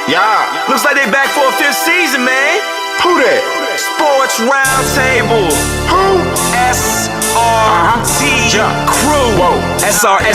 Yeah, looks like they back for a fifth season, man. Who that? Sports Roundtable. Who? SRT Crew. Whoa. SRT.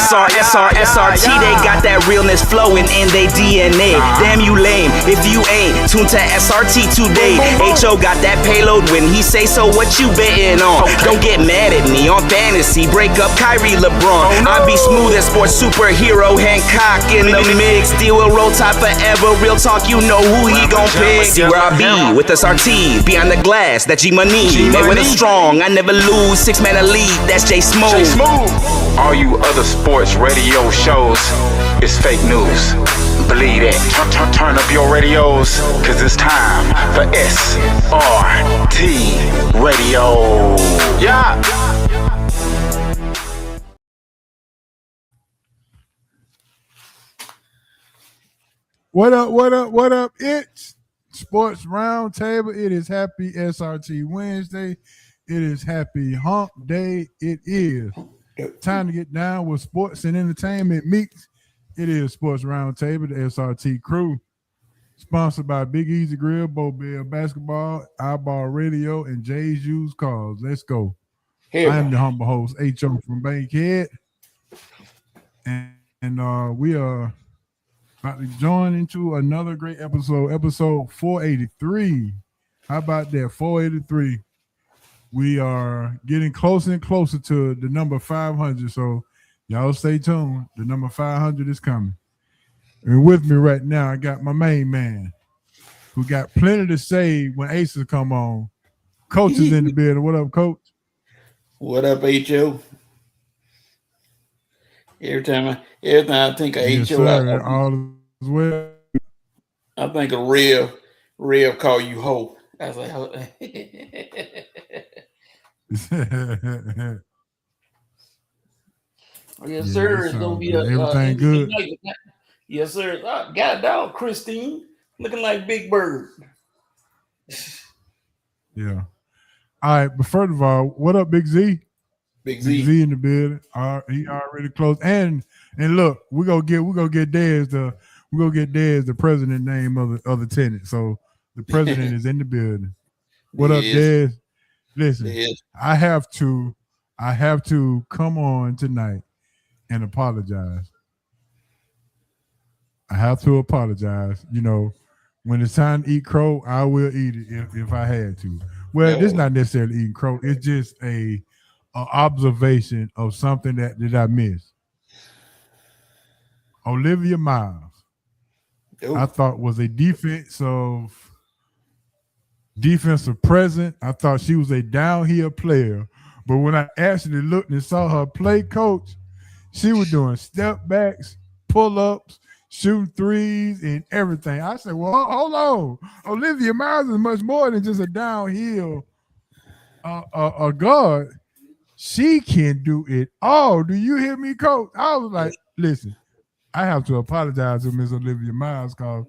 They got that realness flowing in they DNA. Damn you lame if you ain't tuned to SRT today. HO got that payload when he say so. What you betting on? Don't get mad at me on fantasy. Break up Kyrie LeBron. I be smooth as sports superhero Hancock in the mix. Deal will roll tide forever. Real talk, you know who he gon' pick. See where I be with SRT behind the glass. That G Money. They win it strong. I never lose. 6-man elite. That's J Smooth. All you other sports radio shows is fake news. Believe it. Turn up your radios, cause it's time for SRT Radio. Yeah. What up? It's Sports Roundtable. It is happy SRT Wednesday. It is happy hump day. It is time to get down with sports and entertainment meets. It is Sports Roundtable, the SRT crew. Sponsored by Big Easy Grill, Bo Bell Basketball, Eyeball Radio, and Jay's Used Cars. Let's go. I am the humble host, HO from Bankhead. And we are about to join into another great episode 483. How about that? 483. We are getting closer and closer to the number 500. So y'all stay tuned. The number 500 is coming. And with me right now, I got my main man who got plenty to say when Aces come on. Coach is in the building. What up, Coach? What up, HO? Every time I think of Yes, HO, sir. All is well. I think of Rev call you ho. I was like, ho. Yes, sir. It's gonna be everything good. Yes, sir. Got a dog, Christine, looking like Big Bird. Yeah. All right, but first of all, what up, Big Z? Big Z. Z in the building. He already close. And look, we're gonna get Dez the president name of the tenant. So the president is in the building. What up, Dez? Listen, I have to come on tonight and apologize. I have to apologize. You know, when it's time to eat crow, I will eat it if I had to. Well, it's not necessarily eating crow. It's just a observation of something that I missed. Olivia Miles, I thought was a defensive present. I thought she was a downhill player. But when I actually looked and saw her play, Coach, she was doing step backs, pull-ups, shooting threes, and everything. I said, well, hold on. Olivia Miles is much more than just a downhill a guard. She can do it all. Do you hear me, Coach? I was like, listen, I have to apologize to Miss Olivia Miles because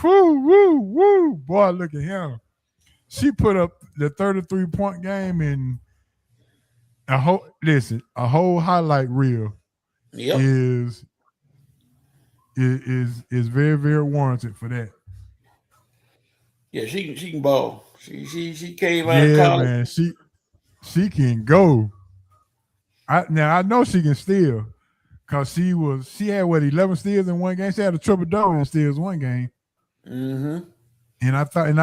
boy, look at him. She put up the 33-point game in a whole highlight reel is very, very warranted for that. Yeah, she can ball. She came out of college. Man, she can go. I know she can steal because she had 11 steals in one game. She had a triple double in steals one game. Mm-hmm. And I thought, and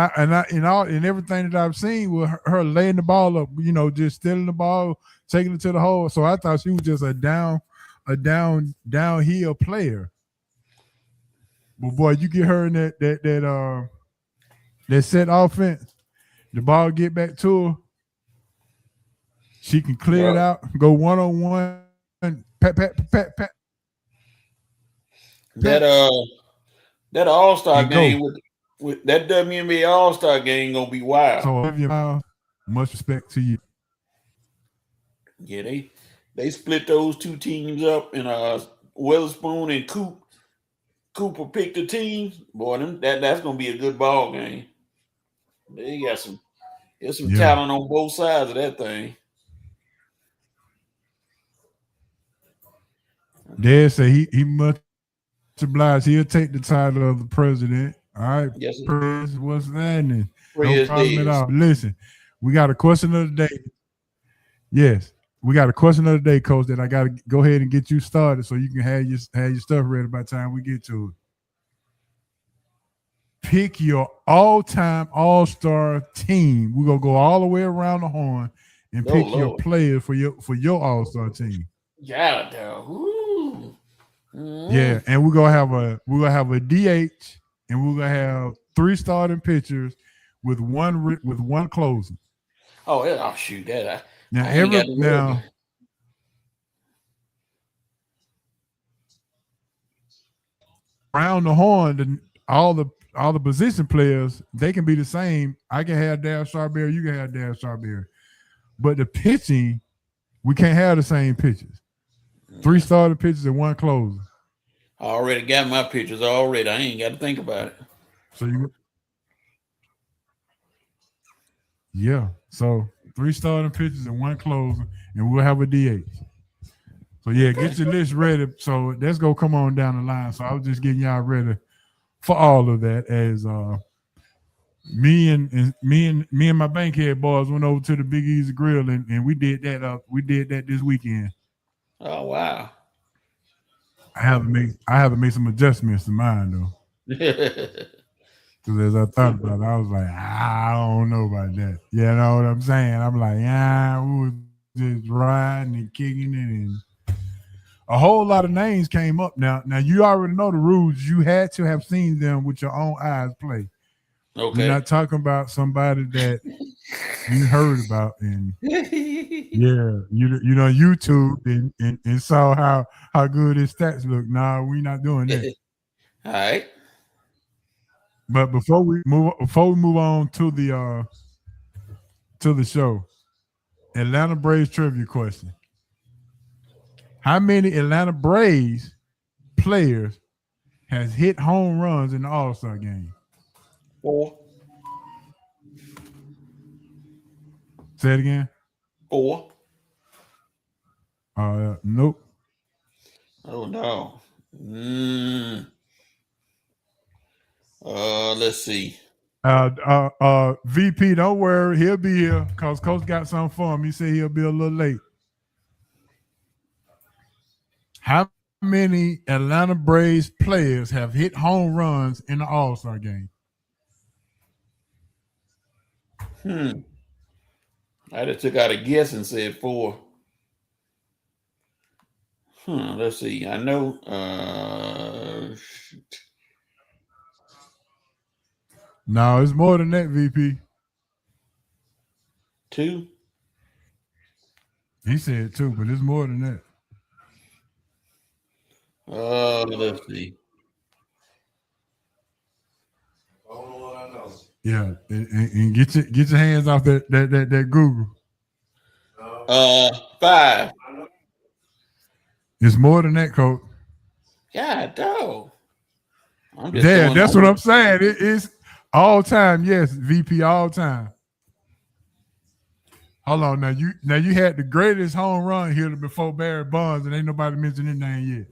everything that I've seen with her laying the ball up, you know, just stealing the ball, taking it to the hole. So I thought she was just a downhill player. But boy, you get her in that set offense, the ball get back to her. She can clear it out, go one-on-one, pat. That All-Star game with that WNBA All-Star game gonna be wild. So much respect to you. Yeah, they split those two teams up, and Witherspoon and Cooper picked the teams. Boy, that's gonna be a good ball game. There's some talent on both sides of that thing. Dad said he much Blige, he'll take the title of the president. All right, Yes, sir. Prez, what's happening? No Prez problem at Diaz. all. Listen, we got a question of the day. Yes, we got a question of the day, Coach, that I got to go ahead and get you started so you can have your stuff ready by the time we get to it. Pick your all-time all-star team. We're gonna go all the way around the horn and pick your players for your all-star team. Yeah, ooh. Yeah, and we're gonna have a DH, and we're gonna have 3 starting pitchers with one closer. Oh, yeah, I'll shoot that. Now around the horn, all the position players, they can be the same. I can have Dale Strawberry, you can have Dale Strawberry. But the pitching, we can't have the same pitchers. 3 starting pitchers and 1 closer. I already got my pitchers already. I ain't got to think about it. So 3 starting pitchers and 1 closer, and we'll have a DH. So yeah, get your list ready. So let's go come on down the line. So I was just getting y'all ready for all of that as me and my Bankhead boys went over to the Big Easy Grill and we did that this weekend. Oh wow. I have to make some adjustments to mine though. Because as I thought about it, I was like, I don't know about that. You know what I'm saying? I'm like, we was just riding and kicking it, and a whole lot of names came up. Now you already know the rules. You had to have seen them with your own eyes play. Okay. We're not talking about somebody that you heard about and you know YouTube and saw how good his stats look. Nah, we're not doing that. All right. But before we move on to the show, Atlanta Braves trivia question. How many Atlanta Braves players has hit home runs in the All-Star game? 4. Say it again. 4. Nope. Oh no. Let's see. VP, don't worry, he'll be here because Coach got something for him. He said he'll be a little late. How many Atlanta Braves players have hit home runs in the All-Star game? I just took out a guess and said 4. Let's see. I know. No, it's more than that, VP. 2. He said 2, but it's more than that. Let's see. Yeah, and get your hands off that Google. 5. It's more than that, Coach. God, dog. Yeah, that's what I'm saying. It's all time. Yes, VP, all time. Hold on, now you had the greatest home run hitter before Barry Bonds, and ain't nobody mentioned his name yet.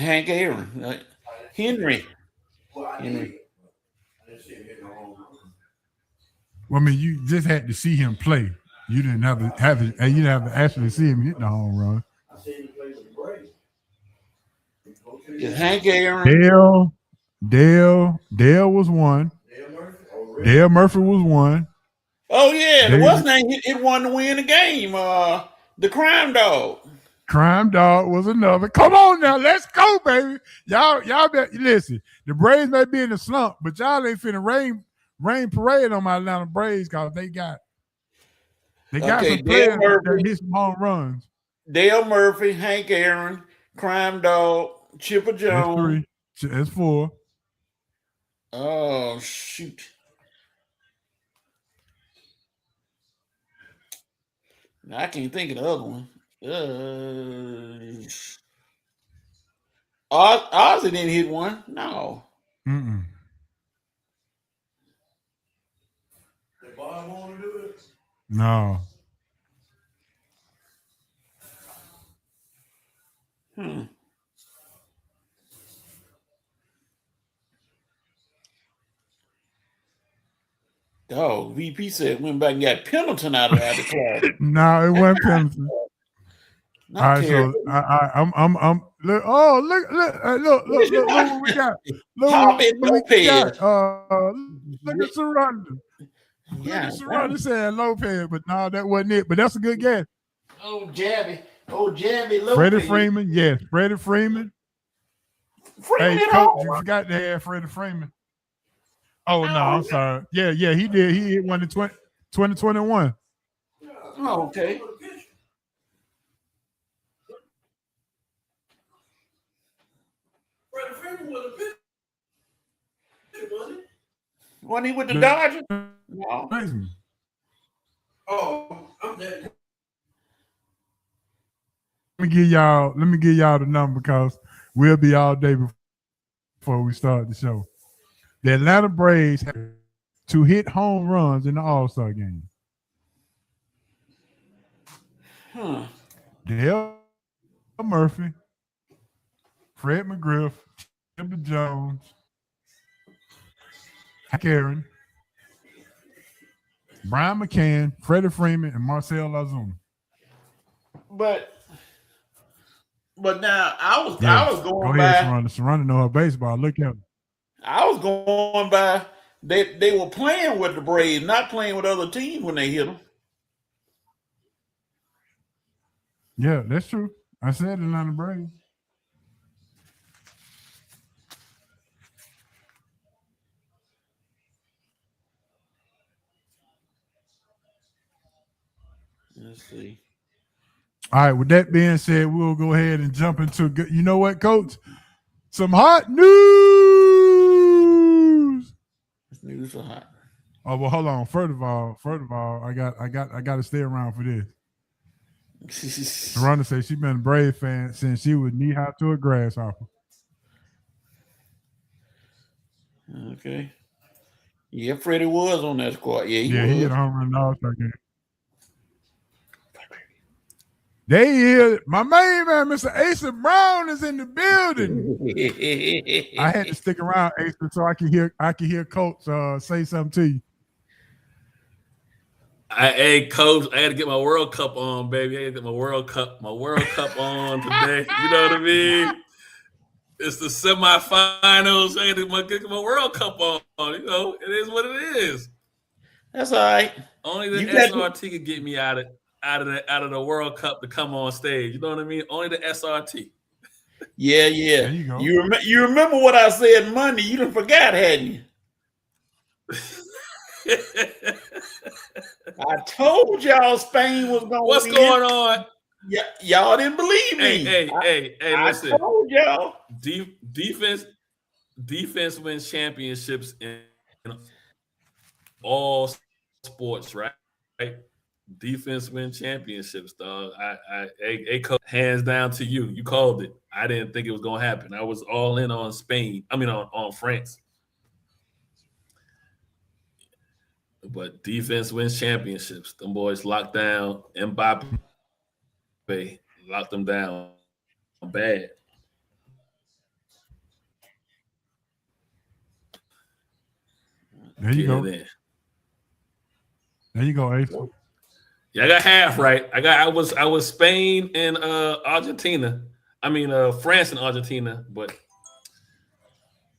Hank Aaron, Henry. Well, I mean, you just had to see him play. You didn't have to actually see him hit the home run. I seen him play with the Braves. Is Hank Aaron? Dale was one. Dale Murphy was one. Oh yeah, what's name? It won to win the game. The Crime Dog. Crime Dog was another. Come on now, let's go, baby. Y'all listen. The Braves may be in a slump, but y'all ain't finna rain parade on my Atlanta Braves because they got some players that hit some home runs. Dale Murphy, Hank Aaron, Crime Dog, Chipper Jones. That's 4. Oh shoot. I can't think of the other one. Ozzy didn't hit one. No. Mm-mm. Did Bob want to do it? No. Dog, VP said went back and got Pendleton out of the class. No, it wasn't Pendleton. Not All right, terrible. so I'm look. Oh, look what we got. Look Tommy what we got. Lopez. Look at Surrender. Yeah, Look at Surrender saying Lopez, but no, that wasn't it. But that's a good guess. Oh, Jabby Lopez. Freddie Freeman, yes, Freddie Freeman. Freeman Hey, at coach, all. you forgot to add Freddie Freeman. Oh no, I'm sorry. Yeah, he did. He hit one in 2021. Oh, okay. Freddie Freeman was a pitcher, wasn't he? Wasn't he with the Dodgers? No. Oh, I'm dead. Let me give y'all the number because we'll be all day before we start the show. The Atlanta Braves had to hit home runs in the All-Star game. Dale Murphy, Fred McGriff, Timber Jones, Karen, Brian McCann, Freddie Freeman, and Marcell Ozuna. But now I was going Go ahead, by. Sharonda. Sharonda know her baseball. Look at her. I was going by. They were playing with the Braves, not playing with other teams when they hit them. Yeah, that's true. I said Atlanta Braves. Let's see. All right, with that being said, we'll go ahead and jump into you know what, Coach? Some hot news. News are hot. Oh well, hold on. First of all, I got to stay around for this. Sharonda says she's been a Brave fan since she was knee high to a grasshopper. Okay. Yeah, Freddie was on that squad. Yeah, he hit a home run in the All-Star game. There he is. My main man, Mr. Asa Brown, is in the building. I had to stick around, Asa, so I can hear Coach say something to you. Hey, Coach, I had to get my World Cup on, baby. I had to get my World Cup on today. You know what I mean? It's the semifinals. I had to get my World Cup on. You know, it is what it is. That's all right. Only the SRT could get me out of the World Cup to come on stage. You know what I mean? Only the SRT. Yeah. There you go. You remember what I said Monday? You done forgot, hadn't you? I told y'all Spain was going. What's going on? Yeah, y'all didn't believe me. Hey, listen. I told y'all. Defense wins championships in all sports, right? Defense win championships, dog. Coach, hands down to you. You called it. I didn't think it was gonna happen. I was all in on Spain. I mean on France. But defense wins championships. Them boys locked down. Mbappe locked them down bad. There you go. There you go, Ace. Yeah, I got half right. I was Spain and Argentina. I mean France and Argentina, but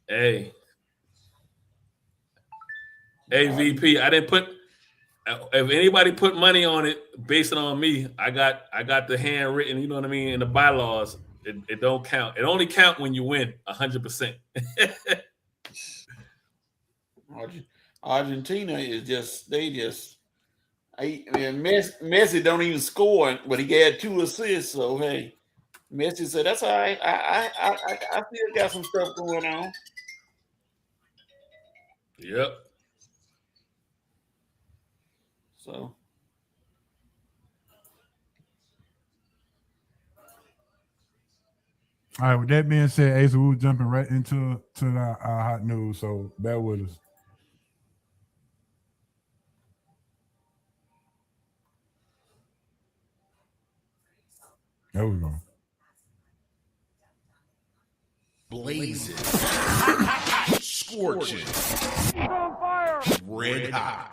hey, VP, I didn't put. If anybody put money on it, based it on me, I got the handwritten. You know what I mean? In the bylaws, it don't count. It only count when you win 100%. Argentina is Messi don't even score, but he had 2 assists. So hey, Messi said that's all right. I still got some stuff going on. Yep. So all right, with that being said, Asa, we were jumping right into our hot news, so bear with us. There we go. Blazing. Scorching. red hot.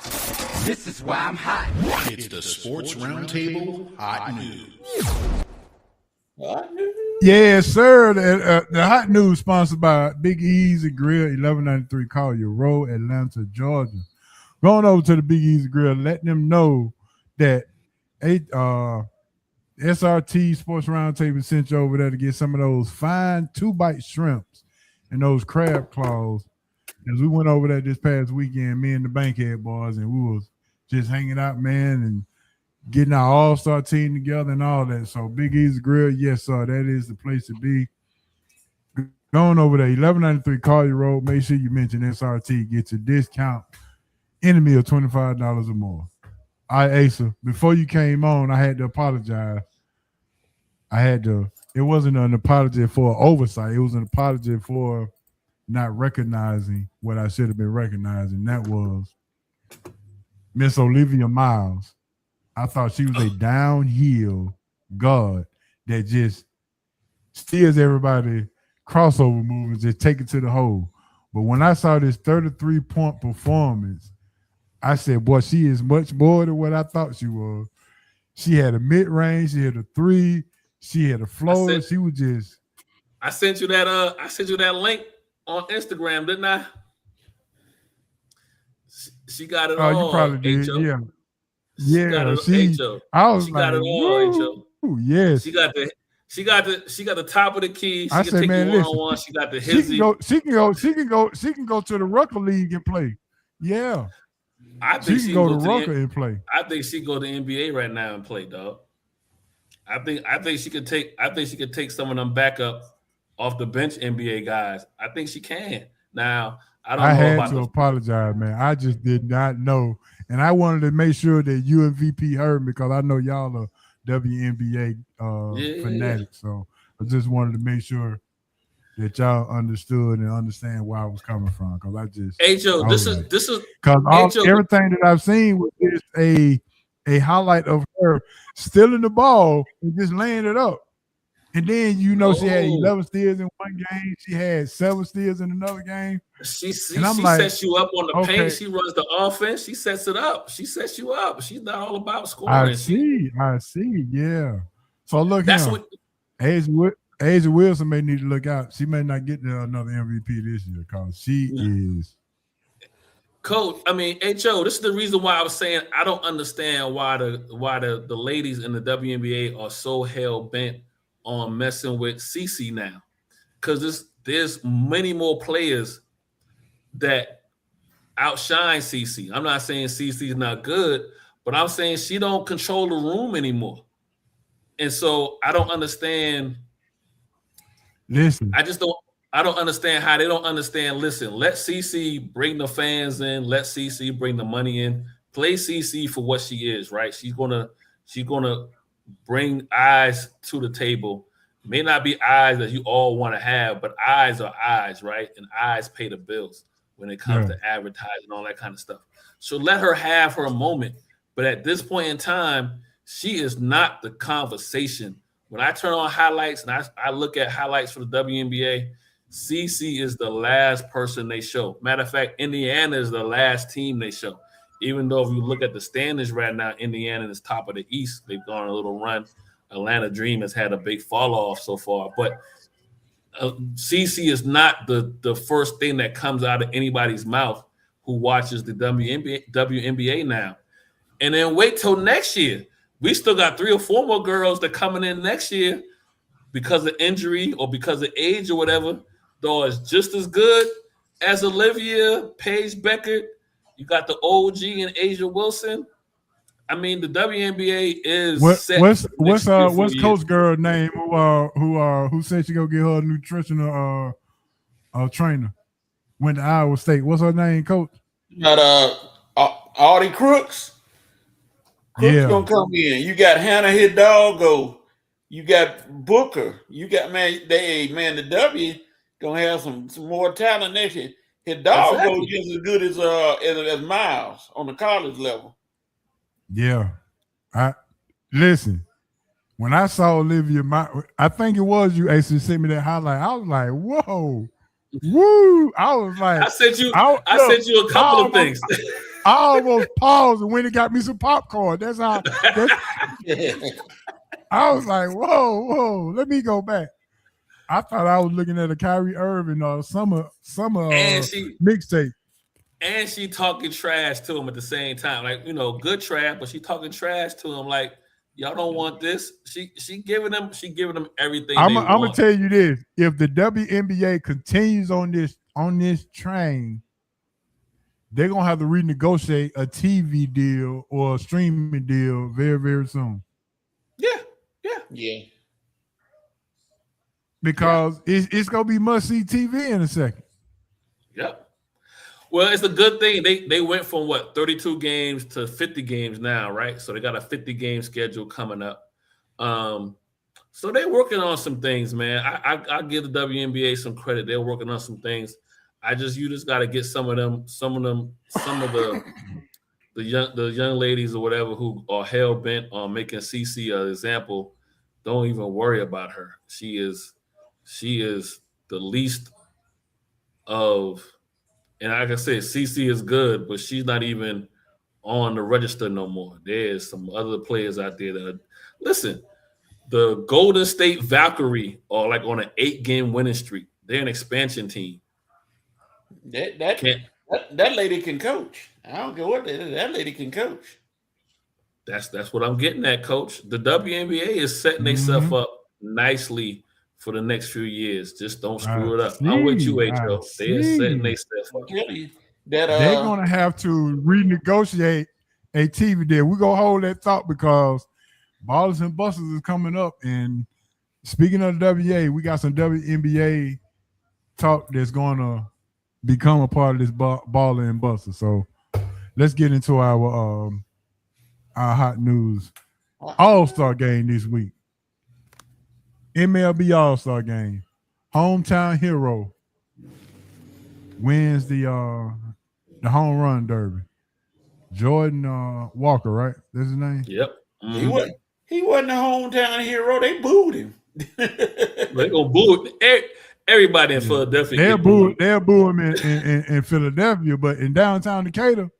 This is why I'm hot. It's the Sports Roundtable Hot News. Yes, sir. The hot news sponsored by Big Easy Grill, 1193 Collier Road, Atlanta, Georgia. Going over to the Big Easy Grill, letting them know that SRT Sports Roundtable sent you over there to get some of those fine 2-bite shrimps and those crab claws. As we went over there this past weekend, me and the Bankhead boys, and we was just hanging out, man, and getting our all-star team together and all that. So Big Easy Grill, yes, sir, that is the place to be. Going over there, 1193 Collier Road, make sure you mention SRT, get your discount, enemy of $25 or more. All right, Asa, before you came on, I had to apologize. It wasn't an apology for oversight. It was an apology for not recognizing what I should have been recognizing. That was Miss Olivia Miles. I thought she was a downhill guard that just steers everybody crossover moves, just take it to the hole. But when I saw this 33-point performance, I said, boy, she is much more than what I thought she was. She had a mid-range, she had a three, she had a floater. She was just. I sent you that link on Instagram, didn't I? She got it all. Oh, you probably did, H-O. yeah. She got it, H-O. I was she like, got it all, H-O. Yes. She got the top of the key. She I can say, take man, you one-on-one. She got the hizzy. She can go to the Rucker League and play. Yeah. I think she can go to Rucker and play. I think she go to NBA right now and play, dog. I think she could take some of them back up off the bench NBA guys. I think she can. Now, I had to apologize, man. I just did not know. And I wanted to make sure that you and VP heard me because I know y'all are WNBA fanatics. So I just wanted to make sure that y'all understood and understand where I was coming from. Because I just this is because everything that I've seen was just a highlight of her stealing the ball and just laying it up. And then she had 11 steals in one game. She had 7 steals in another game. She sets you up on the paint. She runs the offense. She sets it up. She sets you up. She's not all about scoring. I see. Yeah. So look, Asia Wilson may need to look out. She may not get another MVP this year because she is. Coach, I mean, H.O., this is the reason why I was saying I don't understand why the ladies in the WNBA are so hell-bent on messing with CeCe now. Because there's many more players that outshine CeCe. I'm not saying CeCe is not good, but I'm saying she don't control the room anymore. And so I don't understand. Listen. I don't understand how they don't understand. Listen, let CeCe bring the fans in. Let CeCe bring the money in. Play CeCe for what she is, right? She's gonna bring eyes to the table. May not be eyes that you all want to have, but eyes are eyes, right? And eyes pay the bills when it comes to advertising and all that kind of stuff. So let her have her moment. But at this point in time, she is not the conversation. When I turn on highlights and I look at highlights for the WNBA, CeCe is the last person they show. Matter of fact, Indiana is the last team they show. Even though if you look at the standings right now, Indiana is top of the East. They've gone on a little run. Atlanta Dream has had a big fall off so far. But CeCe is not the first thing that comes out of anybody's mouth who watches the WNBA now. And then wait till next year. We still got 3 or 4 more girls that coming in next year because of injury or because of age or whatever. Though it's just as good as Olivia, Paige Beckert. You got the OG and Asia Wilson. I mean, the WNBA is set. What's Coach girl name who said she gonna get her a nutritional trainer? Went to Iowa State. What's her name, Coach? You got Audie Crooks. Crooks gonna come in. You got Hannah Hidalgo. You got Booker. You got the W gonna have some more talent next year. Hidalgo is just as good as Miles on the college level. Yeah, listen. When I saw Olivia, I think it was you, Ace, sent me that highlight. I was like, "Whoa, woo!" I was like, I sent you a couple of things. I almost paused and went and got me some popcorn. That's how. I was like, whoa, let me go back. I thought I was looking at a Kyrie Irving summer mixtape. And she talking trash to him at the same time, like good trash, but she talking trash to him, like y'all don't want this. She giving them everything. I'm gonna tell you this: if the WNBA continues on this train, they're gonna have to renegotiate a TV deal or a streaming deal very, very soon. Yeah. Because it's gonna be must-see TV in a second. Yep. Well, it's a good thing they went from 32 games to 50 games now, right? So they got a 50-game schedule coming up. So they're working on some things, man. I give the WNBA some credit. They're working on some things. You just got to get some of the young ladies or whatever who are hell bent on making CC an example. Don't even worry about her. She is the least of. And like I said, CC is good, but she's not even on the register no more. There's some other players out there that listen. The Golden State Valkyrie are like on an 8-game winning streak. They're an expansion team. That lady can coach. I don't care what that lady can coach. That's what I'm getting at, Coach. The WNBA is setting themselves up nicely for the next few years. Just don't screw it up. I'm with you, H.O. They're setting themselves up. They're going to have to renegotiate a TV deal. We're going to hold that thought because Ballers and Busters is coming up. And speaking of the WA, we got some WNBA talk that's going to become a part of this Baller and Buster. So let's get into our hot news. All-Star game this week. MLB All-Star game. Hometown hero wins the home run derby. Jordan Walker, right? That's his name? Yep. Mm-hmm. He wasn't a hometown hero. They booed him. They gonna boo everybody in Philadelphia. They'll boo him in Philadelphia, but in downtown Decatur,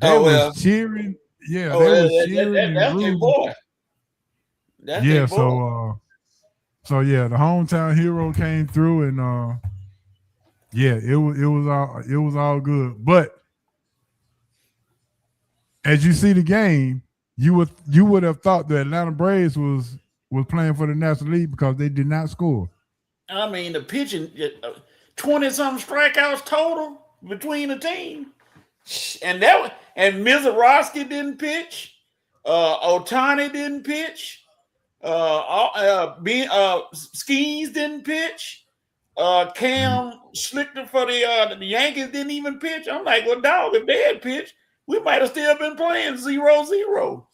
they was cheering. Yeah, they was cheering. That's their boy. That's their boy. So the hometown hero came through, and it was all good. But as you see the game, you would have thought the Atlanta Braves was playing for the National League because they did not score. I mean, the pitching, 20-something strikeouts total between the team, and Mizorowski didn't pitch, Ohtani didn't pitch. Skeens didn't pitch. Cam Schlichter for the Yankees didn't even pitch. I'm like, well, dog, if they had pitched, we might have still been playing 0-0.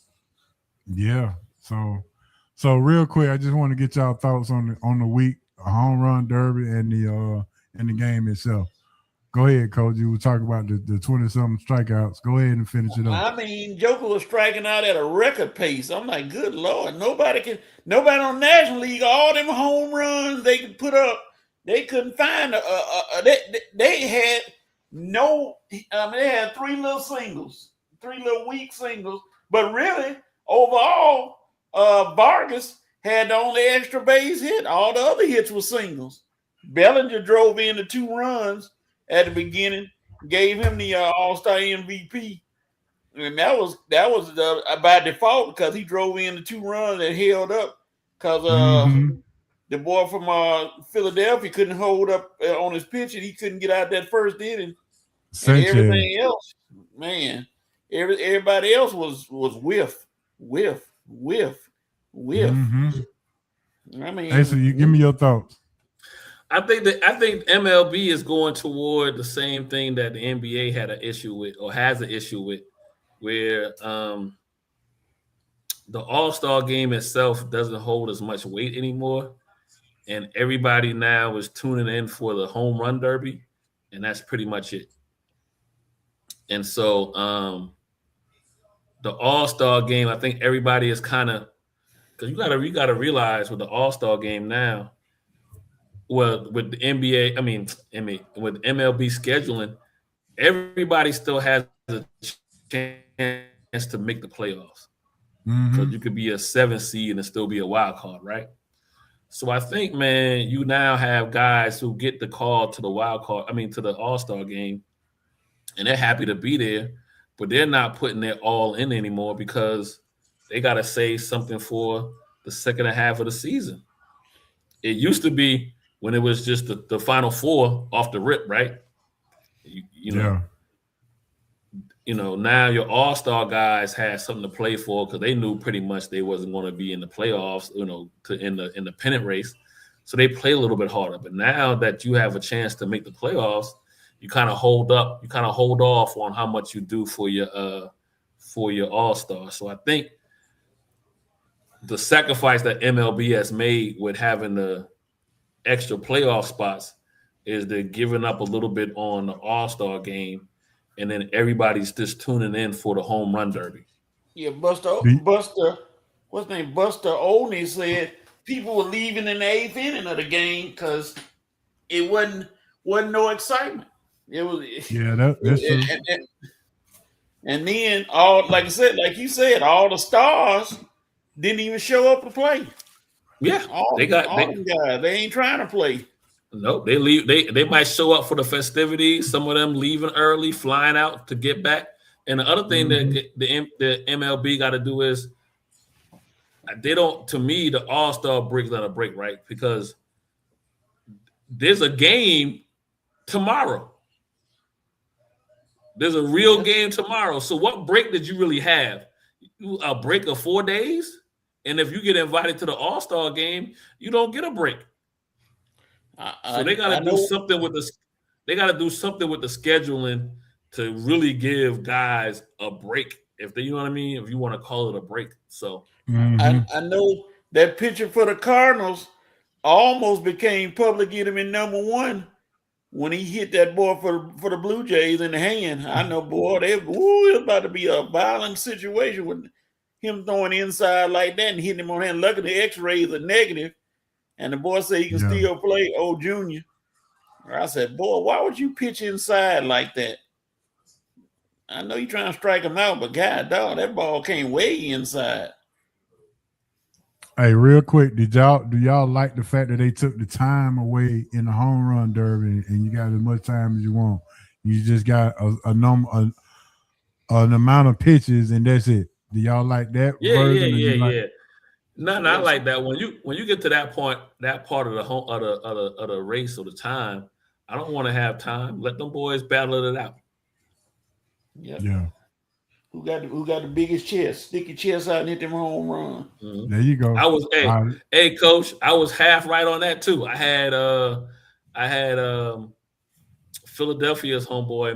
Yeah. So real quick, I just want to get y'all thoughts on the week, a home run derby, and the game itself. Go ahead, Coach. You were talking about the 20-something strikeouts. Go ahead and finish it up. I mean, Joker was striking out at a record pace. I'm like, good Lord, nobody on National League, all them home runs they could put up, they couldn't find they had they had three little weak singles, but really overall, Vargas had the only extra base hit. All the other hits were singles. Bellinger drove in the 2 runs at the beginning, gave him the All-Star MVP, and that was by default because he drove in the 2 runs and held up because the boy from Philadelphia couldn't hold up on his pitch and he couldn't get out that first inning. And everything else, man, everybody else was whiff. I mean, hey, so you give me your thoughts. I think MLB is going toward the same thing that the NBA had an issue with or has an issue with, where the All-Star game itself doesn't hold as much weight anymore, and everybody now is tuning in for the home run derby, and that's pretty much it. And so the All-Star game, I think everybody is kind of, because you gotta realize with the All-Star game now, well, with the NBA, with MLB scheduling, everybody still has a chance to make the playoffs. Mhm. Because you could be a 7 seed and still be a wild card, right? So I think, man, you now have guys who get the call to the wild card, to the All-Star game, and they're happy to be there, but they're not putting their all in anymore because they got to save something for the second half of the season. It used to be when it was just the final four off the rip, right? Yeah. Now your all-star guys had something to play for because they knew pretty much they wasn't going to be in the playoffs, in the pennant race. So they play a little bit harder. But now that you have a chance to make the playoffs, you kind of hold off on how much you do for your all-star. So I think the sacrifice that MLB has made with having the extra playoff spots is they're giving up a little bit on the all-star game. And then everybody's just tuning in for the home run derby. Yeah, Buster, what's his name? Buster Olney said people were leaving in the 8th inning of the game because it wasn't no excitement. It was that's true. And then like you said, all the stars didn't even show up to play. Yeah, all them guys. They ain't trying to play. Nope, they leave. They might show up for the festivities. Some of them leaving early, flying out to get back. And the other thing that the MLB got to do is they don't. To me, the All-Star break's not a break, right? Because there's a game tomorrow. There's a real game tomorrow. So what break did you really have? A break of 4 days? And if you get invited to the All-Star game, you don't get a break. So they got to do something with the. They got to do something with the scheduling to really give guys a break. If they, you know what I mean, if you want to call it a break. So I know that pitcher for the Cardinals almost became public enemy #1 when he hit that boy for the Blue Jays in the hand. I know, boy, it's about to be a violent situation with him throwing inside like that and hitting him on the hand. Luckily, the X-rays are negative. And the boy said he can still play, Junior. I said, boy, why would you pitch inside like that? I know you're trying to strike him out, but God, dog, that ball came way inside. Hey, real quick, do y'all like the fact that they took the time away in the home run derby and you got as much time as you want? You just got an amount of pitches and that's it. Do y'all like that? Yeah. No, I like that. When you get to that point, that part of the race or the time, I don't want to have time. Let them boys battle it out. Yep. Yeah. Who got the biggest chest? Stick your chest out and hit them home run. Mm-hmm. There you go. I was hey coach, I was half right on that too. I had Philadelphia's homeboy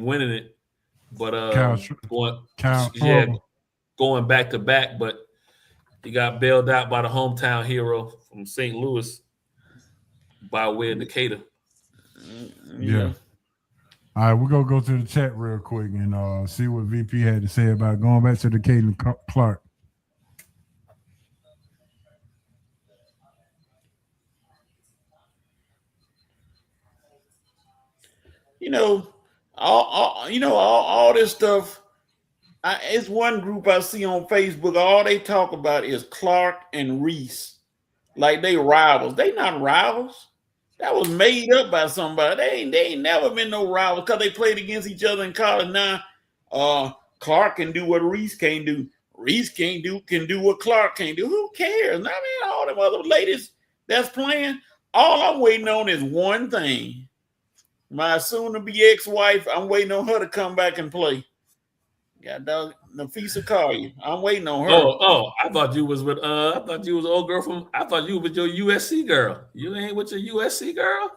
winning it, but going back to back, but he got bailed out by the hometown hero from St. Louis by way of Decatur. Yeah. All right, we're going to go to the chat real quick and see what VP had to say about going back to the Caden Clark. All this stuff. It's one group I see on Facebook. All they talk about is Clark and Reese, like they rivals. They not rivals. That was made up by somebody. They ain't never been no rivals because they played against each other in college. Now, Clark can do what Reese can't do. Reese can do what Clark can't do. Who cares? I mean, all them other ladies that's playing. All I'm waiting on is one thing. My soon-to-be ex-wife. I'm waiting on her to come back and play. God dog, Nafisa Collier. I'm waiting on her. Oh, I thought you was with I thought you was an old girl from. I thought you was with your USC girl. You ain't with your USC girl?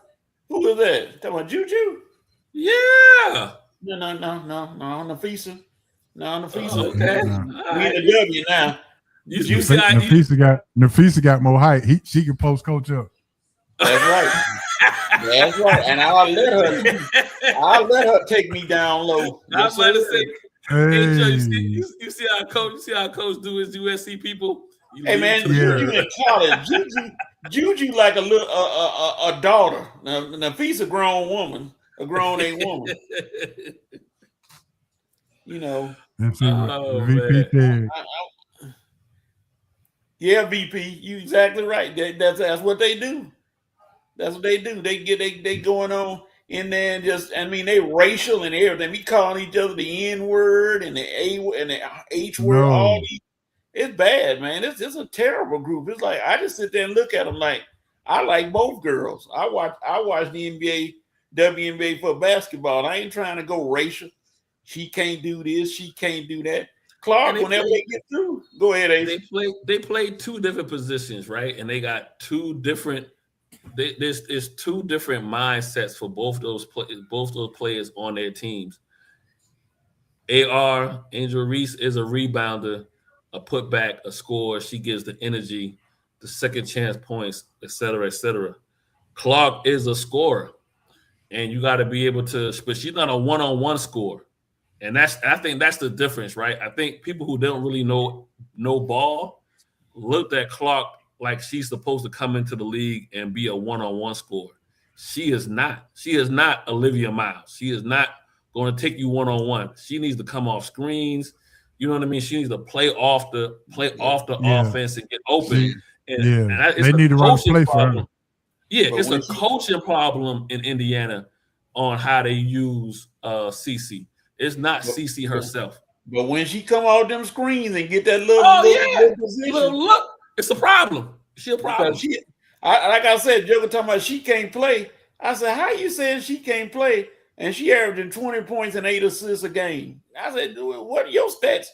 Who is that? Talking about Juju? Yeah. No, Nafisa. No, Nafisa. Oh, okay. We in the W now. Nafisa got more height. She can post coach up. That's right. That's right. And I'll let her take me down low. I was about to say. Hey. Joe, you see how coach do his USC people? Hey man, Juju in college. Juju like a little a daughter. Nafisa a grown woman, a grown woman. You know, And see what Oh VP man. said. yeah, VP, you exactly right. That's what they do. That's what they do. They going on in there and just, I mean, they racial and everything. We calling each other the N word and the A and the H word. All No, these, it's bad, man. It's a terrible group. It's like I just sit there and look at them like I like both girls. I watch the NBA, WNBA for basketball. I ain't trying to go racial. She can't do this. She can't do that. And Clark, whenever they get through, go ahead, Ace. they play two different positions, right? And they got two different. There's two different mindsets for both those players on their teams. Angel Reese is a rebounder, a putback, a scorer. She gives the energy, the second chance points, et cetera, et cetera. Clark is a scorer, and you got to be able to. But she's not a one-on-one scorer, and I think that's the difference, right? I think people who don't really know ball looked at Clark like she's supposed to come into the league and be a one-on-one scorer. She is not. She is not Olivia Miles. She is not going to take you one-on-one. She needs to come off screens. You know what I mean? She needs to play off the yeah. offense and get open. See, And yeah. it's They a need to run a coaching play for her. problem. Yeah, But it's a when she- coaching problem in Indiana on how they use CC. It's not CC herself. But when she come out them screens and get that little, Oh yeah, little position, look, it's a problem. She a problem. because like I said, Joker talking about she can't play. I said, how you saying she can't play? And she averaging 20 points and 8 assists a game. I said, what are your stats?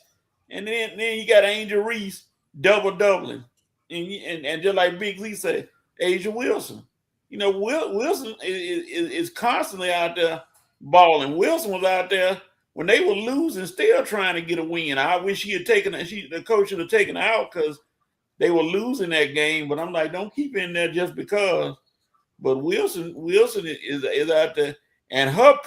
And then you got Angel Reese doubling. And just like Big Lee said, Asia Wilson. You know, Wilson is constantly out there balling. Wilson was out there when they were losing, still trying to get a win. I wish the coach should have taken her out because they were losing that game. But I'm like, don't keep in there just because. But Wilson is out there, and her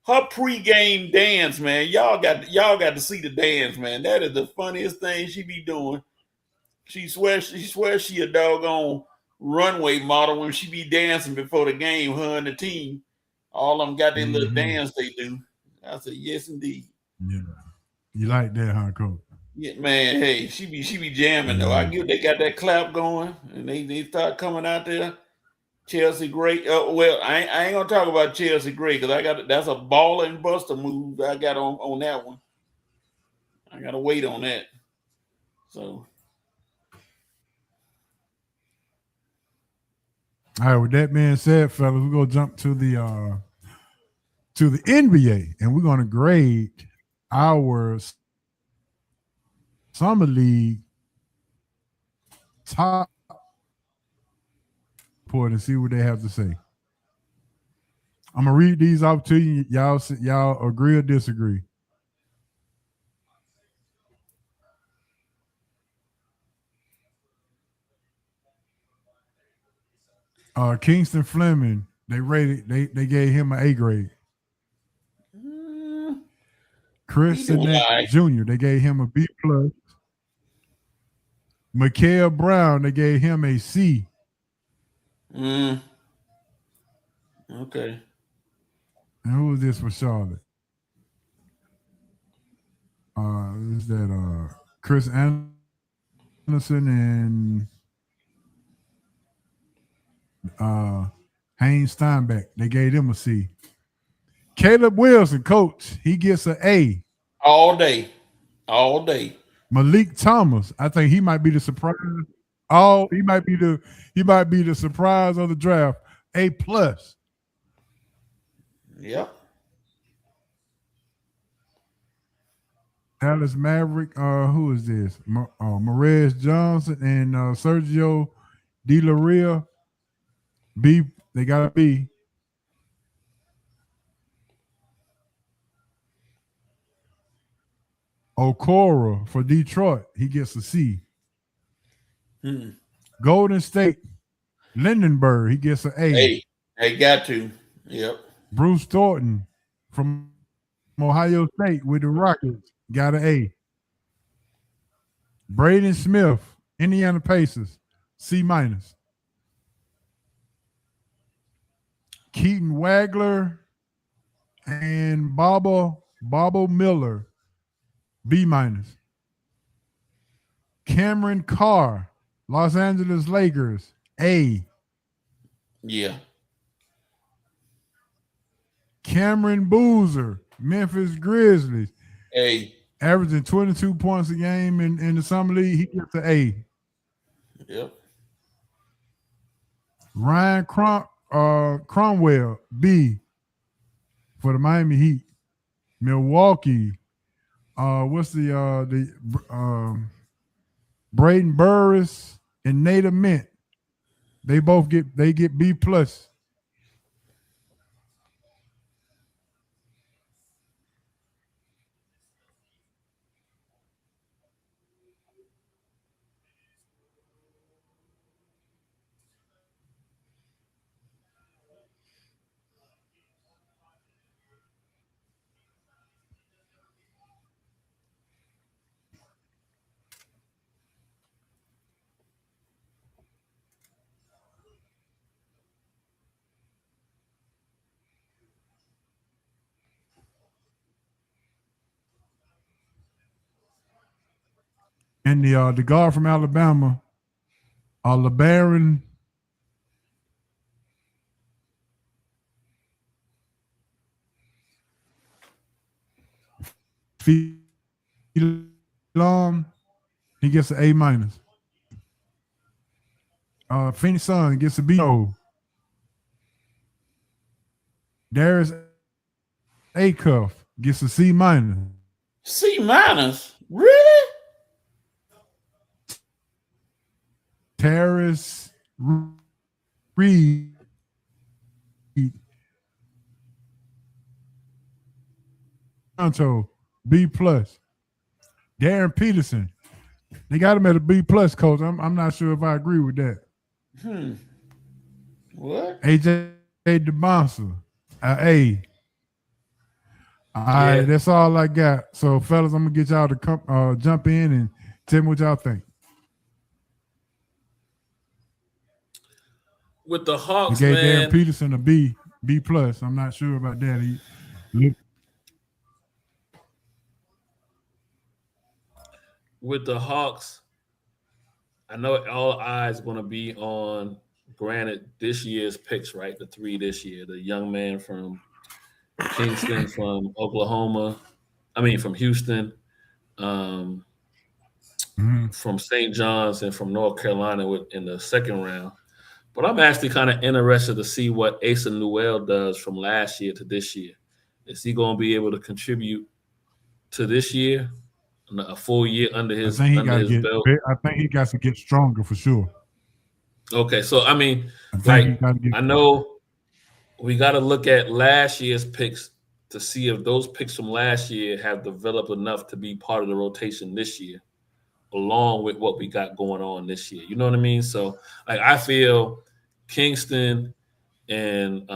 pregame dance, man. Y'all got to see the dance, man. That is the funniest thing she be doing. She swears she a doggone runway model when she be dancing before the game, her and the team. All of them got their little dance they do. I said, yes, indeed. Yeah. You like that, huh, Coach? Yeah, man. Hey, she be jamming though. I get they got that clap going, and they start coming out there. Chelsea Gray. Well, I ain't gonna talk about Chelsea Gray because that's a baller and buster move I got on that one. I gotta wait on that. So. All right, with that being said, fellas, we're gonna jump to the NBA, and we're gonna grade our summer league top report and see what they have to say. I'm gonna read these off to you. Y'all agree or disagree? Kingston Fleming, they gave him an A grade. Chris Sinnett Jr., they gave him a B plus. Mikael Brown, they gave him a C. Okay. And who was this for Charlotte? Is that Chris Anderson and Haynes Steinbeck? They gave him a C. Caleb Wilson, coach, he gets an A. All day. Malik Thomas, I think he might be the surprise. He might be the surprise of the draft. A plus. Yep. Dallas Maverick, who is this? Marez Johnson and Sergio De La Ria. B, they got a B. Okoro for Detroit, he gets a C. Golden State, Lindenberg, he gets an A. Hey, they got to. Yep. Bruce Thornton from Ohio State with the Rockets got an A. Braden Smith, Indiana Pacers, C minus. Keaton Wagler and Bobo Miller, B minus. Cameron Carr, Los Angeles Lakers, A. Yeah. Cameron Boozer, Memphis Grizzlies, A. averaging 22 points a game in the summer league. He gets an A. Yep. Ryan Cromwell, B, for the Miami Heat. Milwaukee, what's the Braden Burris and Nate Mint. They both get B plus. And the guard from Alabama, LeBaron Phelan, he gets an A minus. Phoenix Sun gets a B. Darius Acuff gets a C minus. C minus? Really? Terrace Reed Toronto B plus. Darren Peterson, they got him at a B plus, coach. I'm not sure if I agree with that. What? AJ DeBonsa, A. All right, that's all I got. So, fellas, I'm gonna get y'all to come jump in and tell me what y'all think. With the Hawks, You gave man. Darren Peterson a B plus. I'm not sure about that. With the Hawks, I know all eyes going to be on, granted, this year's picks, right? The three this year. The young man from Kingston, from Oklahoma. I mean, from Houston, from St. John's, and from North Carolina in the second round. But I'm actually kind of interested to see what Asa Newell does from last year to this year. Is he going to be able to contribute to this year? A full year under his belt. I think he got to get stronger for sure. Okay, so I mean, I know we got to look at last year's picks to see if those picks from last year have developed enough to be part of the rotation this year, along with what we got going on this year. You know what I mean? So, like, I feel Kingston and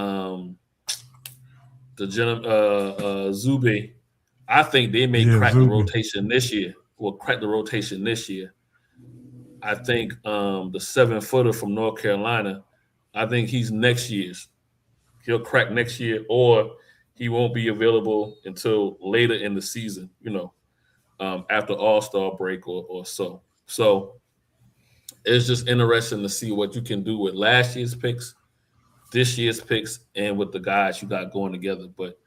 Zube, I think they may crack the rotation this year. Will crack the rotation this year. I think the 7-footer from North Carolina, I think he's next year's. He'll crack next year, or he won't be available until later in the season, after All-Star break or so. So it's just interesting to see what you can do with last year's picks, this year's picks, and with the guys you got going together. But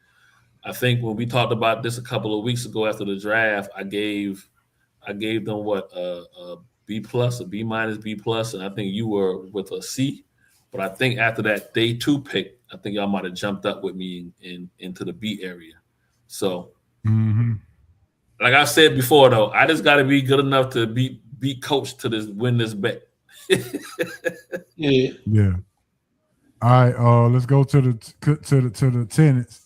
I think when we talked about this a couple of weeks ago after the draft, I gave them a B plus, a B minus, B plus, and I think you were with a C. But I think after that day 2 pick, I think y'all might have jumped up with me into the B area. So, like I said before, though, I just got to be good enough to beat Coach to win this bet. Yeah. All right. Let's go to the tenants.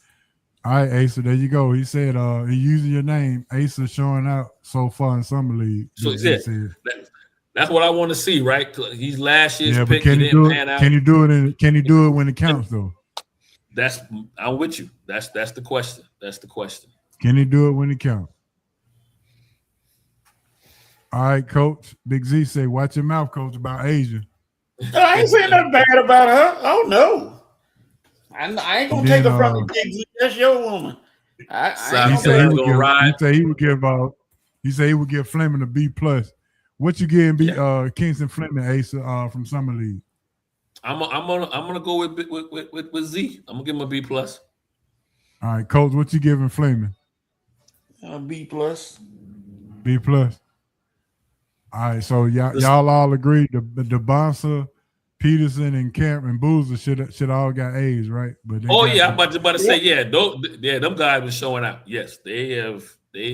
All right, Asa, there you go. He said he using your name. Asa showing out so far in summer league. So that's what I want to see, right? He's last year's pick. Can he didn't pan out. Can he do it when it counts though? I'm with you. That's the question. That's the question. Can he do it when it counts? All right, Coach. Big Z say, watch your mouth, Coach, about Asia. I ain't saying nothing bad about her. Oh no. I ain't gonna take her from the Big Z. That's your woman. He said he would give He said he would give Fleming a B plus. What you getting Kingston Fleming, Ace, from Summer League? I'm gonna go with Z. I'm gonna give him a B plus. All right, Coach, what you giving Fleming? B plus. B plus. All right, so y'all all agree the Bonsa, Peterson, and Cameron Boozer should all got A's, right? But I'm about to say them guys been showing out. Yes, they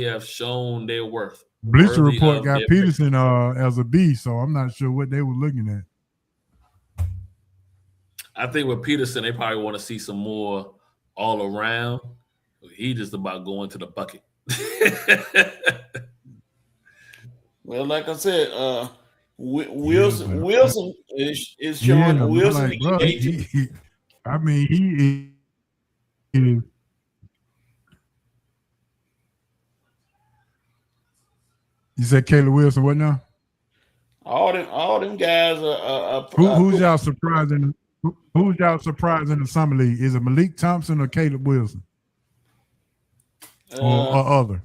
have shown their worth. Bleacher Report got Peterson as a B, so I'm not sure what they were looking at. I think with Peterson, they probably want to see some more all around. He just about going to the bucket. Well, like I said, Wilson is showing Wilson. Like, bro, he is. You said Caleb Wilson, what now? All them guys are who's y'all surprising? Who's y'all surprising in the Summer League? Is it Malik Thompson or Caleb Wilson? Or other?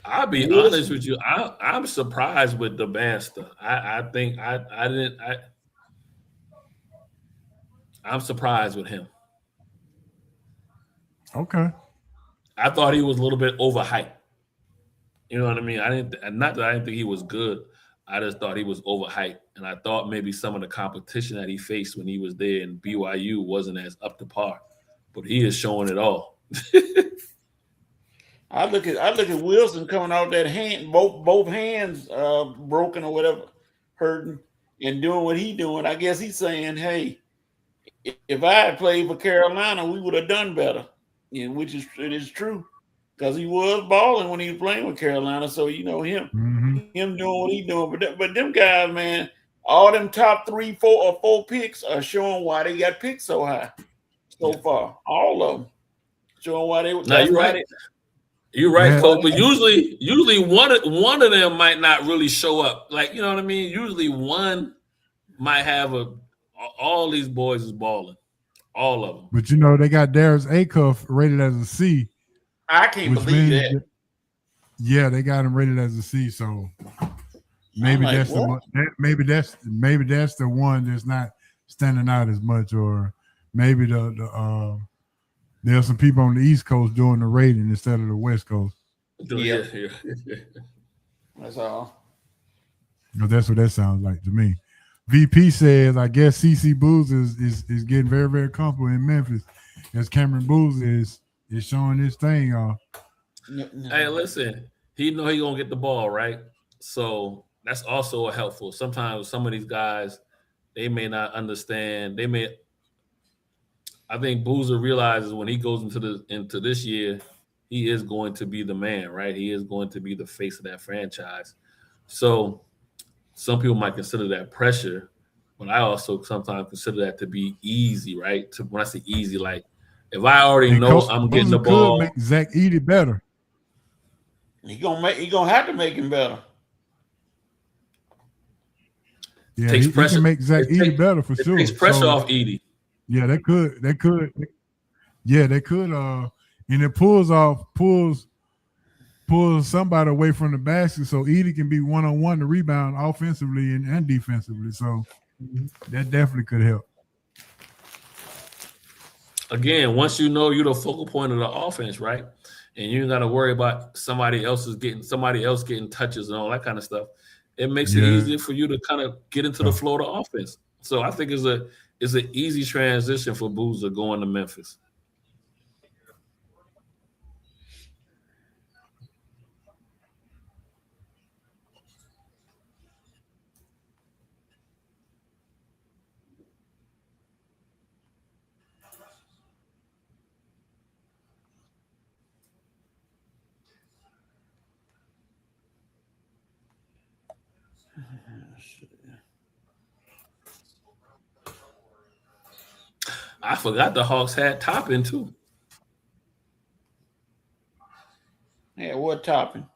I'll be honest with you. I'm surprised with the Master. I'm surprised with him. Okay. I thought he was a little bit overhyped. You know what I mean? Not that I didn't think he was good. I just thought he was overhyped. And I thought maybe some of the competition that he faced when he was there in BYU wasn't as up to par. But he is showing it all. I look at Wilson coming out that hand, both hands broken or whatever, hurting, and doing what he's doing. I guess he's saying, hey, if I had played for Carolina, we would have done better. Which is true. Because he was balling when he was playing with Carolina. So, him doing what he's doing. But them guys, man, all them top 3, 4, or 4 picks are showing why they got picked so high so far. All of them. Showing why they – Now, you're right. You're right, Coach. But usually one of them might not really show up. Like, you know what I mean? Usually one might have all these boys is balling. All of them. But, they got Darius Acuff rated as a C. I can't believe that. Yeah, they got him rated as a C. So maybe that's the one. Maybe that's the one that's not standing out as much, or maybe there's some people on the East Coast doing the rating instead of the West Coast. Yeah. That's all. That's what that sounds like to me. VP says, I guess CC Booz is getting very, very comfortable in Memphis, as Cameron Booz is showing this thing off. Hey, listen, he know he gonna get the ball, right? So that's also helpful. Sometimes some of these guys, they may not understand. I think Boozer realizes when he goes into this year, he is going to be the man, right? He is going to be the face of that franchise. So some people might consider that pressure, but I also sometimes consider that to be easy, right? When I say easy, like, if I already know I'm getting the ball, make Zach Edey better. He gonna have to make him better. Yeah, he can make Zach Edey better for sure. It takes pressure off Edey. Yeah, they could. Yeah, they could. And it pulls somebody away from the basket, so Edey can be one-on-one to rebound offensively and defensively. So that definitely could help. Again, once you know you're the focal point of the offense, right? And you got to worry about somebody else getting touches and all that kind of stuff. It makes it easier for you to kind of get into the flow of the offense. So I think it's an easy transition for Boozer going to Memphis. I forgot the Hawks had Toppin too. Yeah, what Toppin?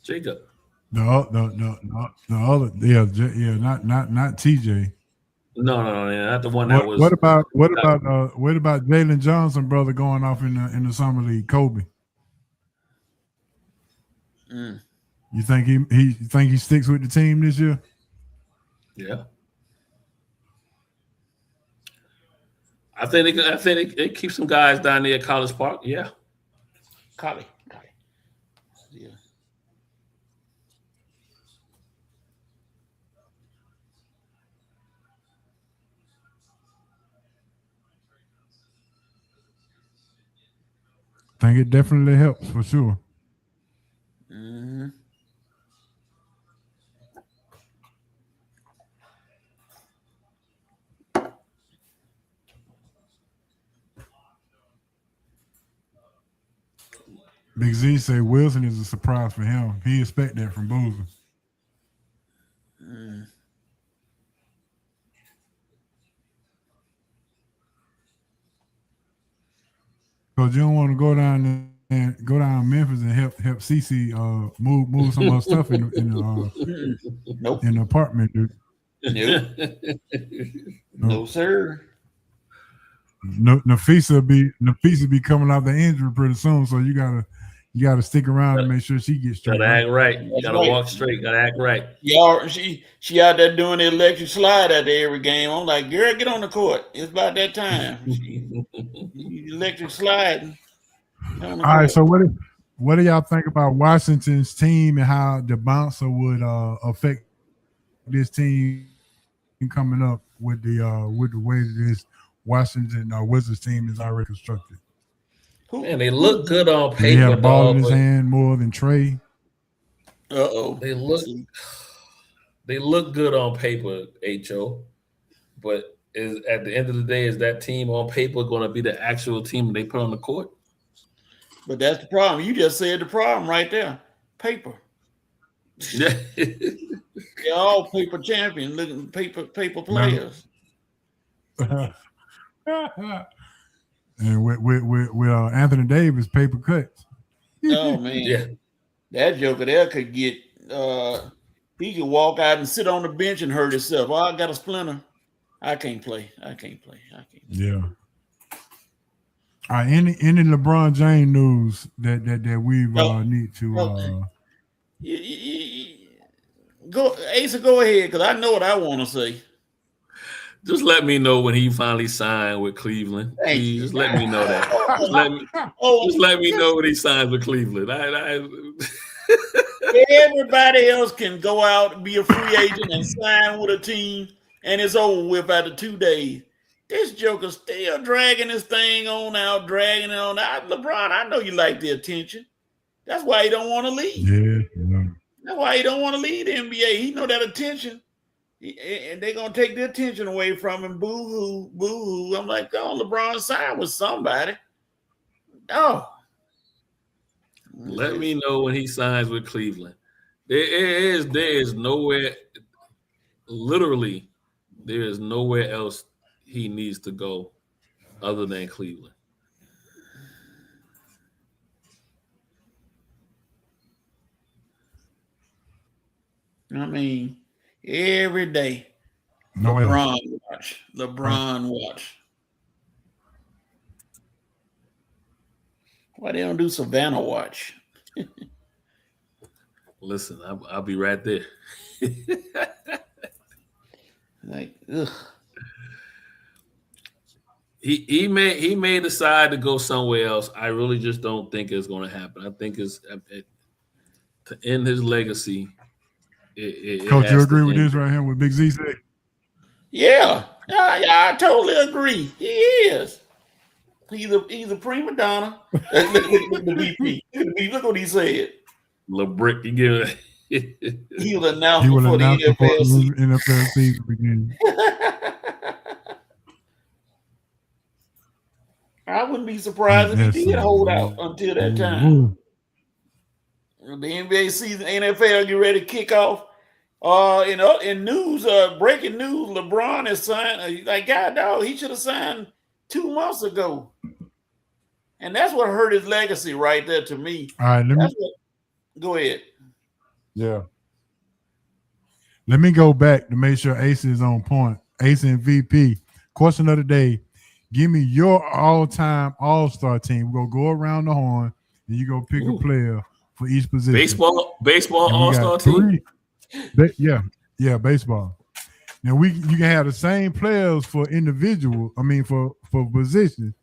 Jacob. The other, not TJ. No, not the one that was. What about Jalen Johnson, brother, going off in the summer league? Kobe. You think he sticks with the team this year? Yeah. I think they keep some guys down there at College Park. Yeah. Collie. Yeah. I think it definitely helps for sure. Mm-hmm. Big Z say Wilson is a surprise for him. He expect that from Boozer. Because you don't want to go down to Memphis and help CC move some of her stuff in Nope. the apartment, dude. Nope. No, sir. Nafisa be coming out the injury pretty soon, so you gotta stick around and make sure she gets straight. Gotta act right. That's Gotta right. walk straight. Gotta act right. She out there doing the electric slide at every game. I'm like, girl, get on the court. It's about that time. She electric sliding. All right, so what do y'all think about Washington's team and how the bouncer would affect this team coming up with the way this Washington Wizards team is already constructed? Man, they look good on paper. He had a ball in his but hand more than Trey. They look good on paper, HO. But at the end of the day, is that team on paper going to be the actual team they put on the court? But that's the problem. You just said the problem right there. Paper. They're all paper champions, looking paper players. And with Anthony Davis, paper cuts. Oh man, Yeah. That joker there could get. He could walk out and sit on the bench and hurt himself. Oh, I got a splinter. I can't play. Yeah. All right, any LeBron James news that we need to go Asa, go ahead, because I know what I want to say. Just let me know when he finally signed with Cleveland. Please, just let me know that. Just let me know when he signs with Cleveland. Everybody else can go out and be a free agent and sign with a team, and it's over with after 2 days. This joker still dragging this thing on out, dragging it on out. LeBron, I know you like the attention. That's why he don't want to leave. Yeah. That's why he don't want to leave the NBA. He know that attention. And they're going to take the attention away from him. Boo-hoo, boo-hoo. I'm like, oh, LeBron signed with somebody. Oh. Let me know when he signs with Cleveland. There is nowhere, literally, there is nowhere else he needs to go other than Cleveland. I mean, every day, LeBron watch. Why they don't do Savannah watch? Listen, I'll be right there. Like, ugh. He may decide to go somewhere else. I really just don't think it's going to happen. I think it's to end his legacy. Coach, you agree with this right here? What Big Z said? Yeah, I totally agree. He is. He's a prima donna. Look at the VP. Look what he said. LeBrick, he give He will announce before the NFL season begins. I wouldn't be surprised if he did hold out until that time. The NBA season, NFL get ready to kick off. In news, breaking news, LeBron has signed. Like, God, dog, he should have signed 2 months ago. And that's what hurt his legacy right there to me. All right, go ahead. Yeah. Let me go back to make sure Ace is on point. Ace and VP. Question of the day. Give me your all-time all-star team. We're going to go around the horn, and you go pick a player for each position. Baseball And we got All-star team. Yeah, baseball. Now you can have the same players for individual. I mean for positions,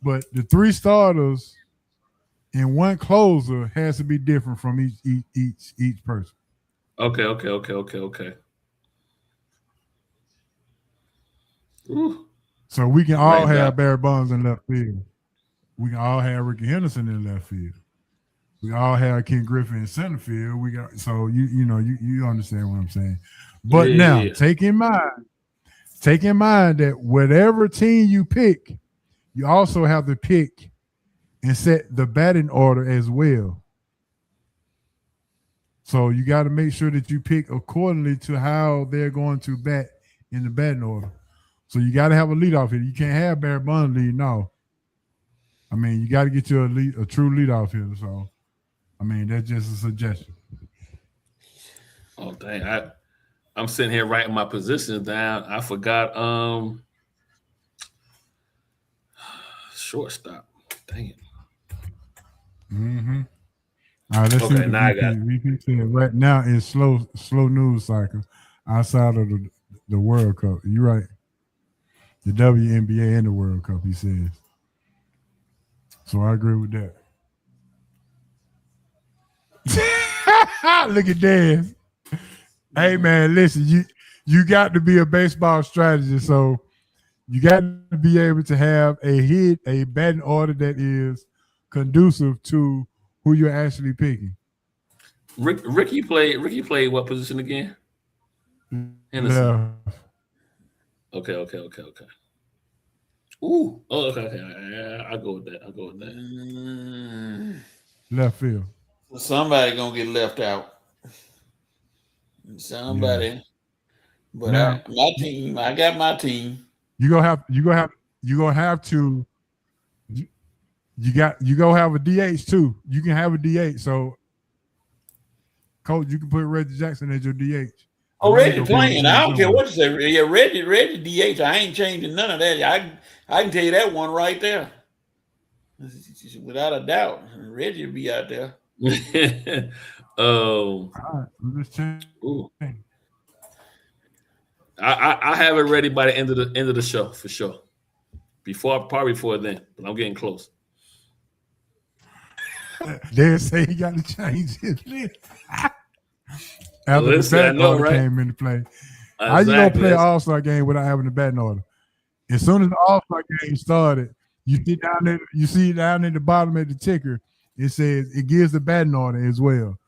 but the 3 starters and 1 closer has to be different from each person. Okay. Ooh. So we can all Right now. have Barry Bonds in left field. We can all have Ricky Henderson in left field. We all have Ken Griffin in center field. We got so you understand what I'm saying. But now take in mind that whatever team you pick, you also have to pick and set the batting order as well. So you got to make sure that you pick accordingly to how they're going to bat in the batting order. So you got to have a leadoff hitter. You can't have Barry Bonds lead. No. I mean, you got to get you a true leadoff hitter. So, I mean, that's just a suggestion. Oh dang! I'm sitting here writing my positions down. I forgot. Shortstop. Dang it. Mm-hmm. All right, let's see. Okay, now I got it. VP said right now is slow news cycle outside of the World Cup. You're right. The WNBA and the World Cup, he says. So I agree with that. Look at Dan. Hey man, listen, you got to be a baseball strategist, so you got to be able to have a batting order that is conducive to who you're actually picking. Ricky played what position again? Henderson. Okay. Ooh. Oh, okay. I'll go with that. Left field. Somebody gonna get left out. Somebody. Yeah. But Now, I got my team. You gonna have to. You gonna have a DH too. You can have a DH. So, coach, you can put Reggie Jackson as your DH. Oh, Reggie playing. I don't care what you say. Yeah, Reggie DH. I ain't changing none of that. I can tell you that one right there. Without a doubt, Reggie will be out there. All right, let's change. Ooh. I have it ready by the end of the show for sure. Probably before then, but I'm getting close. They say he got to change his list. After the batting order came into play. Exactly. How you gonna play an All-Star game without having the batting order? As soon as the All-Star game started, you see down at the bottom of the ticker, it says it gives the batting order as well.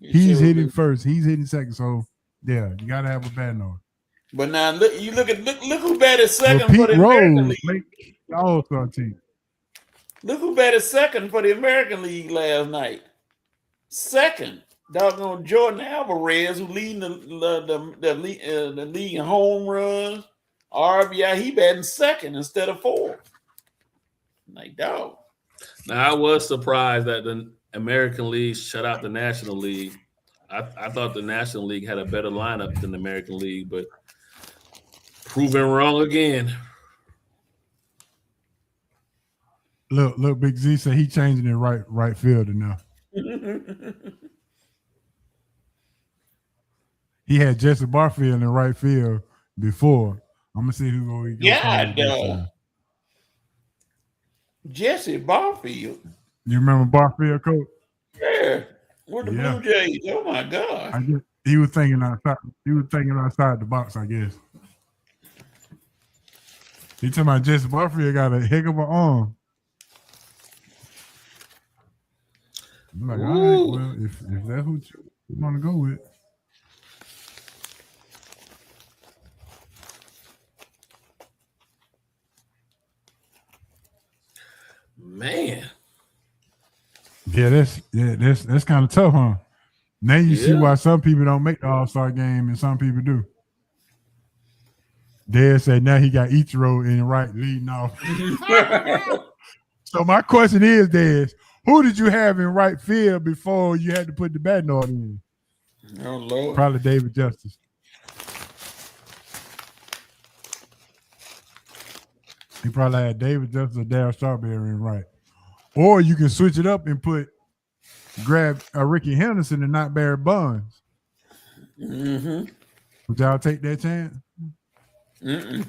He's hitting first, he's hitting second. So yeah, you gotta have a batting order. But now look who batted second for the American League. All-Star team. Look who batted second for the American League last night. Second, doggone Jordan Alvarez, who leading the league in home runs, RBI. He batting second instead of fourth. Like, dog. Now I was surprised that the American League shut out the National League. I thought the National League had a better lineup than the American League, but proven wrong again. Look, Big Z said he changing it right fielder now. He had Jesse Barfield in right field before. I'm gonna see who's going to go. Jesse Barfield. You remember Barfield, coach? Yeah, with the Blue Jays. Oh my God! He was thinking outside. He was thinking outside the box, I guess. He talking about Jesse Barfield got a heck of an arm. I'm like, all right, well, if that's what you want to go with. Man. Yeah, that's kind of tough, huh? Now you see why some people don't make the All-Star game and some people do. Dad said now he got Ichiro in right leading off. So my question is, Dad, who did you have in right field before you had to put the batting order in? Oh, Lord. Probably David Justice. He probably had David Justice or Darryl Strawberry in right. Or you can switch it up and put grab Ricky Henderson and not Barry Bonds. Mm-hmm. Would y'all take that chance? Mm-mm.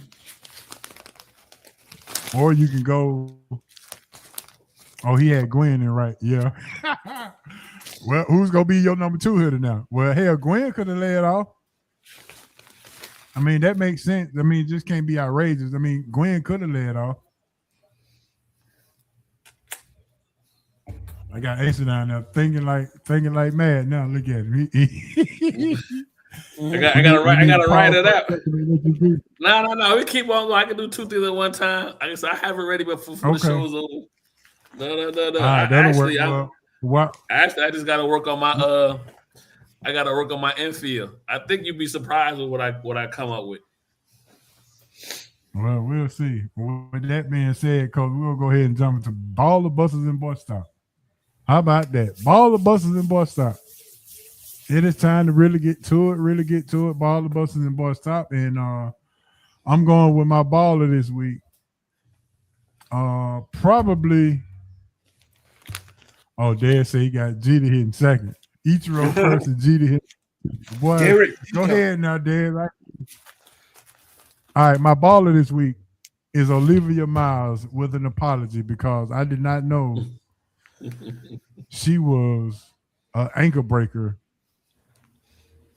Or you can go. Oh, he had Gwen in right. Yeah. Well, who's gonna be your number 2 hitter now? Well, hell, Gwen could have led off. I mean, that makes sense. I mean, it just can't be outrageous. I mean, Gwen could have led off. I got Ace down there thinking like mad. Now look at him. I gotta write it out. No. We keep on going. I can do 2 things at one time. I have it ready before the show's over. No. Actually, I just gotta work on my I gotta work on my infield. I think you'd be surprised with what I come up with. Well, we'll see. With that being said, Coach, we'll go ahead and jump into ball of buses and bus stop. How about that? Ball of buses and bus stop. It is time to really get to it. Ball of buses and bus stop. And I'm going with my baller this week. Probably. Oh, Dad said he got Jeter hitting second. Ichiro first and Jeter hit. Boy, Derek, go ahead now, Dad. All right, my baller this week is Olivia Miles with an apology because I did not know she was an ankle breaker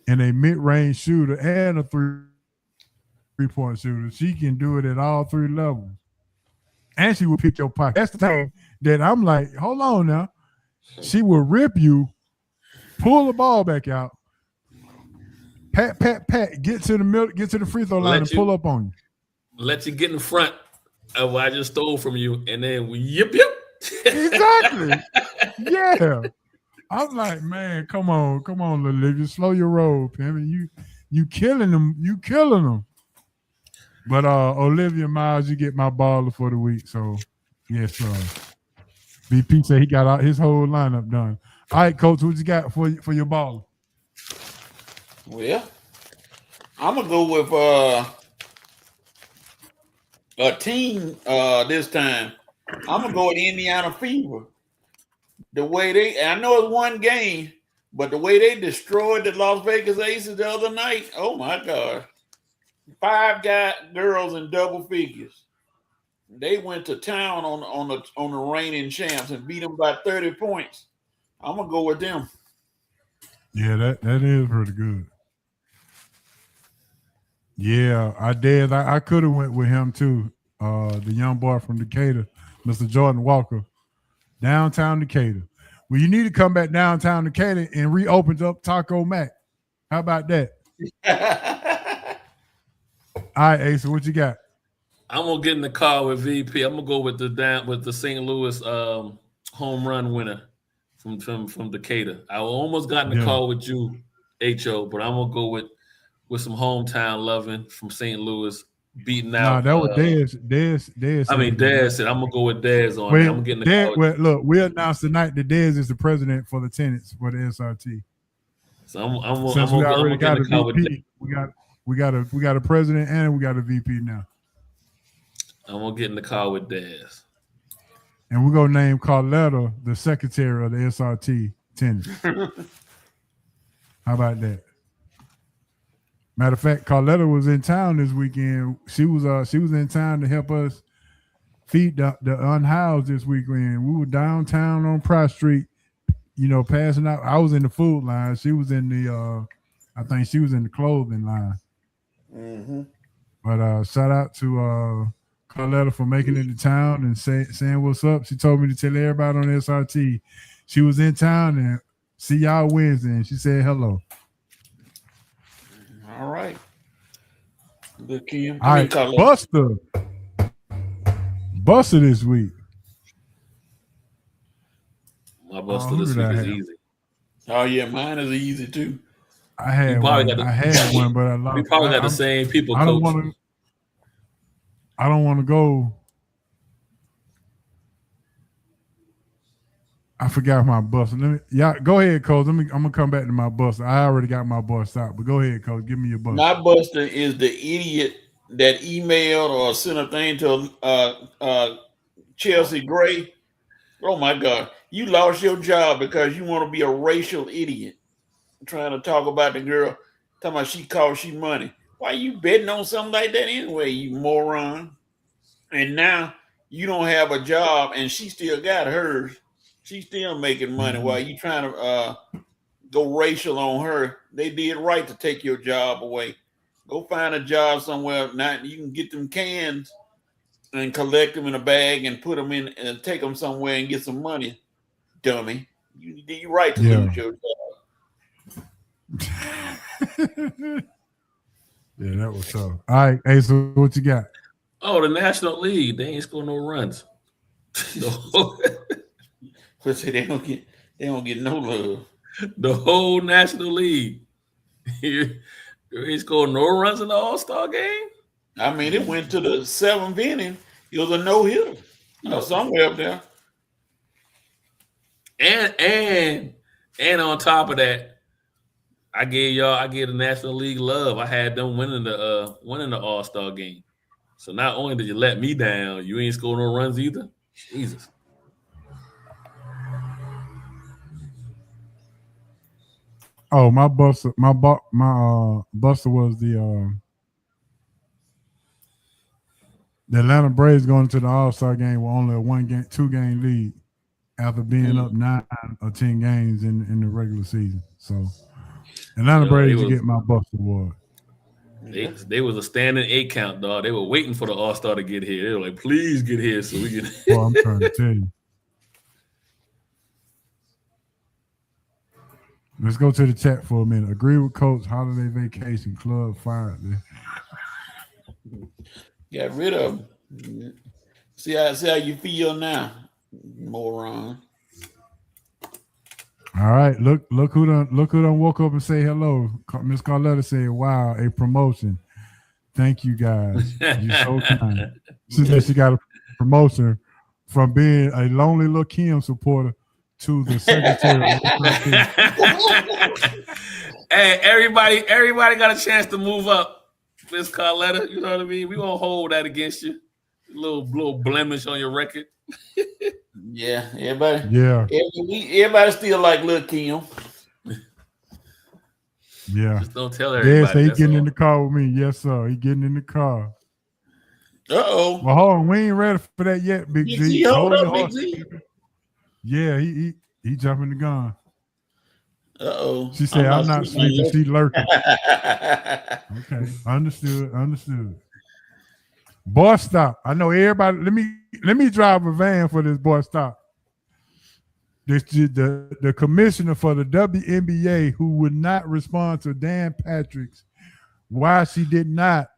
and a mid-range shooter and a three-point shooter. She can do it at all 3 levels. And she will pick your pocket. That's the time that I'm like, hold on now. She will rip you, pull the ball back out, pat, get to the middle, get to the free throw line and pull up on you. Let you get in front of what I just stole from you, and then we yip. Exactly. Yeah. I'm like, man, come on, Olivia, slow your roll, Pim. You killing them. But Olivia Miles, you get my baller for the week. So yes, VP said he got his whole lineup done. All right, Coach, what you got for your baller? Well, I'm gonna go with a team this time. I'm gonna go with Indiana Fever. The way I know it's one game, but the way they destroyed the Las Vegas Aces the other night, oh my God. 5 girls in double figures. They went to town on the reigning champs and beat them by 30 points. I'm gonna go with them. Yeah, that is pretty good. Yeah, I could have went with him too. The young boy from Decatur, Mr. Jordan Walker, downtown Decatur. Well, you need to come back downtown Decatur and reopen up Taco Mac. How about that? All right, Ace, what you got? I'm gonna get in the car with VP. I'm gonna go with the St. Louis home run winner from Decatur. I almost got in the car with you, HO, but I'm gonna go with some hometown loving from St. Louis, beating out. No, that was Dez. I mean, Dez said I'm gonna go with Dez on. I'm getting the car. Well, look, we announced tonight that Dez is the president for the tenants for the SRT. So I'm Since we already got a VP, we got a president and we got a VP now. I'm gonna get in the car with Dez. And we're gonna name Carletta the secretary of the SRT tenants. How about that? Matter of fact, Carletta was in town this weekend. She was in town to help us feed the unhoused this weekend. We were downtown on Price Street, passing out. I was in the food line. She was in the I think she was in the clothing line. Mm-hmm. But shout out to Carletta for making it to town and saying what's up. She told me to tell everybody on SRT she was in town and see y'all Wednesday. And she said hello. All right. Good Kim. All right, Buster this week. My Buster this week is easy. Oh yeah, mine is easy too. I had one, but I lost. We probably got the same people. I don't want to go. I forgot my bus. Go ahead, Coach. I'm gonna come back to my bus. I already got my bus out, but go ahead, Coach. Give me your bus. My buster is the idiot that emailed or sent a thing to Chelsea Gray Oh my God. You lost your job because you want to be a racial idiot. Trying to talk about the girl, talking about she cost you money. Why you betting on something like that anyway, you moron? And now you don't have a job and she still got hers. She's still making money while you trying to go racial on her. They did right to take your job away. Go find a job somewhere. Now you can get them cans and collect them in a bag and put them in and take them somewhere and get some money, dummy. You did right to lose your job. Yeah, that was tough. All right, hey, so what you got? Oh, the National League. They ain't scoring no runs. But say they don't get no love. The whole National League. You ain't scored no runs in the All-Star game. I mean, it went to the 7th inning. It was a no-hitter. Somewhere up there. And on top of that, I gave the National League love. I had them winning the All-Star game. So not only did you let me down, you ain't scored no runs either. Jesus. Oh, my buster was the Atlanta Braves going to the All-Star game with only a 2-game lead after being up 9 or 10 games in the regular season. So Atlanta Braves to get my buster award. They was a standing 8 count, dog. They were waiting for the All-Star to get here. They were like, please get here so we can. Well, I'm trying to tell you. Let's go to the chat for a minute. Agree with Coach. Holiday vacation club fired. Got rid of them. See how you feel now, moron. All right, look who done woke up and say hello. Miss Carletta said, "Wow, a promotion. Thank you guys. You're so kind." She said she got a promotion from being a lonely little Kim supporter to the secretary. Hey, everybody got a chance to move up, Miss Carletta. You know what I mean? We gonna hold that against you. A little blemish on your record. Yeah, everybody. Yeah, everybody still like Lil Kim. Yeah. Just don't tell everybody. Yes, he getting in the car with me. Yes, sir. He getting in the car. Uh-oh. Well, hold on. We ain't ready for that yet, Big Z. Hold up, Big Z. Yeah, he jumping the gun. Uh-oh. She said, I'm not sleeping. She lurking. Okay. Understood. Boy, stop. I know everybody. Let me drive a van for this boy stop. The commissioner for the WNBA who would not respond to Dan Patrick's why she did not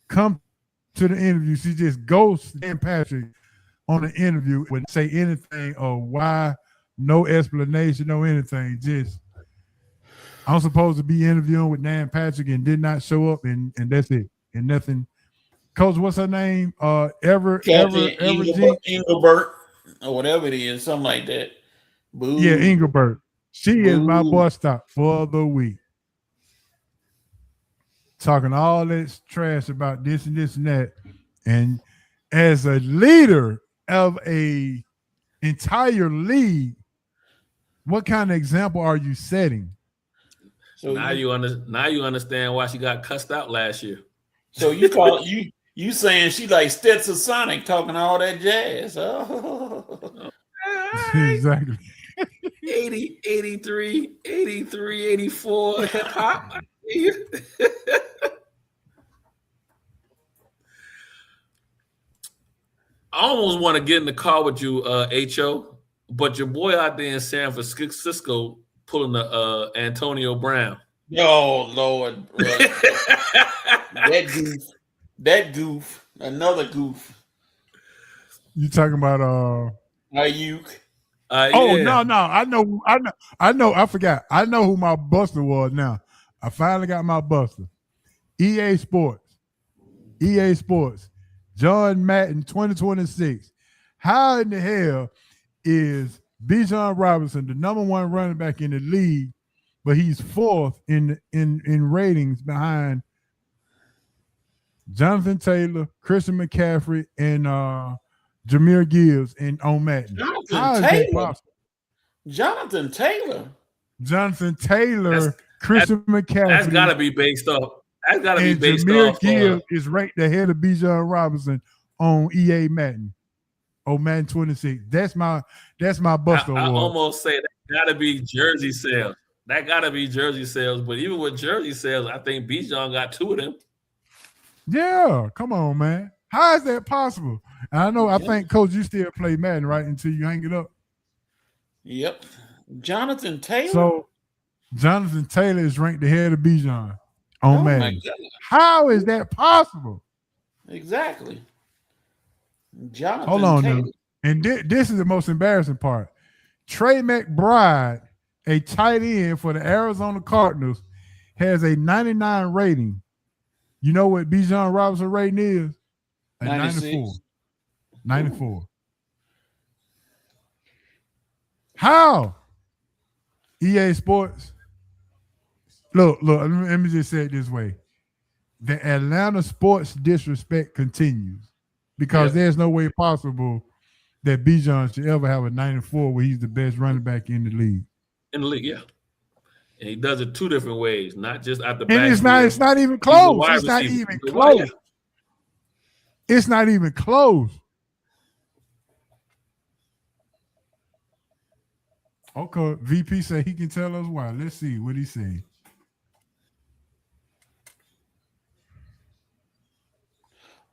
come to the interview. She just ghosts Dan Patrick on the interview, wouldn't say anything or why, no explanation, no anything. Just I'm supposed to be interviewing with Dan Patrick and did not show up, and that's it, and nothing. Coach, what's her name? Engelbert or whatever it is, something like that. Boo. Yeah, Engelbert. She is my boy stop for the week. Talking all this trash about this and this and that, and as a leader of a entire league, what kind of example are you setting? So now you understand why she got cussed out last year. So you saying she like Stetson Sonic talking all that jazz? Oh. Exactly. 80, 83, 83, 84 hip hop. I almost want to get in the car with you, H.O., but your boy out there in San Francisco pulling the Antonio Brown. Oh, Lord. That goof. Another goof. You talking about Ayuk. Oh, yeah. No. I know. I forgot. I know who my buster was now. I finally got my buster. EA Sports. John Madden 2026. How in the hell is Bijan Robinson the number 1 running back in the league, but he's 4th in ratings behind Jonathan Taylor, Christian McCaffrey, and Jameer Gibbs on Madden. How is that possible? Jonathan Taylor. Jonathan Taylor, Christian McCaffrey. That's got to be based off. That's got to be based Jameer off. Gibbs is ranked ahead of Bijan Robinson on EA Madden. Oh, Madden 26. That's my Buster I award. almost say that got to be jersey sales. That got to be jersey sales. But even with jersey sales, I think Bijan got 2 of them. Yeah, come on, man. How is that possible? I think, Coach, you still play Madden, right? Until you hang it up. Yep. Jonathan Taylor. So, Jonathan Taylor is ranked ahead of Bijan on Madden. How is that possible? Exactly. Jonathan Hold on, Taylor. now. And this is the most embarrassing part. Trey McBride, a tight end for the Arizona Cardinals, has a 99 rating. You know what Bijan Robinson rating is? A 94. 94. How? EA Sports. Look, let me just say it this way. The Atlanta sports disrespect continues because there's no way possible that Bijan should ever have a 94 where he's the best running back in the league. In the league, yeah. And he does it 2 different ways, not just at the back. And it's not even close. It's not even close. It's not even close. Okay, VP said he can tell us why. Let's see what he said.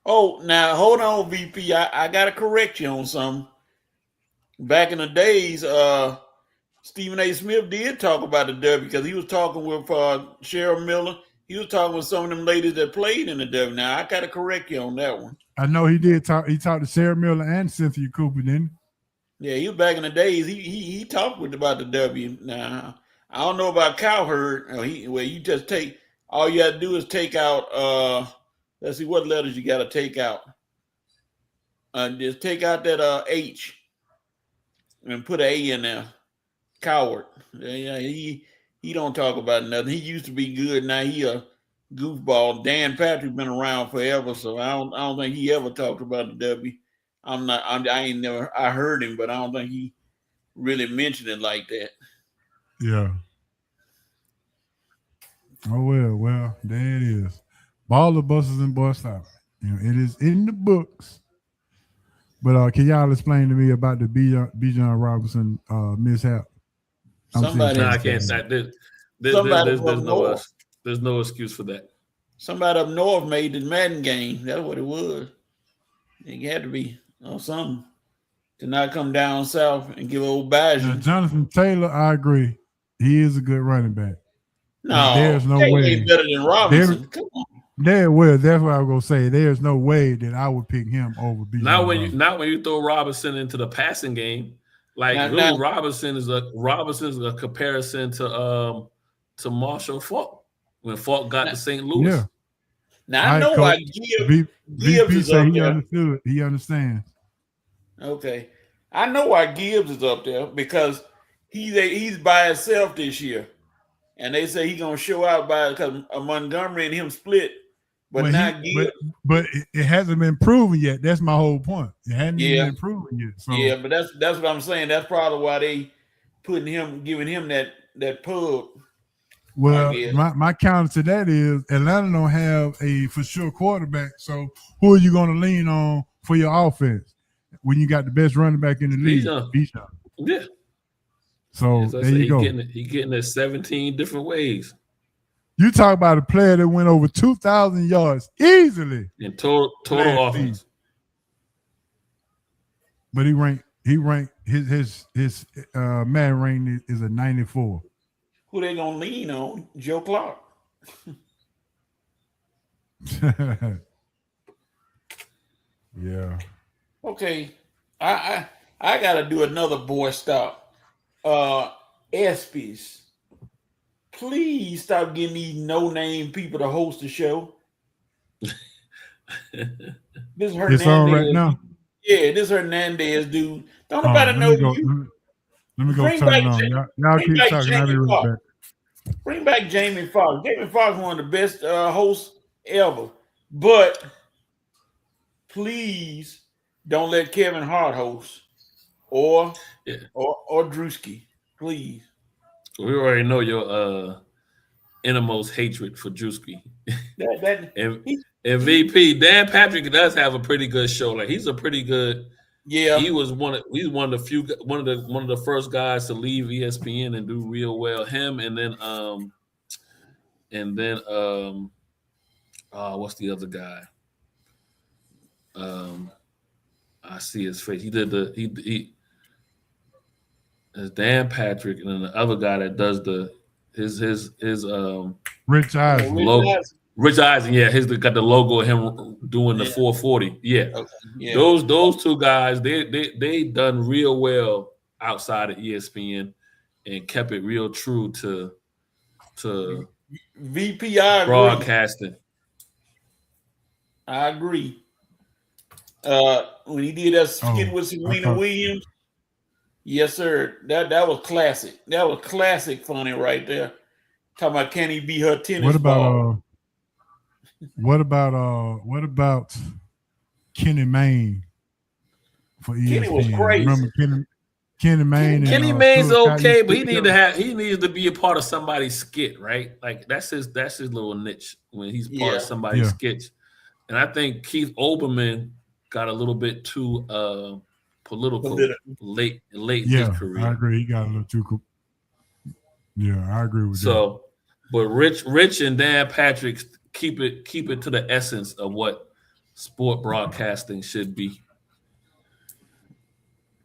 Oh, now hold on, VP. I gotta correct you on something. Back in the days, Stephen A. Smith did talk about the W because he was talking with Cheryl Miller. He was talking with some of them ladies that played in the W. Now I gotta correct you on that one. I know he did talk. He talked to Sarah Miller and Cynthia Cooper, didn't he? Yeah, he was back in the days. He talked about the W. Now I don't know about Cowherd. You just take all you got to do is take out. Let's see what letters you got to take out. Just take out that H and put an A in there. Coward. Yeah, he don't talk about nothing. He used to be good. Now he a goofball. Dan Patrick been around forever, so I don't think he ever talked about the W. I heard him, but I don't think he really mentioned it like that. Yeah. Oh well, there it is. Baller buses and bus stops. It is in the books. But can y'all explain to me about the Bijan Robinson mishap? I can't say this. There's no excuse for that. Somebody up north made the Madden game. That's what it was. It had to be something to not come down south and give old Bajan. Jonathan Taylor, I agree. He is a good running back. No, there's no Taylor way ain't better than Robinson. Come on. That's what I was gonna say. There's no way that I would pick him over Bijan. Not when you throw Robinson into the passing game. Like Robinson is a comparison to Marshall Falk when Falk got to St. Louis. Yeah. Now I know why Gibbs is up there. He understands. Okay, I know why Gibbs is up there because he's by himself this year, and they say he's gonna show out because Montgomery and him split. But it hasn't been proven yet. That's my whole point. It hasn't even been proven yet. So. Yeah, but that's what I'm saying. That's probably why they giving him that pub. Well, my counter to that is Atlanta don't have a for sure quarterback. So who are you going to lean on for your offense when you got the best running back in the league? Bijan. Yeah. So there you go. He's getting it 17 different ways. You talk about a player that went over 2,000 yards easily in total offense. But he ranked his man ranking is a 94. Who they gonna lean on? Joe Clark. Yeah. Okay. I gotta do another boy stop. ESPYs. Please stop getting these no-name people to host the show. This Hernandez. It's on right now. Yeah, this Hernandez dude. Don't nobody know you. Let me go turn it on. Y'all keep talking. I'll be right back. Bring back Jamie Foxx. Jamie Foxx is one of the best hosts ever. But please Don't let Kevin Hart host or Yeah. or Drewski, please. We already know your innermost hatred for Drewski. That and he, and he VP Dan Patrick does have a pretty good show. Like he's a pretty good. yeah. He's one of the first guys to leave ESPN and do real well. Him and then what's the other guy? I see his face. He did he there's Dan Patrick and then the other guy that does his Rich Eisen. Rich logo. Eisen. Rich Eisen, yeah, got the logo of him doing the Yeah. 440. Yeah. Okay. Yeah. Those two guys, they done real well outside of ESPN and kept it real true to VP, I agree. broadcasting. I agree. When he did that skit with Serena Williams, yes, sir. That was classic. That was classic funny right there. Talking about can he be her tennis ball? What about Kenny Mayne for ESPN? Kenny was crazy. Remember Kenny Mayne? Kenny Mayne's okay, but he needs to be a part of somebody's skit, right? Like that's his little niche when he's part of somebody's sketch. And I think Keith Olbermann got a little bit too political late in his career. I agree. He got a little too cool. Yeah, I agree with that. So, but Rich and Dan Patrick keep it to the essence of what sport broadcasting should be.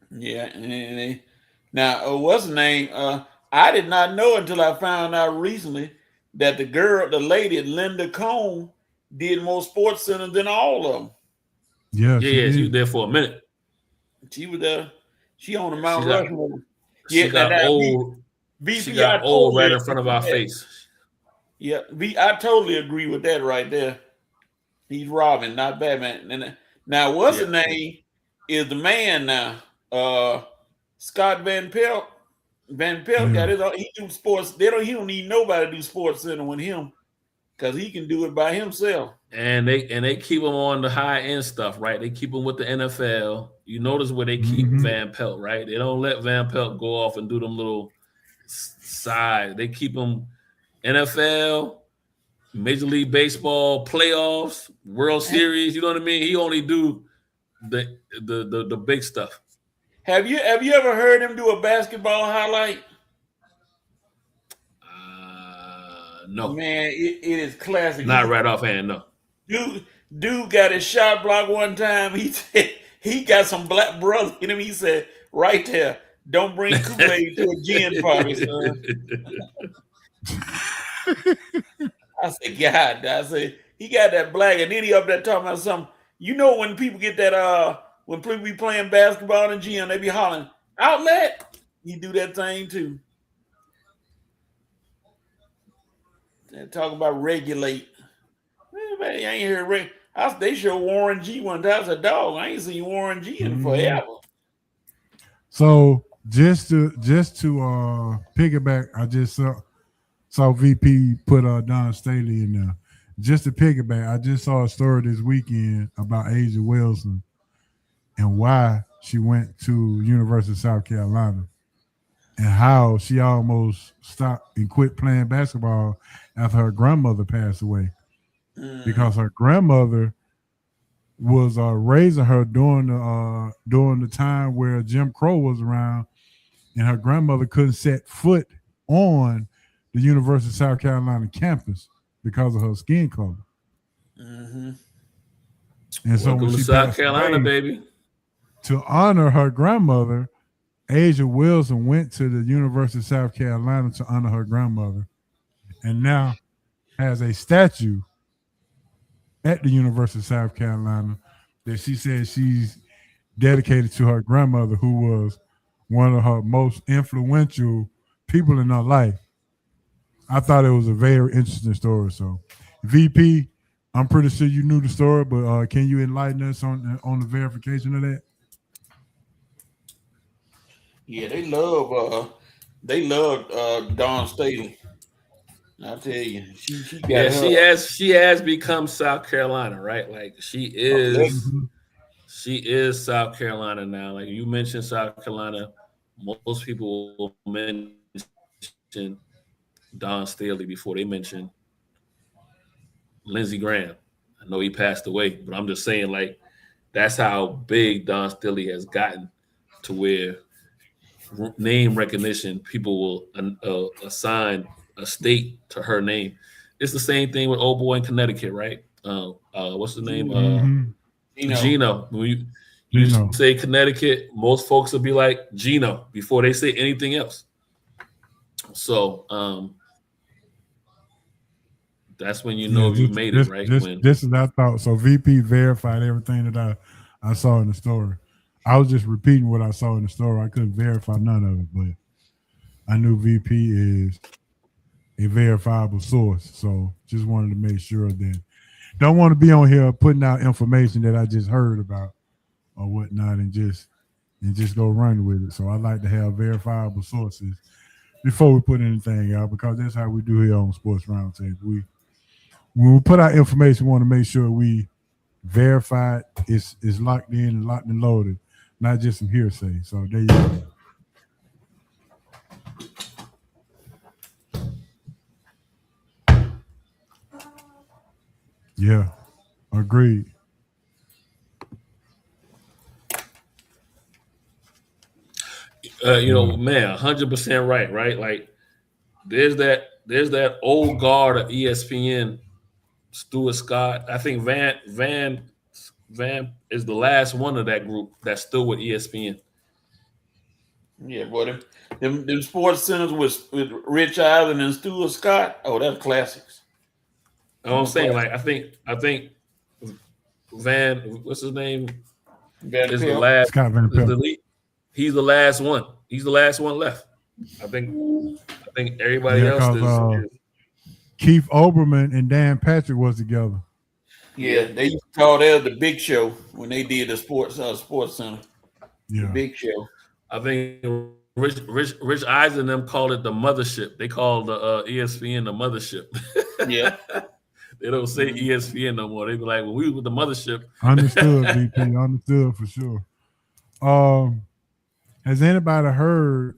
Yeah, and now what's the name? I did not know until I found out recently that the lady Linda Cohn did more Sports Center than all of them. Yeah, she was there for a minute. She was there. She on the Mount Rushmore. She got old. She got old right in front of our face. Yeah, I totally agree with that right there. He's Robin, not Batman. And now, what's the name? Is the man now? Scott Van Pelt. Van Pelt got his. He do sports. He don't need nobody to do Sports Center with him because he can do it by himself. And they keep him on the high end stuff, right? They keep him with the NFL. You notice where they keep Van Pelt, right? They don't let Van Pelt go off and do them little side. They keep him NFL, Major League Baseball, playoffs, World Series. You know what I mean? He only do the big stuff. Have you ever heard him do a basketball highlight? No. Man, it is classic. Not right offhand, no. Dude got his shot blocked one time. He said he got some black brother in him. He said, right there, don't bring Kool-Aid to a gin party, son. I said, God, I said, he got that black, and then he up there talking about something. You know when people get that, when people be playing basketball in the gym, they be hollering, outlet. He do that thing too. And talk about regulate. Man, I ain't heard they show Warren G one time. I said, dog, I ain't seen Warren G in forever. So just to piggyback, I just saw VP put Don Staley in there. Just to piggyback, I just saw a story this weekend about Asia Wilson and why she went to University of South Carolina and how she almost stopped and quit playing basketball after her grandmother passed away. Because her grandmother was raising her during the time where Jim Crow was around, and her grandmother couldn't set foot on the University of South Carolina campus because of her skin color. Mm-hmm. And so when she South Carolina, away, baby, to honor her grandmother, Asia Wilson went to the University of South Carolina to honor her grandmother, and now has a statue at the University of South Carolina that she says she's dedicated to her grandmother, who was one of her most influential people in her life. I thought it was a very interesting story. So, VP, I'm pretty sure you knew the story, but can you enlighten us on the verification of that? Yeah, they love Dawn Staley. I tell you, she has become South Carolina, right? Like she is She is South Carolina now. Like you mentioned South Carolina, most people will mention Don Staley before they mention Lindsey Graham. I know he passed away, but I'm just saying, like, that's how big Don Staley has gotten to where name recognition, people will assign a state to her name. It's the same thing with old boy in Connecticut, right? What's the name? Gino. When you Gino. say Connecticut, most folks will be like Gino before they say anything else. So that's when you know you made it, right? This is I thought. So VP verified everything that I saw in the story. I was just repeating what I saw in the story. I couldn't verify none of it, but I knew VP is a verifiable source. So just wanted to make sure that don't want to be on here putting out information that I just heard about or whatnot and just go run with it. So I like to have verifiable sources before we put anything out, because that's how we do here on Sports Roundtable. When we put out information, we want to make sure we verify it's locked in and locked and loaded, not just some hearsay. So there you go. Yeah, agreed. Man, 100% right? Like, there's that old guard of ESPN, Stuart Scott. I think Van is the last one of that group that's still with ESPN. Yeah, boy, them sports centers with Rich Eisen and Stuart Scott. Oh, that's classics. You know what I'm saying? Like, I think Van, what's his name? Van is Pelt. the last. Scott Van Pelt. He's the last one. He's the last one left. I think everybody else is. Keith Olbermann and Dan Patrick was together. Yeah, they used to call that the Big Show when they did the sports center. Yeah, the Big Show. I think Rich Eisen and them called it the mothership. They called the ESPN the mothership. Yeah. They don't say ESPN no more. They be like, when we was with the mothership. Understood, VP. Understood for sure. Has anybody heard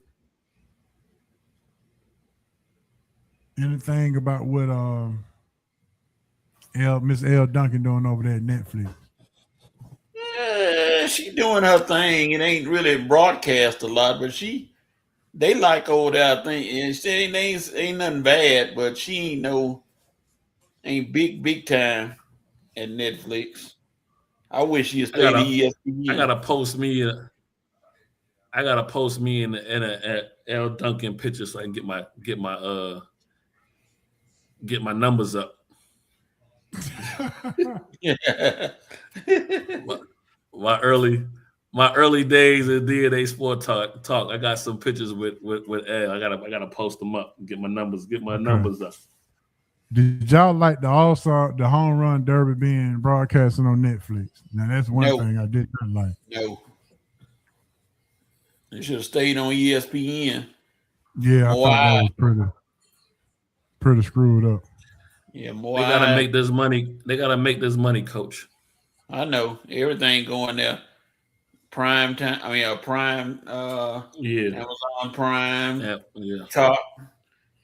anything about what Miss L. Duncan doing over there at Netflix? Yeah, she doing her thing. It ain't really broadcast a lot, but they like over there. I think, and she ain't nothing bad, but she ain't big time at Netflix. I wish she had stayed at ESPN. I gotta post me in a L Duncan picture so I can get my numbers up. Yeah. my early days in DNA Sport Talk. I got some pictures with L. I gotta post them up and get my numbers up. Did y'all like the All-Star, the home run derby being broadcasted on Netflix? Now that's one thing I did not like. No. They should have stayed on ESPN. Yeah, I thought that was pretty screwed up. Yeah, they gotta make this money. They gotta make this money, Coach. I know everything going there. Prime time. Prime. Amazon Prime. Yeah. Top.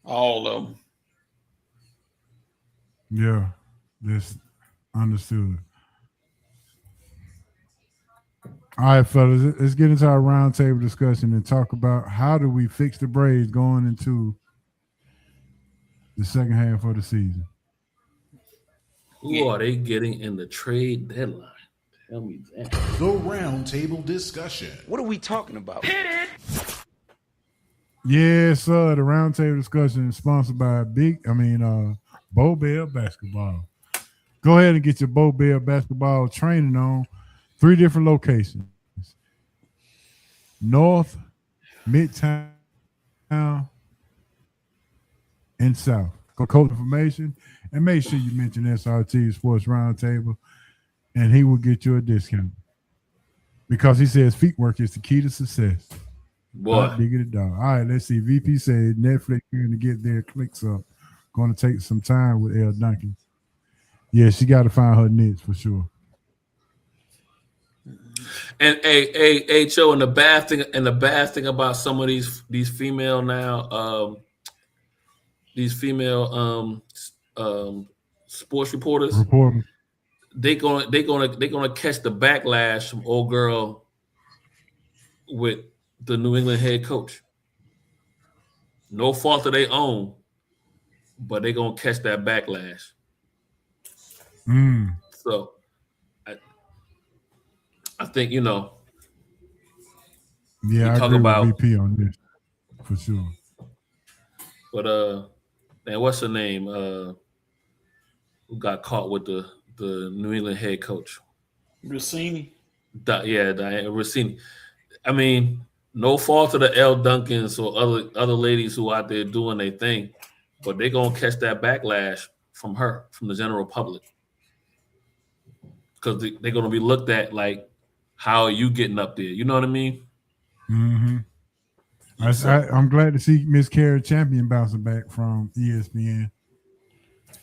All of them. Yeah, that's understood. All right, fellas, let's get into our roundtable discussion and talk about how do we fix the Braves going into the second half of the season. Who are they getting in the trade deadline? Tell me that. The roundtable discussion. What are we talking about? Hit it. Yes, sir. The roundtable discussion is sponsored by Bo Bell Basketball. Go ahead and get your Bo Bell Basketball training on 3 different locations: North, Midtown, and South. Go code information and make sure you mention SRT Sports Roundtable, and he will get you a discount because he says feet work is the key to success. Boy, diggity dog. All right, let's see. VP said Netflix going to get their clicks up. Going to take some time with L. Duncan. Yeah, she got to find her niche for sure. And Cho, and the bad thing about some of these female now, these female sports reporters, Reporting. they're gonna catch the backlash from old girl with the New England head coach. No fault of their own, but they're gonna catch that backlash. Mm. So I think Yeah, you I talk agree about, with VP on this for sure. but man, what's her name? Who got caught with the New England head coach? Rossini. Diane Rossini. I mean, no fault to the L. Duncans or other ladies who out there doing their thing, but they're gonna catch that backlash from her, from the general public, because they're gonna be looked at like, how are you getting up there? You know what I mean? Mm-hmm. I'm glad to see Miss Kara Champion bouncing back from ESPN.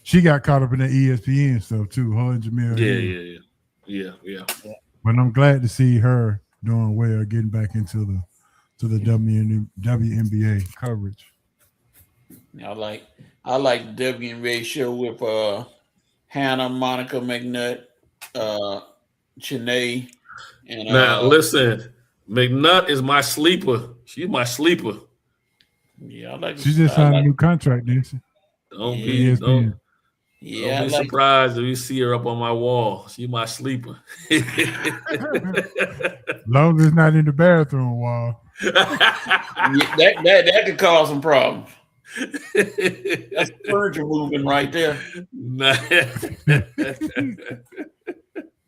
She got caught up in the ESPN stuff too. Her and Jamil. Yeah. But I'm glad to see her doing well, getting back into the WNBA coverage. I like the WNBA show with Hannah, Monica McNutt, Chanae, and Now listen, McNutt is my sleeper. She's my sleeper. yeah, I like. She just signed a new contract, didn't she? Don't ESPN. be surprised if you see her up on my wall. She's my sleeper. Long as it's not in the bathroom wall. that could cause some problems. That's furniture moving right there.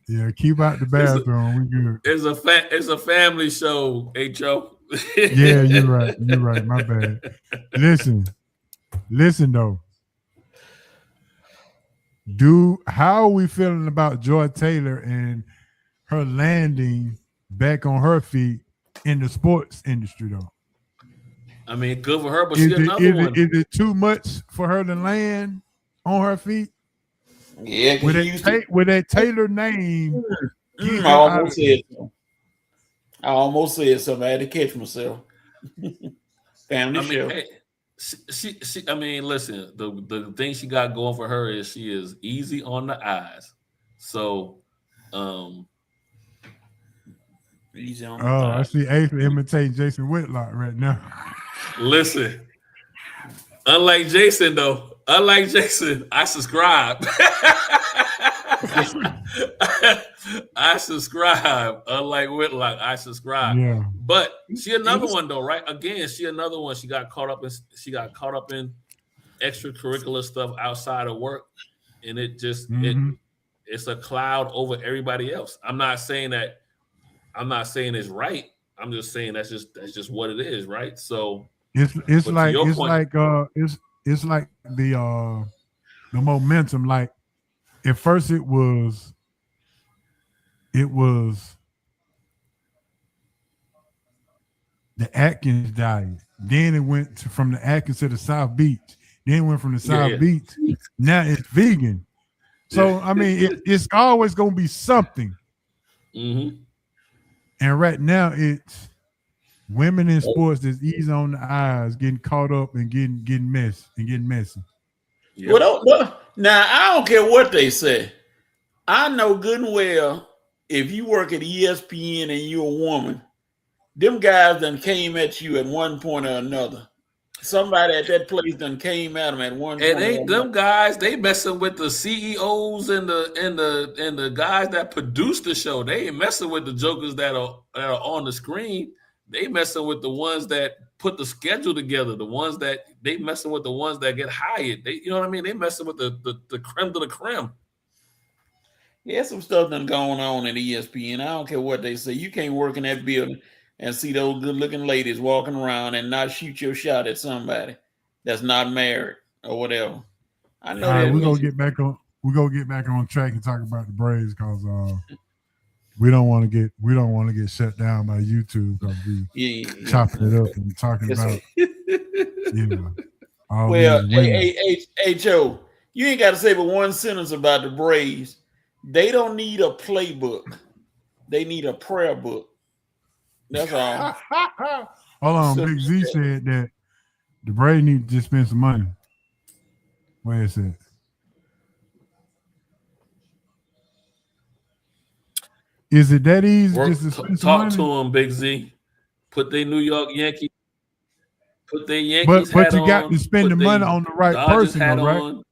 Yeah, keep out the bathroom. We good. It's a family show, H.O. Yeah, you're right. You're right. My bad. Listen though. How are we feeling about Joy Taylor and her landing back on her feet in the sports industry though? I mean, good for her, but she's another one. Is it too much for her to land on her feet? Yeah, with that Taylor name. I almost said something. I had to catch myself. Family show. Hey, she. I mean, listen. The thing she got going for her is she is easy on the eyes. So, easy on the I eyes. see Ace imitating Jason Whitlock right now. Listen, unlike Jason, I subscribe. I subscribe. Unlike Whitlock, I subscribe. Yeah. But she another one though, right? Again, she another one. She got caught up in extracurricular stuff outside of work, and it just it's a cloud over everybody else. I'm not saying it's right. I'm just saying that's just what it is, right? So it's like the momentum. Like at first it was the Atkins diet. Then it went from the Atkins to the South Beach. Then it went from the South Beach. Now it's vegan. So I mean, it's always gonna be something. Mm-hmm. And right now it's women in sports that's easy on the eyes, getting caught up and getting messy. Yep. Well, now I don't care what they say. I know good and well if you work at ESPN and you're a woman, them guys done came at you at one point or another. Somebody at that place done came at them at one point. And ain't them guys, they messing with the CEOs and the guys that produce the show. They ain't messing with the jokers that are on the screen. They messing with the ones that put the schedule together, the ones that they messing with the ones that get hired. They, you know what I mean? They messing with the creme de la creme. Yeah, some stuff done going on at ESPN. I don't care what they say. You can't work in that building and see those good-looking ladies walking around and not shoot your shot at somebody that's not married or whatever. I know. All right, we're gonna get back on track and talk about the Braves because we don't want to get shut down by YouTube because we chopping it up and talking about well, hey, Joe, you ain't got to say but one sentence about the Braves. They don't need a playbook. They need a prayer book. That's all. Hold on, So- Big Z said that the Braves need to just spend some money. Where is it? Is it that easy just to spend some Talk money? to him, Big Z. Put their New York Yankees. Put their Yankees But hat you got on. to spend the put money their on the right Dodgers person, hat though, right? on.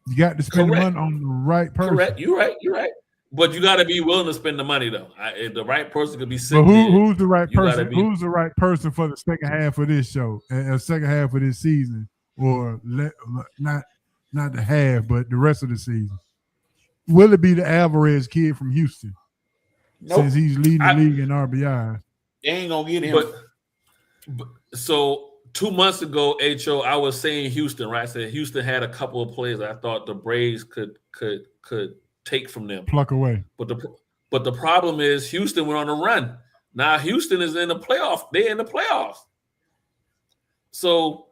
You got to spend Correct. the money on the right person. Correct. You're right. But you got to be willing to spend the money, though. If the right person could be But sitting here. who's the right You gotta person? be- Who's the right person for the second half of this show, second half of this season, or not the half, but the rest of the season? Will it be the Alvarez kid from Houston? Nope. Since he's leading the league in RBI. They ain't gonna get him. But so 2 months ago, HO, I was saying Houston, right? I said Houston had a couple of players I thought the Braves could take from them. Pluck away. But the problem is Houston went on a run. Now Houston is in the playoff. They're in the playoffs. So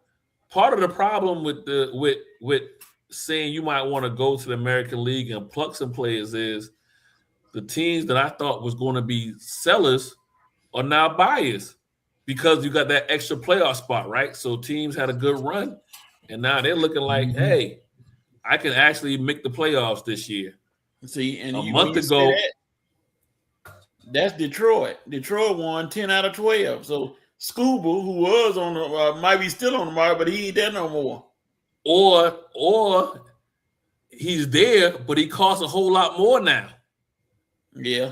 part of the problem with saying you might want to go to the American League and pluck some players is the teams that I thought was going to be sellers are now buyers because you got that extra playoff spot, right? So teams had a good run, and now they're looking like, hey, I can actually make the playoffs this year. See, and a you, month ago, that's Detroit. Detroit won 10 out of 12. So Scooble, who was on the might be still on the market, but he ain't there no more. Or he's there, but he costs a whole lot more now. Yeah.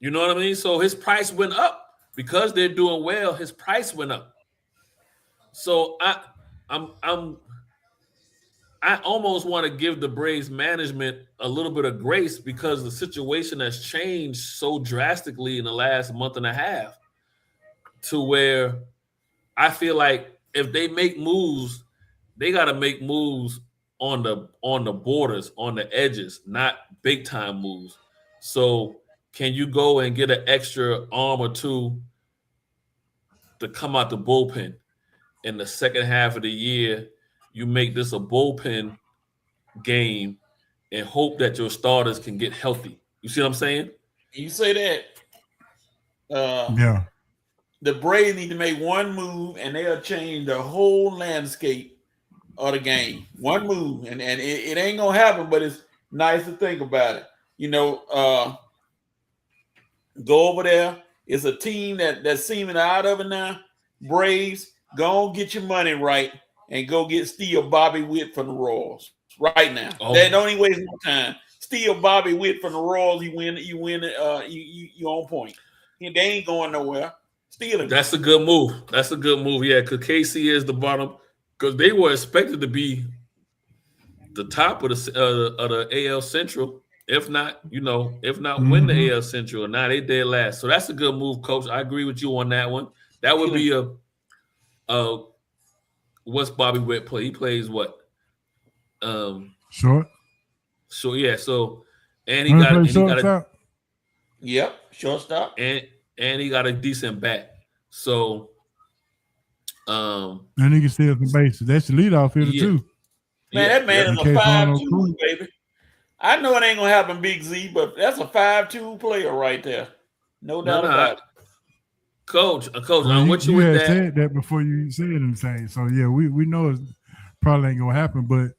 You know what I mean? So his price went up because they're doing well. His price went up. So I almost want to give the Braves management a little bit of grace because the situation has changed so drastically in the last month and a half to where I feel like if they make moves, they got to make moves on the borders, on the edges, not big time moves. So can you go and get an extra arm or two to come out the bullpen in the second half of the year? You make this a bullpen game and hope that your starters can get healthy. You see what I'm saying? You say that. Yeah. The Braves need to make one move, and they'll change the whole landscape of the game. One move, and it ain't gonna happen, but it's nice to think about it. You know, go over there. It's a team that's seeming out of it now. Braves, go on, get your money right, and go steal Bobby Witt from the Royals right now. Oh. They don't even waste no time. Steal Bobby Witt from the Royals. You win. You on point. They ain't going nowhere. Steal him. That's a good move. Yeah, because KC is the bottom. Because they were expected to be the top of the AL Central, if not win the AL Central. And now they dead last. So that's a good move, Coach. I agree with you on that one. That would be what's Bobby Witt play? He plays what? Short. So yeah. So and he got Yep, shortstop. And he got a decent bat. So and he can steal some bases. That's the leadoff hitter too. Man, that man is a 5'2", baby. I know it ain't gonna happen, Big Z, but that's a 5'2" player right there. No doubt about it. Coach, I'm with you with that. You had said that before you said anything. So yeah, we know it probably ain't gonna happen, but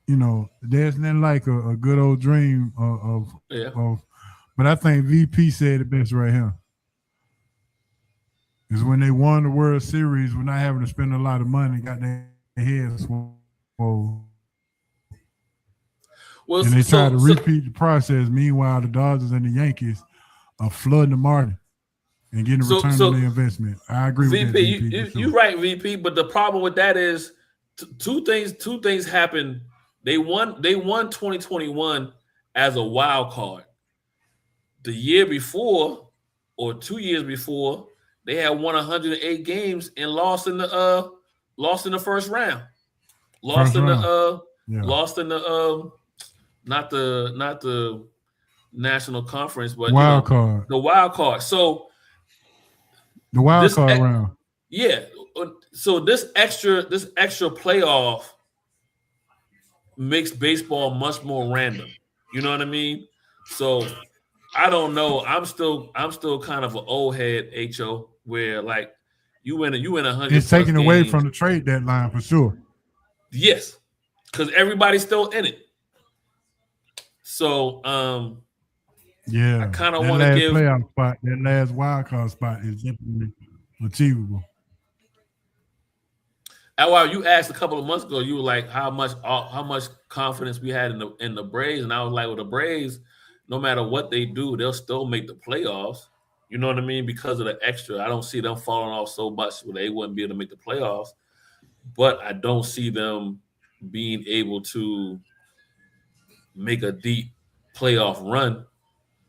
you know, there's nothing like a good old dream of. But I think VP said it best right here. Is when they won the World Series, we're not having to spend a lot of money, got their heads swole. And they try to repeat the process. Meanwhile, the Dodgers and the Yankees are flooding the market and getting a return on their investment. I agree with that, VP. You're right, VP. But the problem with that is two things happened. They won 2021 as a wild card. The year before, or 2 years before, they had won 108 games and lost in the first round. Lost in the not the national conference, but wild card. The wild card. So the wild card round. Yeah. So this extra playoff makes baseball much more random. You know what I mean? So I don't know. I'm still kind of an old head, HO, where like you win 100 It's plus taken away games. from the trade deadline for sure. Yes, because everybody's still in it. So I Yeah, kind of that want to last give. playoff spot, that last wild card spot is definitely achievable. While you asked a couple of months ago, you were like, how much confidence we had in the Braves, and I was like, well, the Braves, no matter what they do, they'll still make the playoffs. You know what I mean? Because of the extra, I don't see them falling off so much where they wouldn't be able to make the playoffs. But I don't see them being able to make a deep playoff run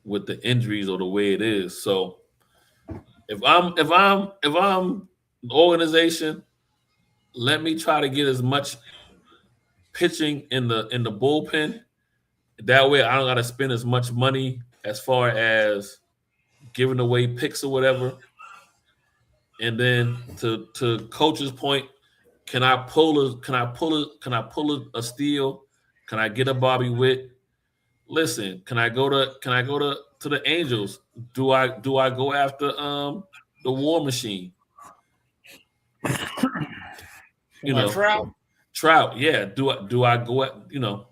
with the injuries or the way it is. So if I'm the organization, let me try to get as much pitching in the bullpen. That way I don't gotta spend as much money as far as giving away picks or whatever. And then to coach's point, can I pull a steal? Can I get a Bobby Witt? Listen, can I go to the Angels? Do I go after the War Machine? You My know, Trout. Trout, yeah. Do I go at you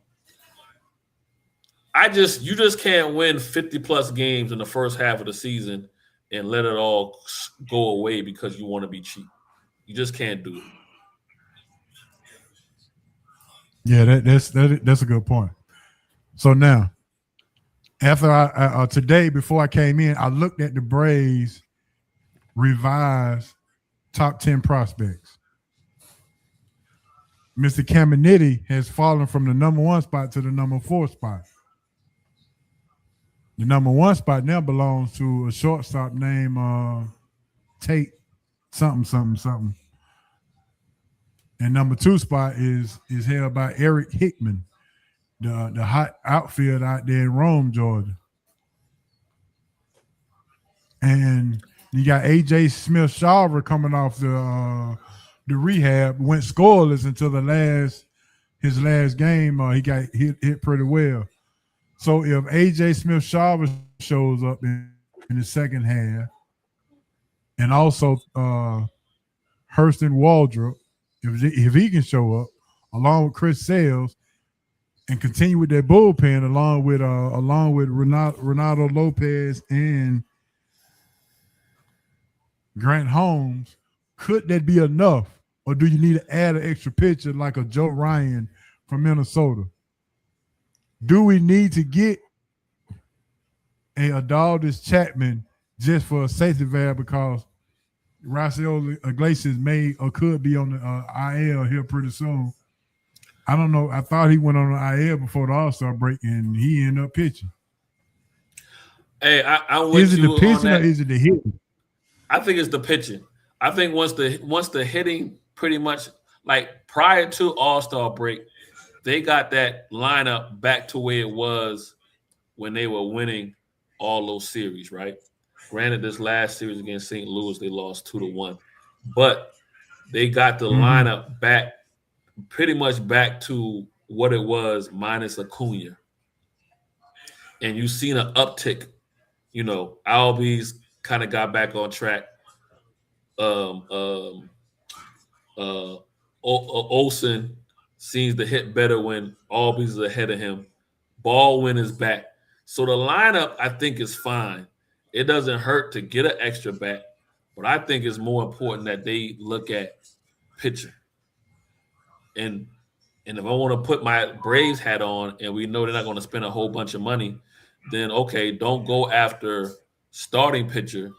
just can't win 50 plus games in the first half of the season and let it all go away because you want to be cheap. You just can't do it. Yeah, that's a good point. So now, after today, before I came in, I looked at the Braves' revised top 10 prospects. Mr. Caminiti has fallen from the number 1 spot to the number 4 spot. The number 1 spot now belongs to a shortstop named Tate something. And number 2 spot is held by Eric Hickman, the hot outfield out there in Rome, Georgia. And you got AJ Smith-Shawver coming off the rehab, went scoreless until his last game. He got hit pretty well. So if AJ Smith-Shawver shows up in the second half, and also Hurston Waldrop, if he can show up, along with Chris Sales, and continue with their bullpen, along with Renato Lopez and Grant Holmes, could that be enough, or do you need to add an extra pitcher like a Joe Ryan from Minnesota? Do we need to get a Adoldis Chapman just for a safety valve because Rafael Iglesias may or could be on the IL here pretty soon? I don't know. I thought he went on the IL before the All-Star break, and he ended up pitching. Hey, I'm with you. Is it the pitching or is it the hitting? I think it's the pitching. I think once the hitting pretty much like prior to All-Star break, they got that lineup back to where it was when they were winning all those series, right? Granted, this last series against St. Louis, they lost 2-1. But they got the lineup back pretty much back to what it was minus Acuna. And you've seen an uptick. You know, Albies kind of got back on track. Olsen seems to hit better when Albies is ahead of him. Baldwin is back. So the lineup, I think, is fine. It doesn't hurt to get an extra bat, but I think it's more important that they look at pitching. And if I want to put my Braves hat on and we know they're not going to spend a whole bunch of money, then okay, don't go after starting pitching.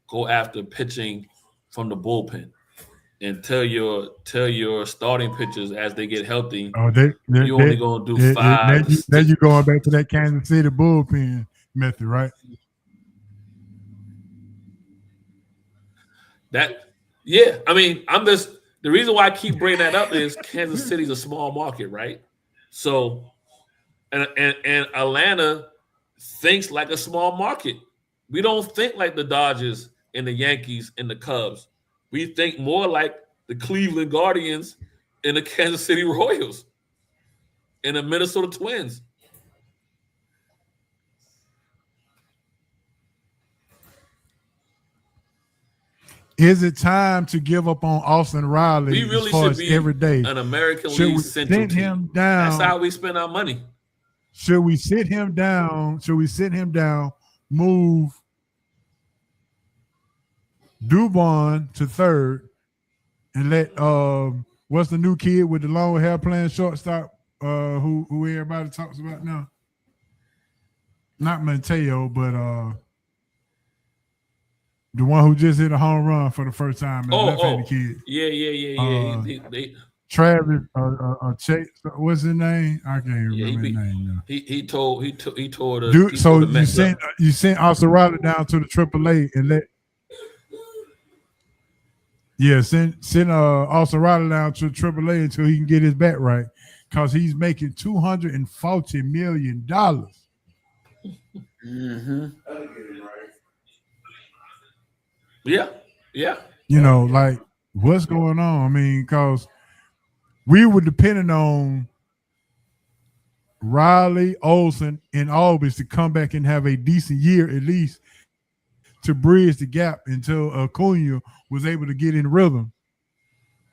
Go after pitching from the bullpen, and tell your starting pitchers as they get healthy. You're only going to do 5. Then you're going back to that Kansas City bullpen method, right? Yeah. I mean, the reason why I keep bringing that up is Kansas City's a small market, right? So, and Atlanta thinks like a small market. We don't think like the Dodgers and the Yankees and the Cubs. We think more like the Cleveland Guardians and the Kansas City Royals and the Minnesota Twins. Is it time to give up on Austin Riley We really as far should as be every day? an American Should League we Central send team. him down? That's how we spend our money. Should we sit him down? Should we sit him down? Move Dubon to third, and let what's the new kid with the long hair playing shortstop? Who everybody talks about now? Not Mateo, but the one who just hit a home run for the first time. Left-handed kid. Yeah. Travis Chase, what's his name? I can't remember his name now. He tore the. Dude, so the Mets up. you sent Austin Riley down to the AAA and let. Yeah, send Austin Riley down to AAA until he can get his bat right, because he's making $240 million. Mm-hmm. Yeah. You know, like, what's going on? I mean, because we were depending on Riley, Olsen, and Albis to come back and have a decent year at least to bridge the gap until Acuna was able to get in rhythm.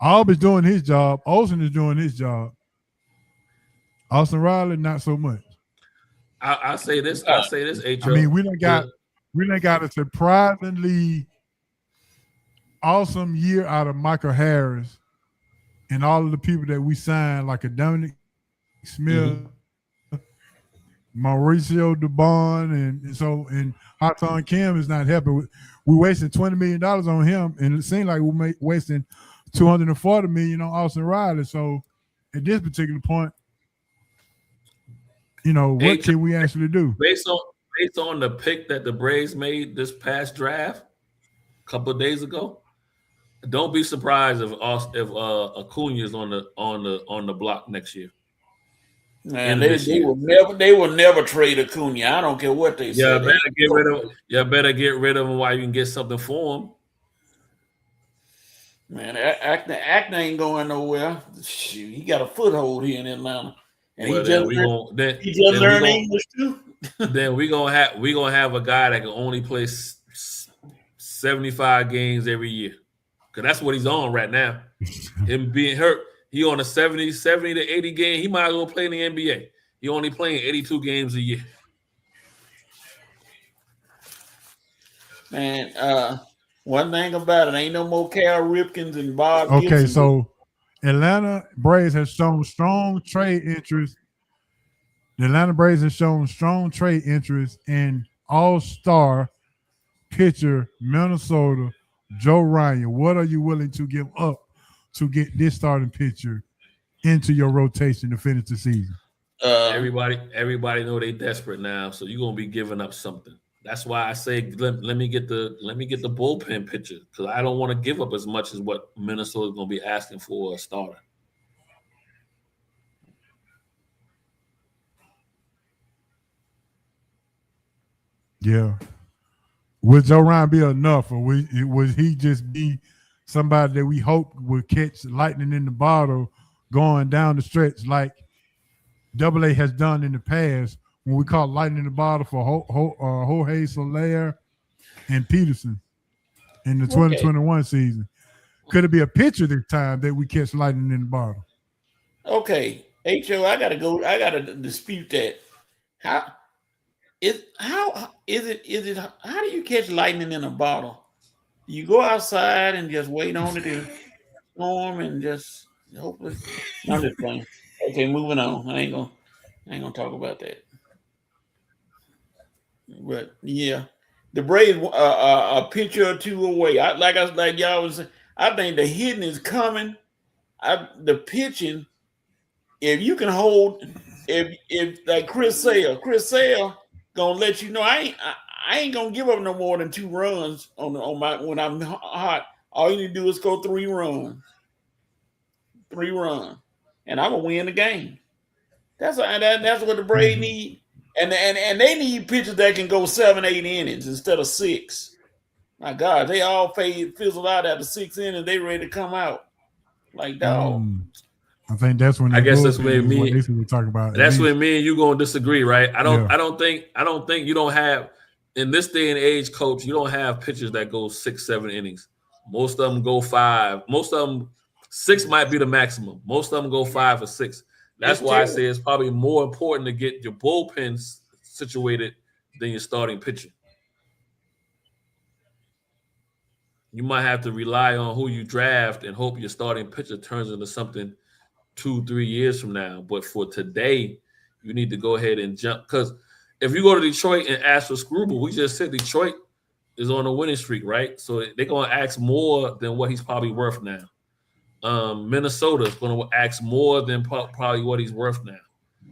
Albis doing his job. Olsen is doing his job. Austin Riley, not so much. I say this. H.O. I mean, we done got a surprisingly awesome year out of Michael Harris and all of the people that we signed, like a Dominic Smith, Mauricio Dubon, and Hatan Kim is not helping. We wasting $20 million on him, and it seems like we're wasting $240 million on Austin Riley. So at this particular point, you know, what can we actually do? Based on the pick that the Braves made this past draft a couple of days ago, don't be surprised if Acuna is on the block next year. Man, they will never trade Acuna. I don't care what they say. You better get rid of him while you can get something for him. Man, Acton ain't going nowhere. Shoot, he got a foothold here in Atlanta. And he just learned English too. Then we gonna have a guy that can only play 75 games every year, because that's what he's on right now. Him being hurt, he on a 70 to 80 game. He might as well play in the NBA. He only playing 82 games a year. Man, one thing about it, ain't no more Cal Ripkins and Bob. Okay, Gibson. so Atlanta Braves has shown strong trade interest. The Atlanta Braves have shown strong trade interest in all-star pitcher Minnesota Joe Ryan. What are you willing to give up to get this starting pitcher into your rotation to finish the season? Everybody know they desperate now, so you're gonna be giving up something. That's why I say let me get the bullpen pitcher, because I don't want to give up as much as what Minnesota's gonna be asking for a starter. Yeah. Would Joe Ryan be enough, or would he just be somebody that we hope would catch lightning in the bottle going down the stretch like AA has done in the past when we caught lightning in the bottle for Jorge Soler and Peterson in the 2021 season? Could it be a pitcher this time that we catch lightning in the bottle? Okay, H.O., I gotta dispute that. How do you catch lightning in a bottle? You go outside and just wait on it to storm and just hopefully. I'm just playing. Okay, moving on. I ain't gonna talk about that. But yeah, the Braves a pitcher or two away. Like y'all was saying, I think the hitting is coming. The pitching, if you can hold, if like Chris Sale gonna let you know I ain't gonna give up no more than 2 runs on my when I'm hot. All you need to do is go 3 runs, and I'm gonna win the game. That's what the Braves need, and they need pitchers that can go 7, 8 innings instead of 6. My God, they all fizzle out after 6 innings. They ready to come out like dog. I think that's when I guess that's where me we're talking about. That's when me and you gonna disagree, right? I don't think you don't have, in this day and age, coach, you don't have pitchers that go 6, 7 innings. Most of them go 5. Most of them 6 might be the maximum. Most of them go 5 or 6. That's why I say it's probably more important to get your bullpens situated than your starting pitcher. You might have to rely on who you draft and hope your starting pitcher turns into something 2-3 years from now. But for today, you need to go ahead and jump. Because if you go to Detroit and ask for Scrubble, we just said Detroit is on a winning streak, right? So they're going to ask more than what he's probably worth now. Minnesota is going to ask more than probably what he's worth now.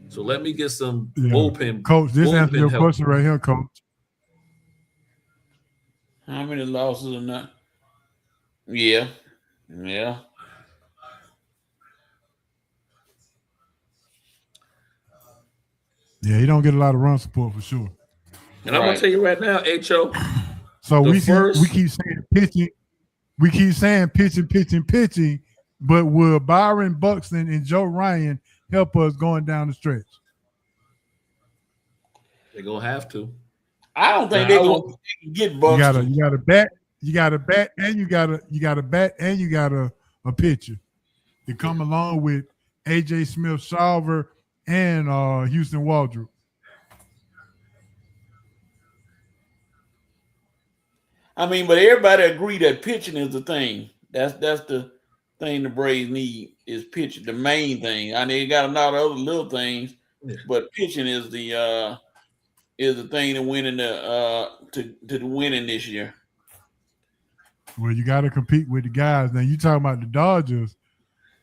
So let me get some bullpen. Coach, this answers your question right here, Coach. How many losses are not? Yeah. Yeah, he don't get a lot of run support for sure. And I'm gonna tell you right now, HO. So we keep saying pitching. We keep saying pitching. But will Byron Buxton and Joe Ryan help us going down the stretch? They're gonna have to. I don't think they're gonna get Buxton. You got to bat. You got to bat, and you got to bat, and you got a pitcher to come along with AJ Smith-Shawver and Houston Waldrop. I mean, but everybody agree that pitching is the thing. That's the thing the Braves need is pitching. The main thing. I mean, they got a lot of other little things, but pitching is the thing to winning the winning this year. Well, you got to compete with the guys. Now, you talking about the Dodgers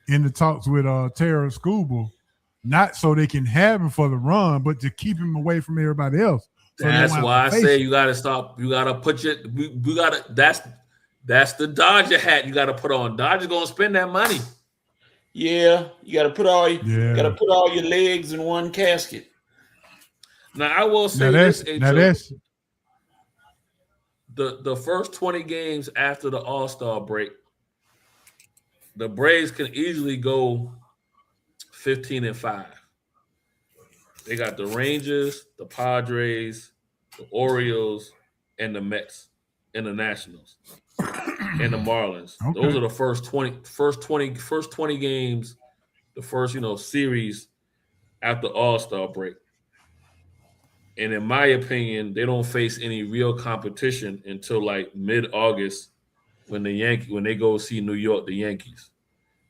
in the talks with Tara Skubal, not so they can have him for the run, but to keep him away from everybody else. So that's why I say you got to stop. You got to put your. We got to. That's the Dodger hat you got to put on. Dodger's gonna spend that money. Yeah, you got to put all your legs in one casket. Now I will say the first 20 games after the All-Star break, the Braves can easily go 15-5. They got the Rangers, the Padres, the Orioles, and the Mets, and the Nationals, and the Marlins. Okay. Those are the first 20 games, the first series after All-Star break. And in my opinion, they don't face any real competition until like mid-August when they go see New York, the Yankees.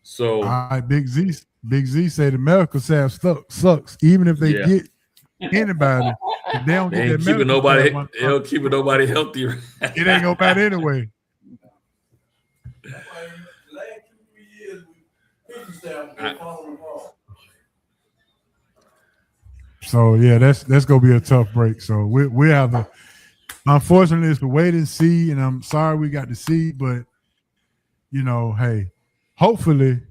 So, all right, Big Z said the medical staff sucks. Even if they get anybody, if they don't get that medical staff, they don't keep nobody healthy. It ain't gonna matter anyway. So yeah, that's gonna be a tough break. So we have to. Unfortunately, it's a wait and see, and I'm sorry we got to see, but hey, hopefully,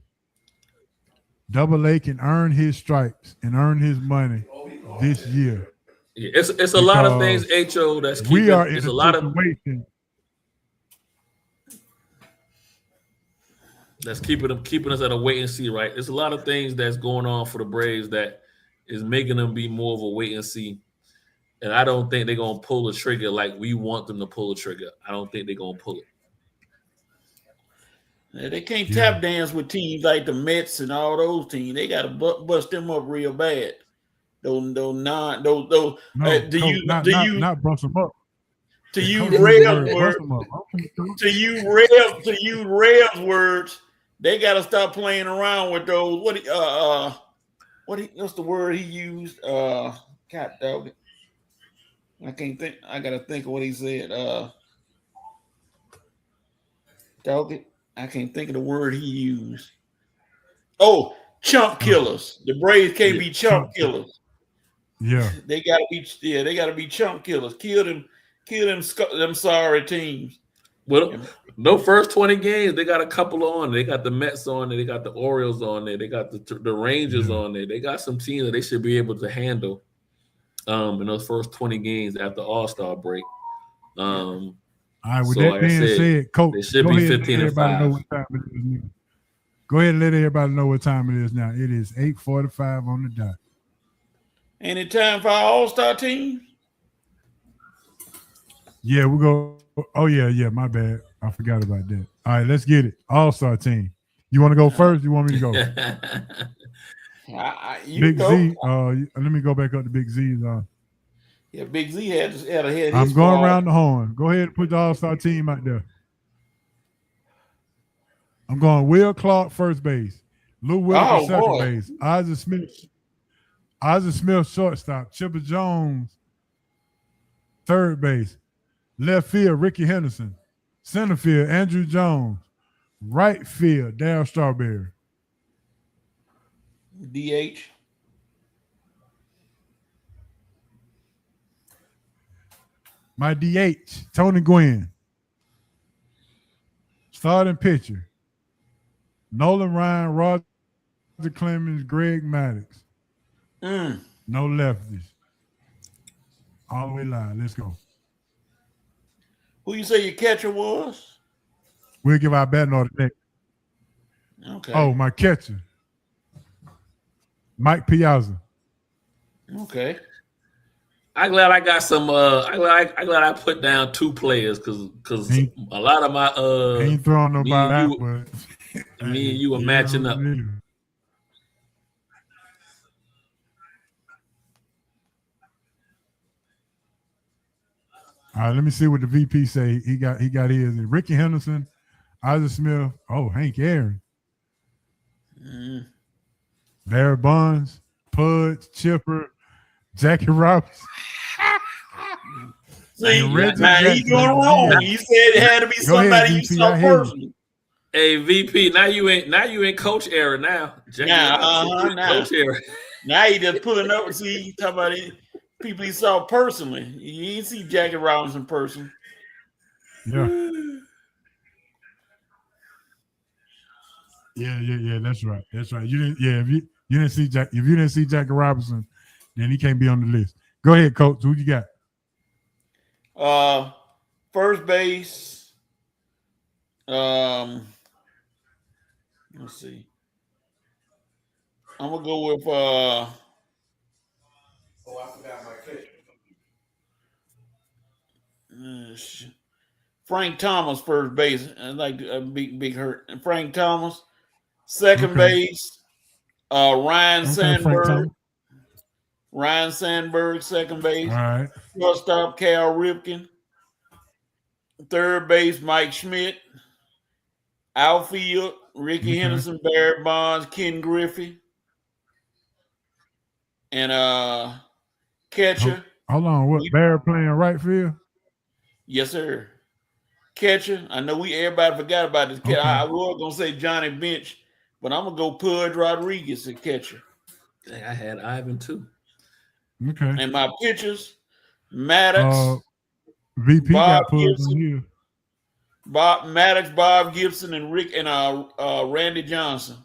Double A can earn his stripes and earn his money this year. Yeah, it's a lot of things, HO. That's keeping. We are in it's a lot situation. That's keeping us at a wait and see, right? There's a lot of things that's going on for the Braves that is making them be more of a wait and see. And I don't think they're gonna pull the trigger like we want them to pull the trigger. I don't think they're gonna pull it. Yeah, they can't tap dance with teams like the Mets and all those teams. They gotta bust them up real bad. Not bust them up. To use Rev's words, they got to stop playing around with those. What's the word he used? God dog it. I can't think. I gotta think of what he said. Dog it. I can't think of the word he used. Oh, chump killers. The Braves can't be chump killers. Yeah, they gotta be. Yeah, they gotta be chump killers. Kill them sorry teams. Well, no first 20 games. They got a couple on. They got the Mets on there. They got the Orioles on there. They got the Rangers on there. They got some teams that they should be able to handle in those first 20 games after All-Star break. All right, with that being said, Coach, they should be 15-5. Go ahead and let everybody know what time it is now. It is 8:45 on the dot. Ain't it time for our All-Star team? Yeah, we go. Oh yeah, my bad. I forgot about that. All right, let's get it. All-star team. You want to go first? You want me to go? You Big go. Z. Let me go back up to Big Z's. Yeah, Big Z had his I'm going squad. around the horn. Go ahead and put the All-Star team out there. I'm going Will Clark, first base. Lou Wilkins, second base. Isaac Smith, shortstop. Chipper Jones, third base. Left field, Ricky Henderson. Center field, Andrew Jones. Right field, Darryl Strawberry. DH. My DH, Tony Gwynn. Starting pitcher, Nolan Ryan, Roger Clemens, Greg Maddox. No lefties. All the way live. Let's go. Who you say your catcher was? We'll give our batting order next. Okay. Oh, my catcher, Mike Piazza. Okay. I'm glad I got some. I'm glad I put down two players because a lot of my ain't throwing nobody out, but me and you were matching up. All right, let me see what the VP say. He got his. Ricky Henderson, Isaac Smith. Oh, Hank Aaron. Barry Bonds, Pudge, Chipper, Jackie Robinson. See, now he's going wrong. You said it had to be somebody you saw personally. Hey, VP, now you in coach era now. Coach era. Now he just pulling up. See, you talking about it. People he saw personally. You didn't see Jackie Robinson person. Yeah. Yeah. That's right. You didn't. Yeah, if you didn't see Jackie Robinson, then he can't be on the list. Go ahead, Coach. Who you got? First base. Let's see. I'm gonna go with I forgot my catcher. Frank Thomas, first base. I like a big hurt. And Frank Thomas, second base. Ryan Sandberg. Ryan Sandberg, second base. All right. Shortstop, Cal Ripken. Third base, Mike Schmidt. Outfield, Ricky Henderson, Barry Bonds, Ken Griffey. And catcher. Hold on. What, Barry playing right field? Yes, sir. Catcher. I know everybody forgot about this catcher. I was gonna say Johnny Bench, but I'm gonna go Pudge Rodriguez at catcher. Dang, I had Ivan too. Okay. And my pitchers, Maddox, VP Bob got Pudge Gibson, here. Maddox, Bob Gibson, and Randy Johnson.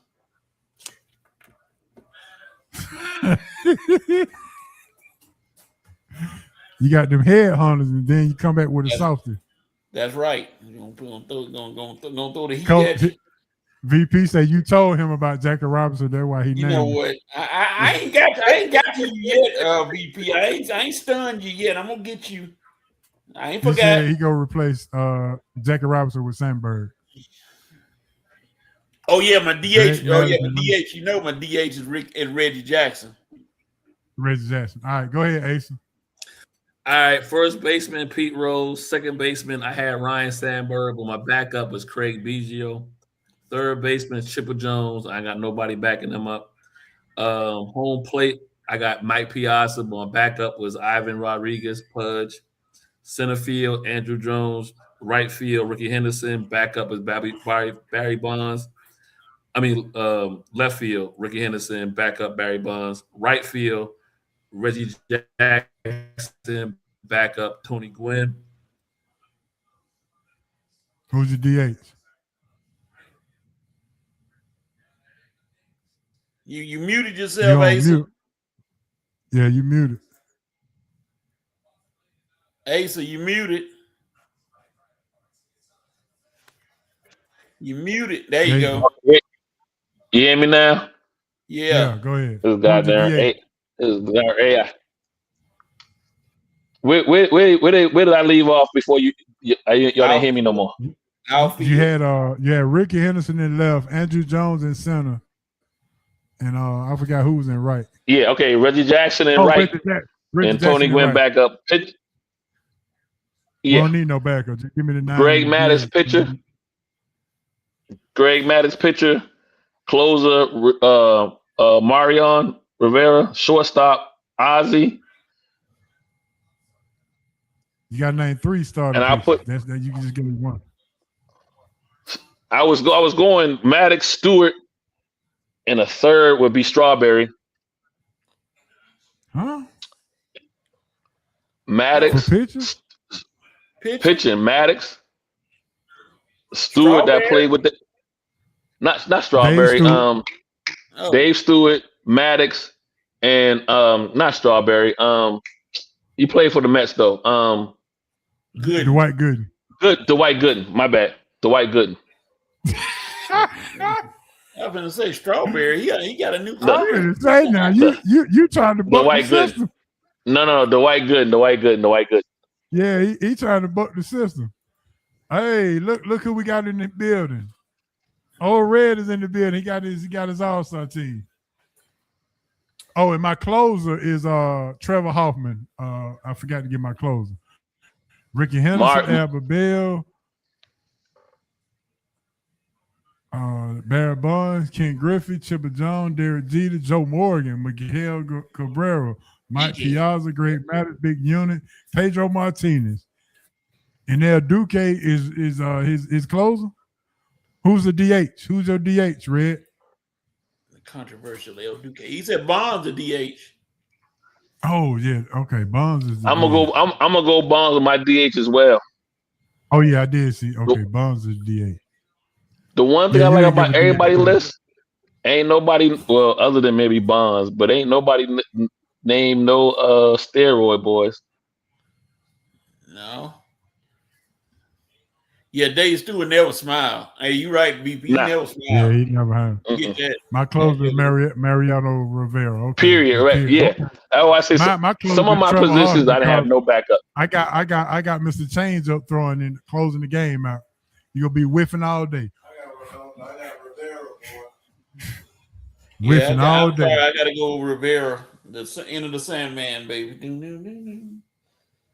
You got them headhunters, and then you come back with a softy. That's right. You're gonna throw the heat Coach, at you. VP said you told him about Jackie Robinson. That's why he named. You know him. what? I ain't got you yet, VP. I ain't stunned you yet. I'm gonna get you. I ain't forgot. He gonna replace Jackie Robinson with Sandberg. Oh yeah, my DH. My DH. You know my DH is Reggie Jackson. Reggie Jackson. All right, go ahead, Ace. All right, first baseman Pete Rose. Second baseman I had Ryan Sandberg, but my backup was Craig Biggio. Third baseman Chipper Jones. I got nobody backing him up. Home plate I got Mike Piazza, but my backup was Ivan Rodriguez, Pudge. Center field Andrew Jones. Right field Ricky Henderson. Backup is Barry Bonds. Left field Ricky Henderson. Backup Barry Bonds. Right field Reggie Jackson, backup Tony Gwynn. Who's your DH? You muted yourself, Ace. Yeah, you muted. Asa, you muted. You muted. There you go. You hear me now? Yeah, go ahead. This goddamn AI. Where did I leave off before y'all didn't hear me no more? You had Ricky Henderson in left, Andrew Jones in center, and I forgot who was in right. Yeah, okay. Reggie Jackson in right, Reggie and Tony Jackson Gwynn back up. We Yeah, don't need no backup. Just give me the 9. Greg Maddux pitcher. Greg Maddux pitcher. Closer, Marion Rivera. Shortstop, Ozzie. You got to name 3 starters. And I put that you can just give me 1. I was going Maddox, Stewart, and a third would be Strawberry. Huh? Maddox, pitching Maddox, Stewart that played with the not Strawberry. Dave Stewart, Maddox, and not Strawberry. He played for the Mets though. Good. Dwight Gooden. Dwight Gooden. My bad. Dwight Gooden. I was gonna say Strawberry. He got a new career. I'm gonna say now you trying to buck the system. No, Dwight Gooden. Yeah, he trying to buck the system. Hey, look who we got in the building. Old Red is in the building. He got his All-Star team. Oh, and my closer is Trevor Hoffman. I forgot to get my closer. Ricky Henderson, Albert Bell, Barry Bonds, Ken Griffey, Chipper Jones, Derek Jeter, Joe Morgan, Miguel Cabrera, Mike Piazza, Greg Maddux, Big Unit, Pedro Martinez. And El Duque is his closer. Who's the DH? Who's your DH, Red? Controversial El Duque. He said Bonds the DH. Oh yeah, okay. Bonds is. I'm gonna go Bonds with my DH as well. Oh yeah, I did see. Okay, Bonds is DH. The one thing I like about everybody's list, ain't nobody, well, other than maybe Bonds, but ain't nobody named no steroid boys. No. Yeah, Dave Stewart never smile. Hey, you right, BP. He never smile. Yeah, he never had. My closer is Mariano Rivera. Okay. Period. Right. Yeah. Okay. Oh, I say some of my positions I didn't have no backup. I got Mr. Chains up throwing and closing the game out. You're gonna be whiffing all day. I got Rivera, boy. Whiffing all day. I gotta go with Rivera. The end of the Sandman, baby.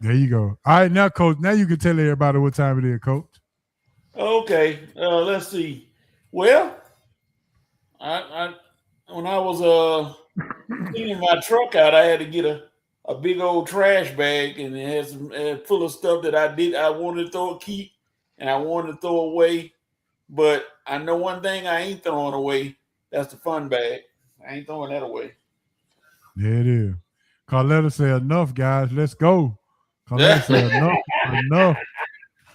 There you go. All right, now, Coach. Now you can tell everybody what time it is, Coach. Okay, let's see. Well, I when I was cleaning my truck out, I had to get a big old trash bag, and it had some full of stuff that I wanted to keep, and I wanted to throw away. But I know one thing I ain't throwing away. That's the fun bag. I ain't throwing that away. There it is. Carletta said, "Enough, guys. Let's go." Carletta said, "Enough.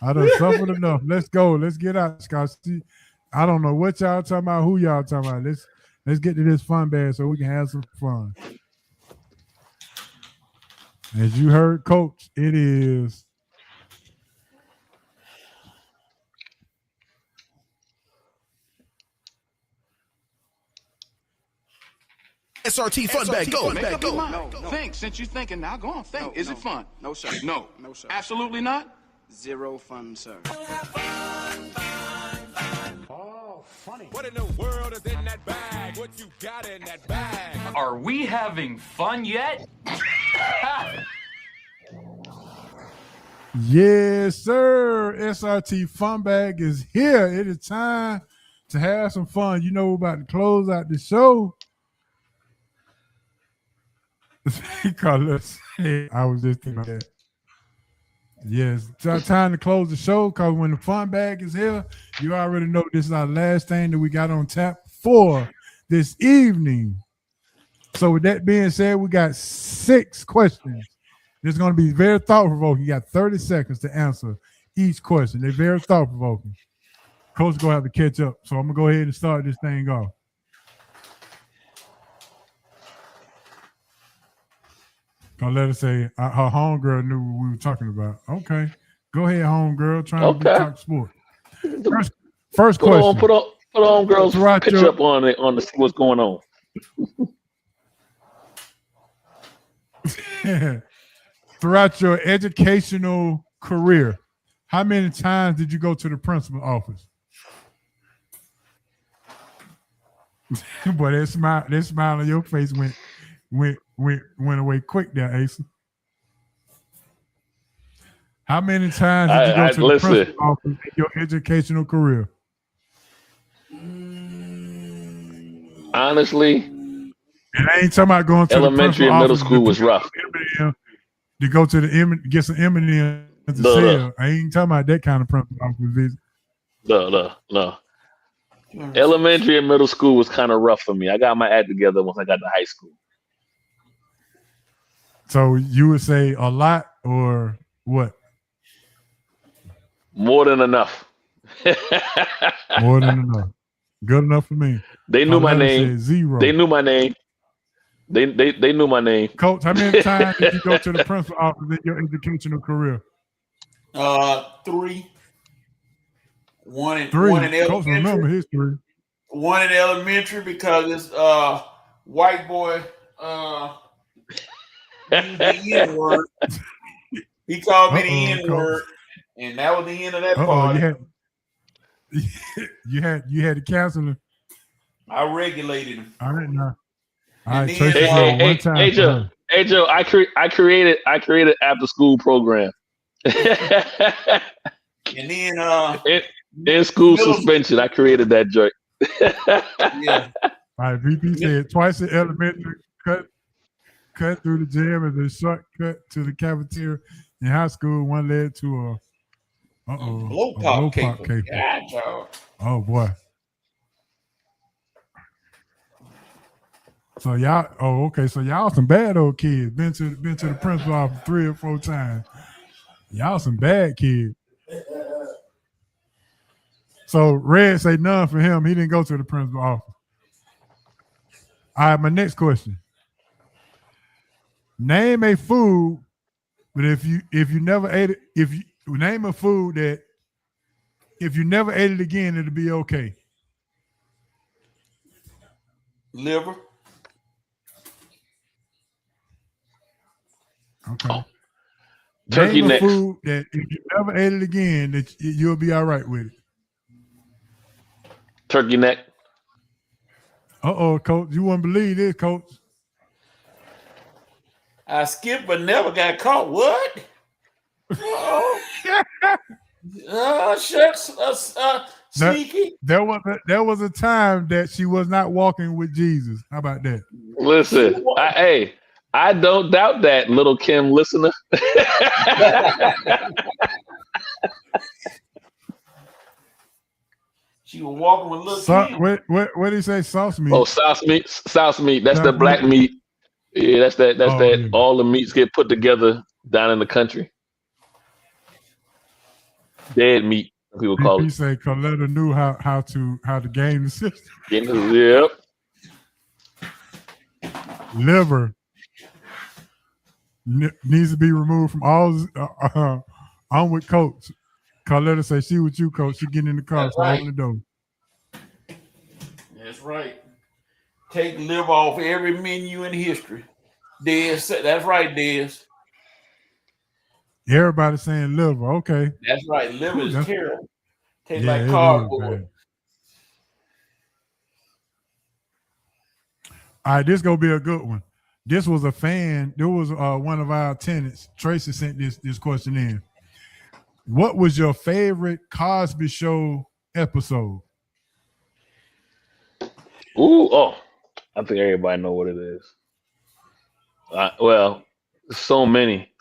I done suffered enough. Let's go. Let's get out, Scott. I don't know what y'all talking about, who y'all talking about. Let's get to this fun bag so we can have some fun." As you heard, Coach, it is SRT fun bag. Go. No. Think. Since you're thinking now, go on. Think. Is it fun? No, sir. No, sir. Absolutely not. Zero fun, sir. Oh, funny. What in the world is in that bag? What you got in that bag? Are we having fun yet? Yes, sir. SRT fun bag is here. It is time to have some fun. You know, we're about to close out the show. I was just thinking that. Yes, it's time to close the show because when the fun bag is here, you already know this is our last thing that we got on tap for this evening. So with that being said, we got 6 questions. It's going to be very thought-provoking. You got 30 seconds to answer each question. They're very thought-provoking. Coach is going to have to catch up. So I'm going to go ahead and start this thing off. I'll let her say her homegirl knew what we were talking about. Okay. Go ahead, homegirl. Trying to talk sport. First question. Put on girls picture up on to see what's going on. Throughout your educational career, How many times did you go to the principal's office? Boy, that smile on your face went away quick there, Asa. How many times did you go to the principal's office in your educational career? Honestly, and I ain't talking about going to elementary the and middle office school was rough. To go to the get some M&M to sell. I ain't talking about that kind of principal office visit. No. Elementary and middle school was kind of rough for me. I got my act together once I got to high school. So you would say a lot or what? More than enough. More than enough. Good enough for me. They knew my name. Zero. They knew my name. They knew my name. Coach, how many times did you go to the principal office in your educational career? 3. One in Coach remember his 3. One in elementary because it's white boy used the N-word. He called me the N-word, and that was the end of that party. You had to cancel him. I regulated him. All right, now. Hey, Joe, I created after school program. And then in school suspension, I created that joint. Yeah. All right, VP said twice in elementary, cut through the gym and then shortcut to the cafeteria. In high school, one led to a blow pop caper. Oh boy. So y'all, okay. So y'all some bad old kids. Been to the principal office 3 or 4 times. Y'all some bad kids. So Red say none for him. He didn't go to the principal office. All right, my next question. Name a food, but if you never ate it, if you name a food that if you never ate it again, it'll be okay. Liver. Okay. Oh. Turkey Name neck. a food that if you never ate it again, that you'll be all right with it. Turkey neck. Coach. You wouldn't believe this, Coach. I skipped but never got caught. What? Shucks. Sneaky. There was a time that she was not walking with Jesus. How about that? Listen, I don't doubt that, little Kim listener. She was walking with little Kim. What did he say? Sauce meat. Oh, sauce meat. That's the black meat. Yeah, that's that. Yeah. All the meats get put together down in the country. Dead meat, people call it. He say Coletta knew how to game the system. Yep. Liver needs to be removed from all. I'm with Coach. Coletta say she with you, Coach. She getting in the car, so open the door. That's right. Take liver off every menu in history. Dez, that's right, Dez. Everybody saying liver. Okay. That's right. Liver is terrible. Tastes Yeah, like cardboard. All right, this gonna be a good one. This was a fan. There was one of our tenants. Tracy sent this question in. What was your favorite Cosby Show episode? I think everybody know what it is. Well, so many.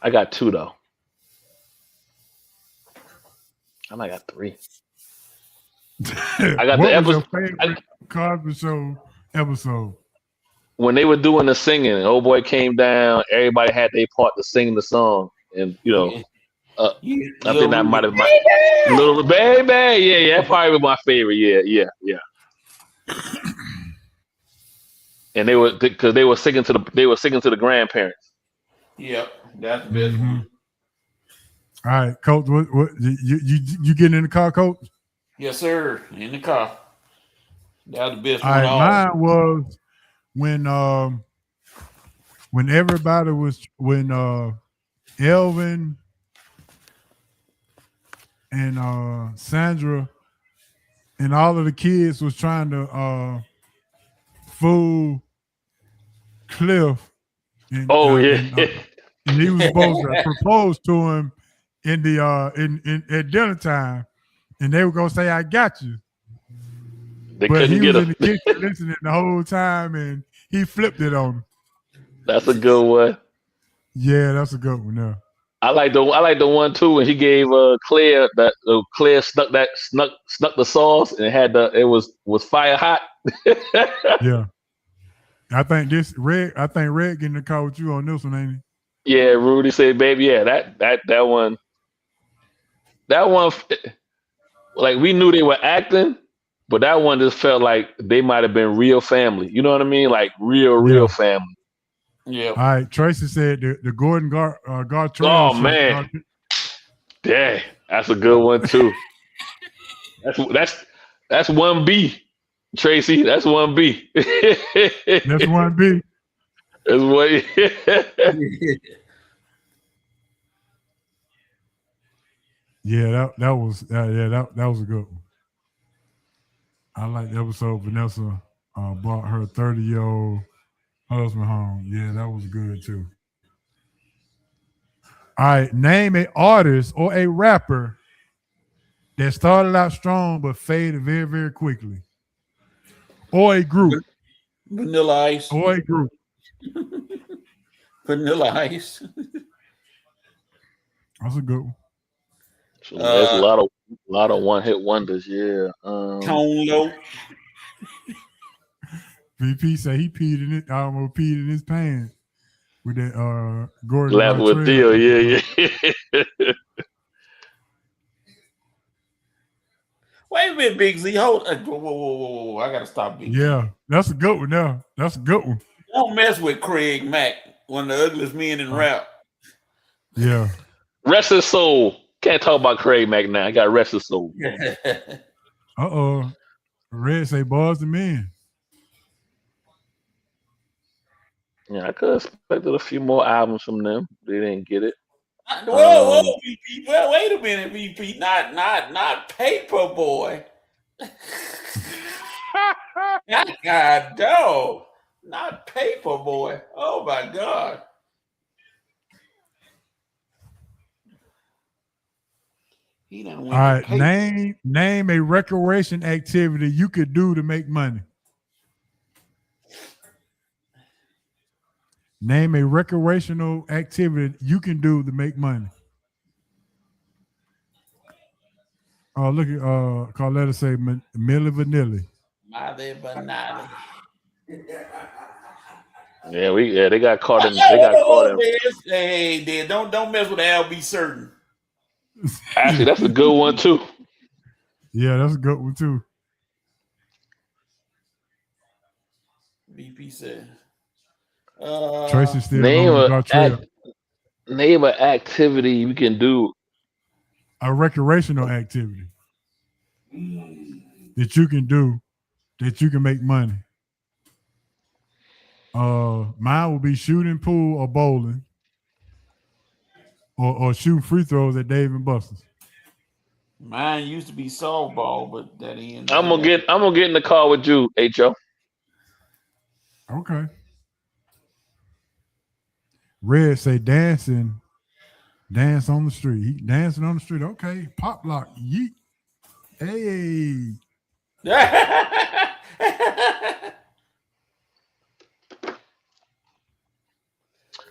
I got 2 though. I might got 3. I got what the was your episode. favorite Cosby Show episode? When they were doing the singing, old boy came down. Everybody had their part to sing the song, and I think that might have been Little Baby. Yeah, that probably was my favorite. Yeah. And they were singing to the grandparents. Yep, that's the best one. All right, Coach. What you getting in the car, Coach? Yes, sir. In the car. That was the best All one. right, mine was when Elvin and Sandra and all of the kids was trying to fool Cliff, and he was supposed to propose to him in the in at dinner time, and they were gonna say, "I got you." But he was in the kitchen listening the whole time, and he flipped it on him. That's a good one. Yeah, that's a good one. Yeah. I like the one too when he gave Claire that Claire snuck the sauce and it was fire hot. Yeah. I think Red getting the call with you on this one, ain't he? Yeah, Rudy said, "Baby, yeah, that one, like we knew they were acting, but that one just felt like they might have been real family. You know what I mean? Like real family." Yeah. All right. Tracy said the Gordon Gartrell. Oh man, yeah, that's a good one too. That's 1B, Tracy. That's 1B. That's 1B. That's what. Yeah, that was that was a good one. I like the episode Vanessa brought her 30-year-old husband home. Yeah, that was good too. All right, name an artist or a rapper that started out strong but faded very, very quickly. Or a group. Vanilla Ice. Or a group. Vanilla Ice. That's a good one. So there's a lot of one-hit wonders. Yeah. Tone Low. VP said he almost peed in his pants with that Gordon. Laugh with Theo, yeah. Wait a minute, Big Z. Hold. Whoa. I gotta stop. Big Z. Yeah, that's a good one. Now that's a good one. Don't mess with Craig Mack, one of the ugliest men in rap. Yeah. Rest his soul. Can't talk about Craig Mack now. I got rest his soul. Red say Boys and Men. Yeah, I could have expected a few more albums from them. They didn't get it. Whoa, VP. Well, wait a minute, VP. Not Paperboy. God, no. Not Paperboy. Oh my God. He done went. All right, name a recreation activity you could do to make money. Name a recreational activity you can do to make money. Oh, look at Carletta say Milli Vanilli. Milli Vanilli. Yeah, they got caught in. Hey, don't mess with Al B. Certain. Actually, that's a good one too. Yeah, that's a good one too. VP said. Tracy still name an activity you can do. A recreational activity that you can do that you can make money. Mine would be shooting pool or bowling, or shooting free throws at Dave and Buster's. Mine used to be softball, but that ended. I'm gonna get in the car with you, Ho. Okay. Red say dance on the street. He dancing on the street. Okay, pop lock. Yeet. Hey.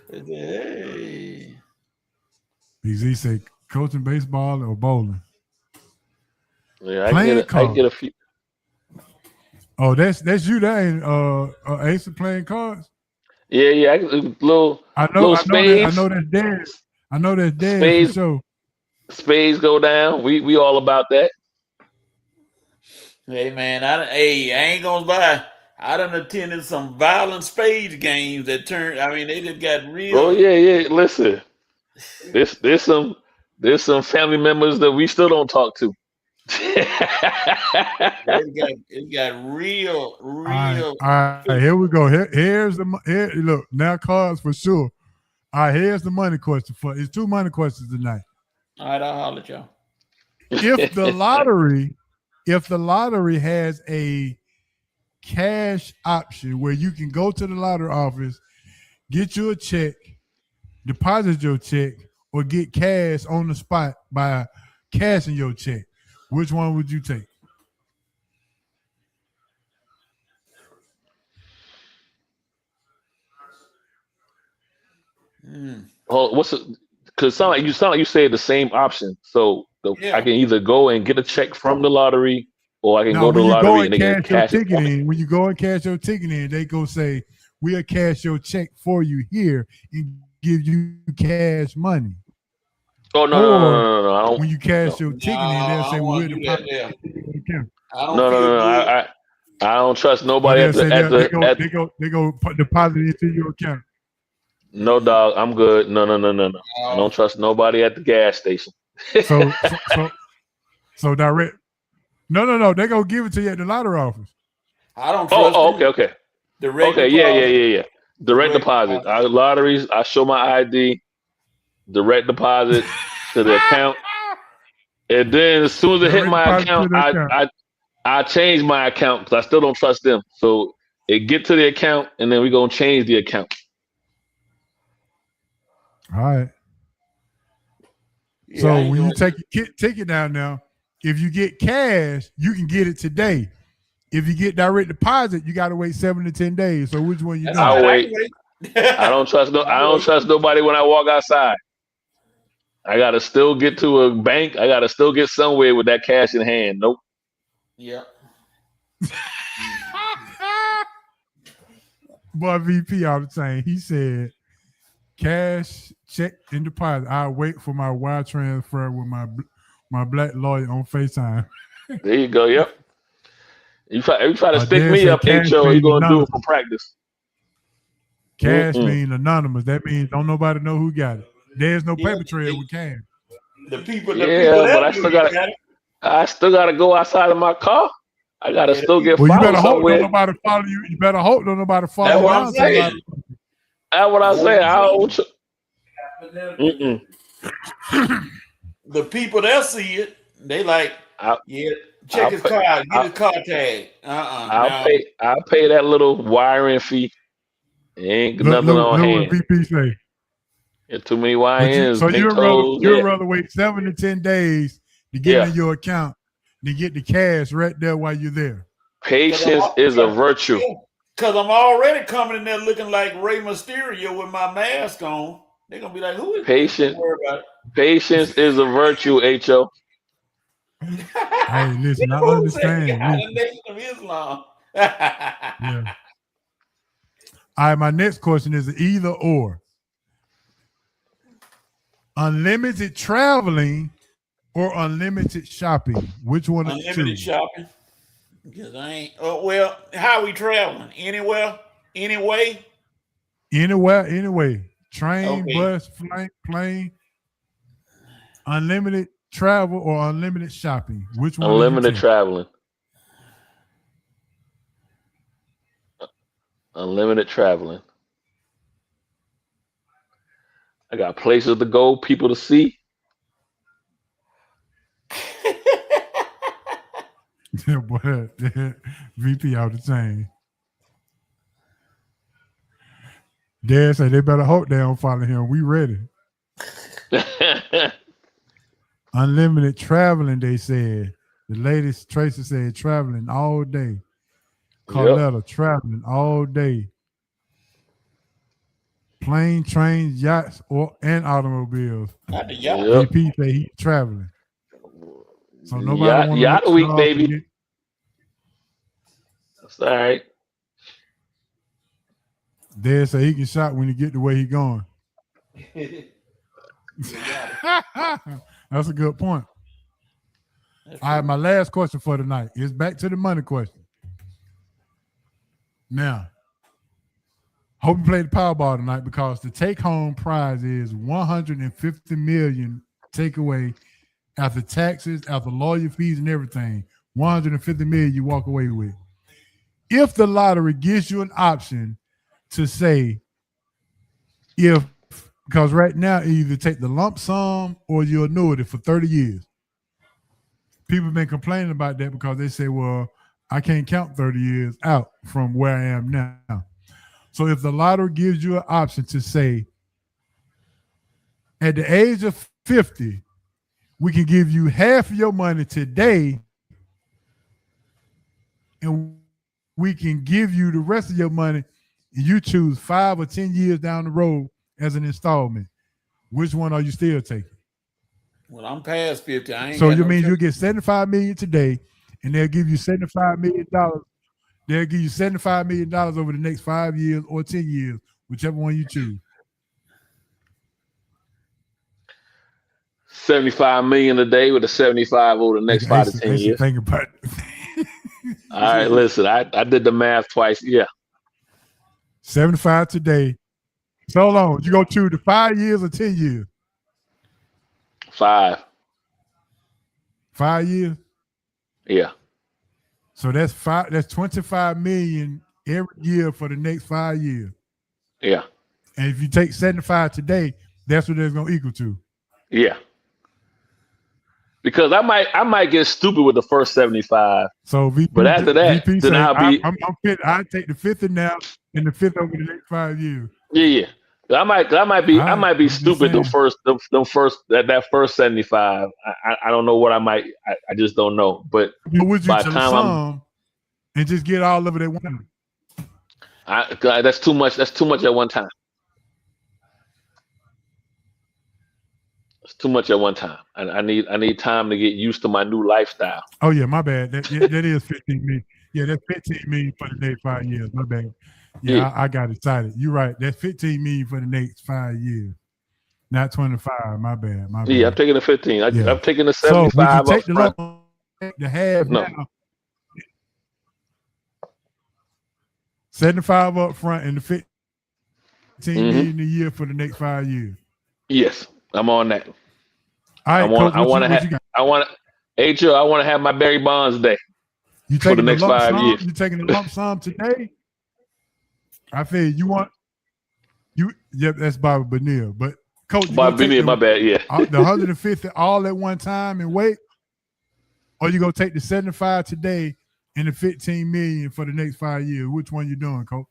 Hey. BZ say coaching baseball or bowling. Yeah, I get a few. Oh, that's you. That ain't Ace of playing cards. Yeah, I know that's dead. I know that's dead for sure. Spades go down. We all about that. Hey man, I ain't gonna lie. I done attended some violent spades games that turned. I mean, they just got real. Oh yeah. Listen, there's some family members that we still don't talk to. it got real. All right, here we go. Here's look, now cards for sure. All right, here's the money question it's 2 money questions tonight. All right, I'll holler at y'all. if the lottery has a cash option where you can go to the lottery office, get you a check, deposit your check, or get cash on the spot by cashing your check, which one would you take? Oh, because you sound like you said the same option. So Yeah. I can either go and get a check from the lottery, or I can No, go to the when you go lottery and and they can cash your cash it ticket for me. in, when you go and cash your ticket in, they go say, we'll cash your check for you here and give you cash money. Oh no, no, no, no, no, no! I don't. When you cash No, your ticket in, they'll I say, don't well, want we'll to do that deposit there. it into your account. I don't no, no, feel no, no. good. I don't trust Or nobody they'll at say the they go deposit it into your account. No, dog. I'm good. No, no, no, no, no. I don't trust nobody at the gas station. So direct. No. They gonna give it to you at the lottery office. I don't trust okay, you. okay. Direct Okay, deposit. yeah. Direct deposit. Lotteries, I show my ID, direct deposit to the account. And then as soon as it hit Direct my deposit to account, the account. I change my account because I still don't trust them. So it get to the account and then we gonna change the account. All right. Yeah, So when you take your ticket down now, if you get cash, you can get it today. If you get direct deposit, you got to wait 7 to 10 days. So which one you doing? I'll wait. I don't trust nobody when I walk outside. I gotta still get to a bank. I gotta still get somewhere with that cash in hand. Nope. Yeah. Boy, VP all the time. He said, cash, check, and deposit. I'll wait for my wire transfer with my black lawyer on FaceTime. There you go. Yep. You try to stick Dad me said up, cash HO. You mean gonna do anonymous. it for practice. Cash mean anonymous. That means don't nobody know who got it. There's no paper trail with cash. The people Yeah, but that I still gotta go outside of my car. I gotta still get Well, you followed better hope somewhere. don't nobody follow you. You better hope don't nobody follow That's you what I'm around. saying. That's what I'm saying. The people that see it, they like, check his car out, get his car tag. I'll pay that little wiring fee. Ain't nothing on hand. What VP say? Yeah, too many YNs. So big you'd toes. rather wait 7 to 10 days to get in your account than get the cash right there while you're there. Patience is a virtue. Because I'm already coming in there looking like Rey Mysterio with my mask on. They're gonna be like, "Who is Patience? This? Patience is a virtue, HO. Hey, listen, I understand. The Nation of Islam. Yeah. All right, my next question is either or. Unlimited traveling or unlimited shopping? Which one is unlimited shopping? Because I ain't. Well, how are we traveling? Anywhere? Anyway? Anywhere, anyway. Train, bus, plane. Unlimited travel or unlimited shopping? Which one? Unlimited traveling. Unlimited traveling. I got places to go, people to see. Boy, VP out the chain. Dad said they better hope they don't follow him. We ready. Unlimited traveling, they said. The latest Tracy said traveling all day. Carletta, traveling all day. Plane, trains, yachts, and automobiles. Not the yacht. VP say he's traveling. So nobody want to yacht week, baby. That's all right. Dad say he can shop when he get the way he going. That's a good point. All right, my last question for tonight is back to the money question. Now, hope you play the Powerball tonight because the take-home prize is $150 million takeaway after taxes, after lawyer fees and everything. $150 million you walk away with. If the lottery gives you an option to say, because right now you either take the lump sum or your annuity for 30 years. people been complaining about that because they say, well, I can't count 30 years out from where I am now. So if the lottery gives you an option to say, at the age of 50, we can give you half of your money today, and we can give you the rest of your money, and you choose 5 or 10 years down the road as an installment. Which one are you still taking? Well, I'm past 50. I ain't So got you no mean choice. you get $75 million today, and they'll give you $75 million. They'll give you $75 million over the next 5 years or 10 years, whichever one you choose. 75 million a day with a 75 over the next 5 to 10 years. Think about it. All right, listen, I did the math twice. Yeah. 75 today. So long. You go choose the 5 years or 10 years? 5. 5 years? Yeah. So that's $25 million every year for the next 5 years. Yeah. And if you take 75 today, that's what it's gonna equal to. Yeah. Because I might get stupid with the first 75. So VP, but after that, VP then say, I'll be. I'm fit. I take the 50 now and the 50 over the next 5 years. Yeah. I might be stupid that first 75. I don't know what I might. I just don't know. But would you by the time and just get all of it at one time? That's too much. That's too much at one time. It's too much at one time. I need time to get used to my new lifestyle. Oh yeah, my bad. That is 15 million. Yeah, that's 15 million for the next 5 years. My bad. Yeah. I got excited. You're right. That's 15 million for the next 5 years, not 25. My bad. Yeah, I'm taking the 15. I'm taking the 75. So would you take up the half no. now? 75 up front and the 15 million a year for the next 5 years. Yes, I'm on that. All right, I want to have my Barry Bonds day for the next 5 years. You taking a lump sum today? I feel Yep, that's Bobby Bonilla. But Coach, Bobby Bonilla, my bad. Yeah, the 150 all at one time and wait, or you gonna take the 75 today and the 15 million for the next 5 years? Which one you doing, Coach?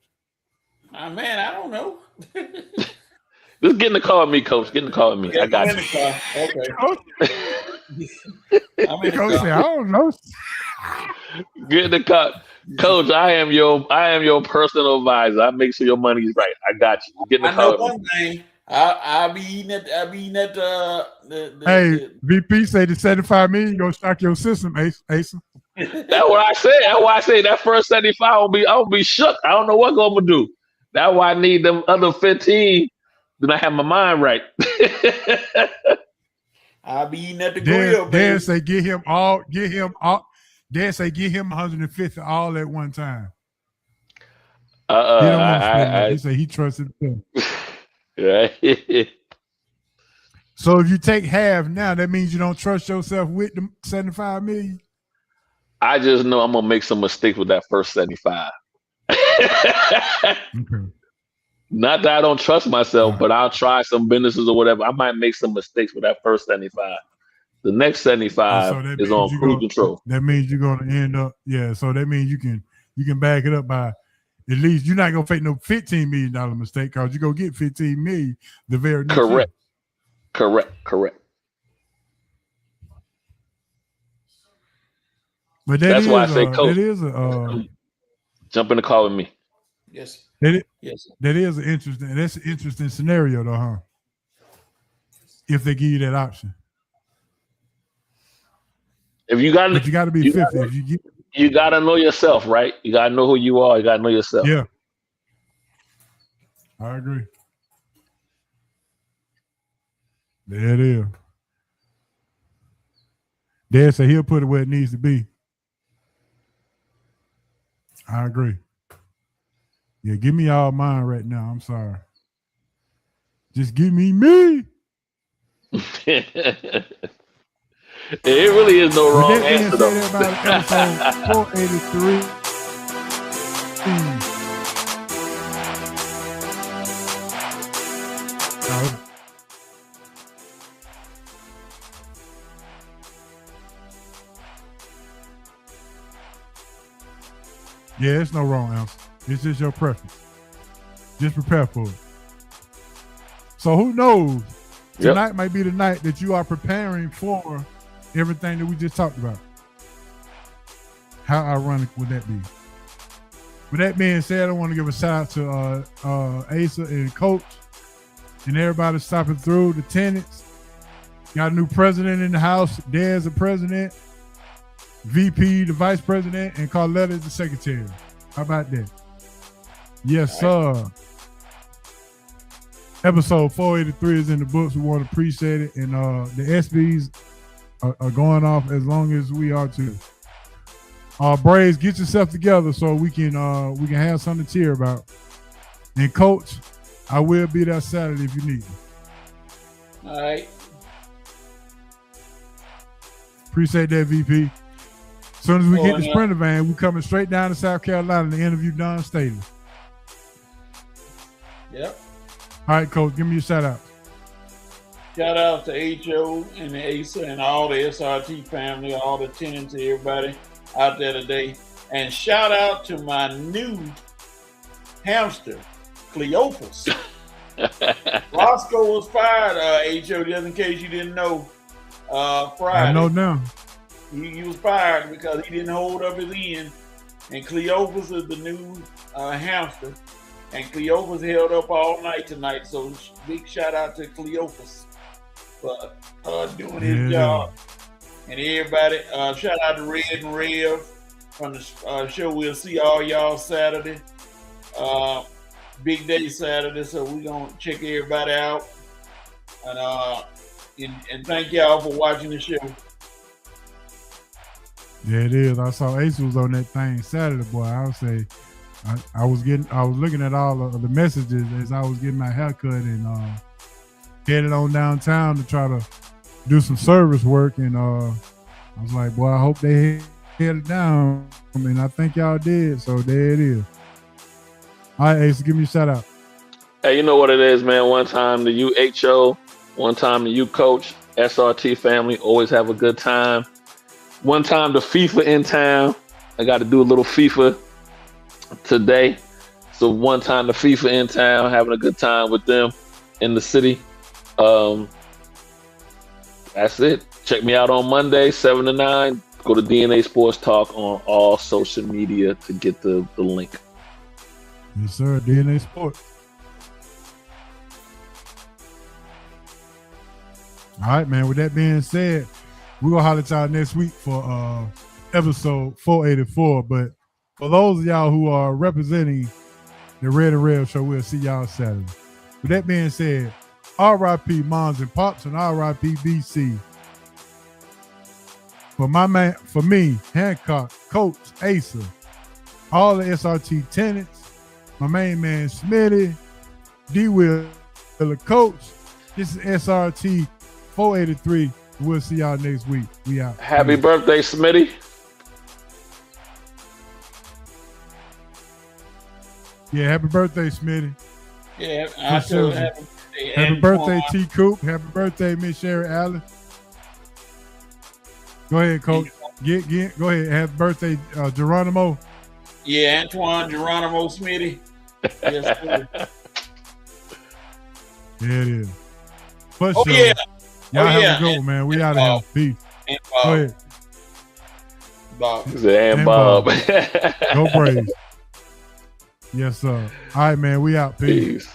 Man, I don't know. Just get in the car with me, Coach. Get in the car with me. I got you. Okay. I'm in the car. Say, I don't know. Get in the car. Coach, I am your personal advisor. I make sure your money's right. I got you. Get in the car. I know one thing. I'll be eating at Hey, VP say the 75 million gonna shock your system, Asa. That's what I said. That's why I say that first 75 I'll be shook. I don't know what I'm gonna do. That's why I need them other 15. Then I have my mind right. I'll be eating at the grill. Dan say get him all. Dan say get him 150 all at one time. He don't want to spend that. He say he trusted him. Right. So if you take half now, that means you don't trust yourself with the 75 million. I just know I'm gonna make some mistakes with that first 75. Okay. Not that I don't trust myself, but I'll try some businesses or whatever. I might make some mistakes with that first 75. The next 75 is on cruise control. That means you're gonna end up, So that means you can back it up by at least you're not gonna fake no $15 million mistake because you're gonna get 15 million the very next year. Correct. But that's why I say, Coach, that is jump in the car with me. Yes. That is an interesting scenario though, huh? If they give you that option. If you got to be 50. You got to know yourself, right? You got to know who you are. You got to know yourself. Yeah. I agree. There it is. Dad said he'll put it where it needs to be. I agree. Yeah, give me all mine right now. I'm sorry. Just give me me. It really is no wrong answer, though. Episode 483. Yeah, there's no wrong answer. It's just your preference. Just prepare for it. So who knows? Tonight might be the night that you are preparing for everything that we just talked about. How ironic would that be? With that being said, I want to give a shout out to Asa and Coach and everybody stopping through, the tenants. Got a new president in the house. Dad's the president, VP, the vice president, and Carletta is the secretary. How about that? Yes, sir. Episode 483 is in the books. We want to appreciate it. And the SBs are going off as long as we are too. Braves, get yourself together so we can have something to cheer about. And Coach, I will be there Saturday if you need me. All right. Appreciate that, VP. As soon as we get the Sprinter van, we coming straight down to South Carolina to interview Don Staley. Yep. All right, Coach, give me your shout out. Shout out to HO and the ASA and all the SRT family, all the tenants, everybody out there today. And shout out to my new hamster, Cleophas. Roscoe was fired, HO, just in case you didn't know, Friday. I know now. He was fired because he didn't hold up his end. And Cleophas is the new hamster. And Cleophas held up all night tonight. So big shout out to Cleophas for doing his job. And everybody, shout out to Red and Rev from the show. We'll see all y'all Saturday. Big day Saturday. So we're going to check everybody out. And thank y'all for watching the show. Yeah, it is. I saw Ace was on that thing Saturday, boy. I would say I was looking at all of the messages as I was getting my haircut and headed on downtown to try to do some service work. And I was like, boy, I hope they headed down. I mean, I think y'all did. So there it is. All right, Ace, give me a shout out. Hey, you know what it is, man. One time to you, HO. One time to you, Coach. SRT family. Always have a good time. One time to FIFA in town. I got to do a little FIFA today. So one time to FIFA in town, having a good time with them in the city. That's it. Check me out on Monday, 7 to 9. Go to DNA Sports Talk on all social media to get the link. Yes, sir. DNA Sports. All right, man. With that being said, we're going to holler at y'all next week for episode 484. But for those of y'all who are representing the Red and Rev show, we'll see y'all Saturday. With that being said, R.I.P. Moms and Pops and R.I.P. BC. For me, Hancock, Coach, Asa, all the SRT tenants, my main man Smitty, D-Will, the coach. This is SRT 483. We'll see y'all next week. We out. Happy birthday, Smitty. Yeah, happy birthday, Smitty. Yeah, I tell you, happy birthday. Happy birthday, T. Coop. Happy birthday, Miss Sherry Allen. Go ahead, Coach. Go ahead. Happy birthday, Geronimo. Yeah, Antoine Geronimo Smitty. Yes, sir. There it is. For Oh, sure. yeah. Y'all have yeah. a good one, man. We out of here. Peace. And Go ahead. Bob. And Bob. Go Braves. Yes, sir. All right, man. We out. Peace.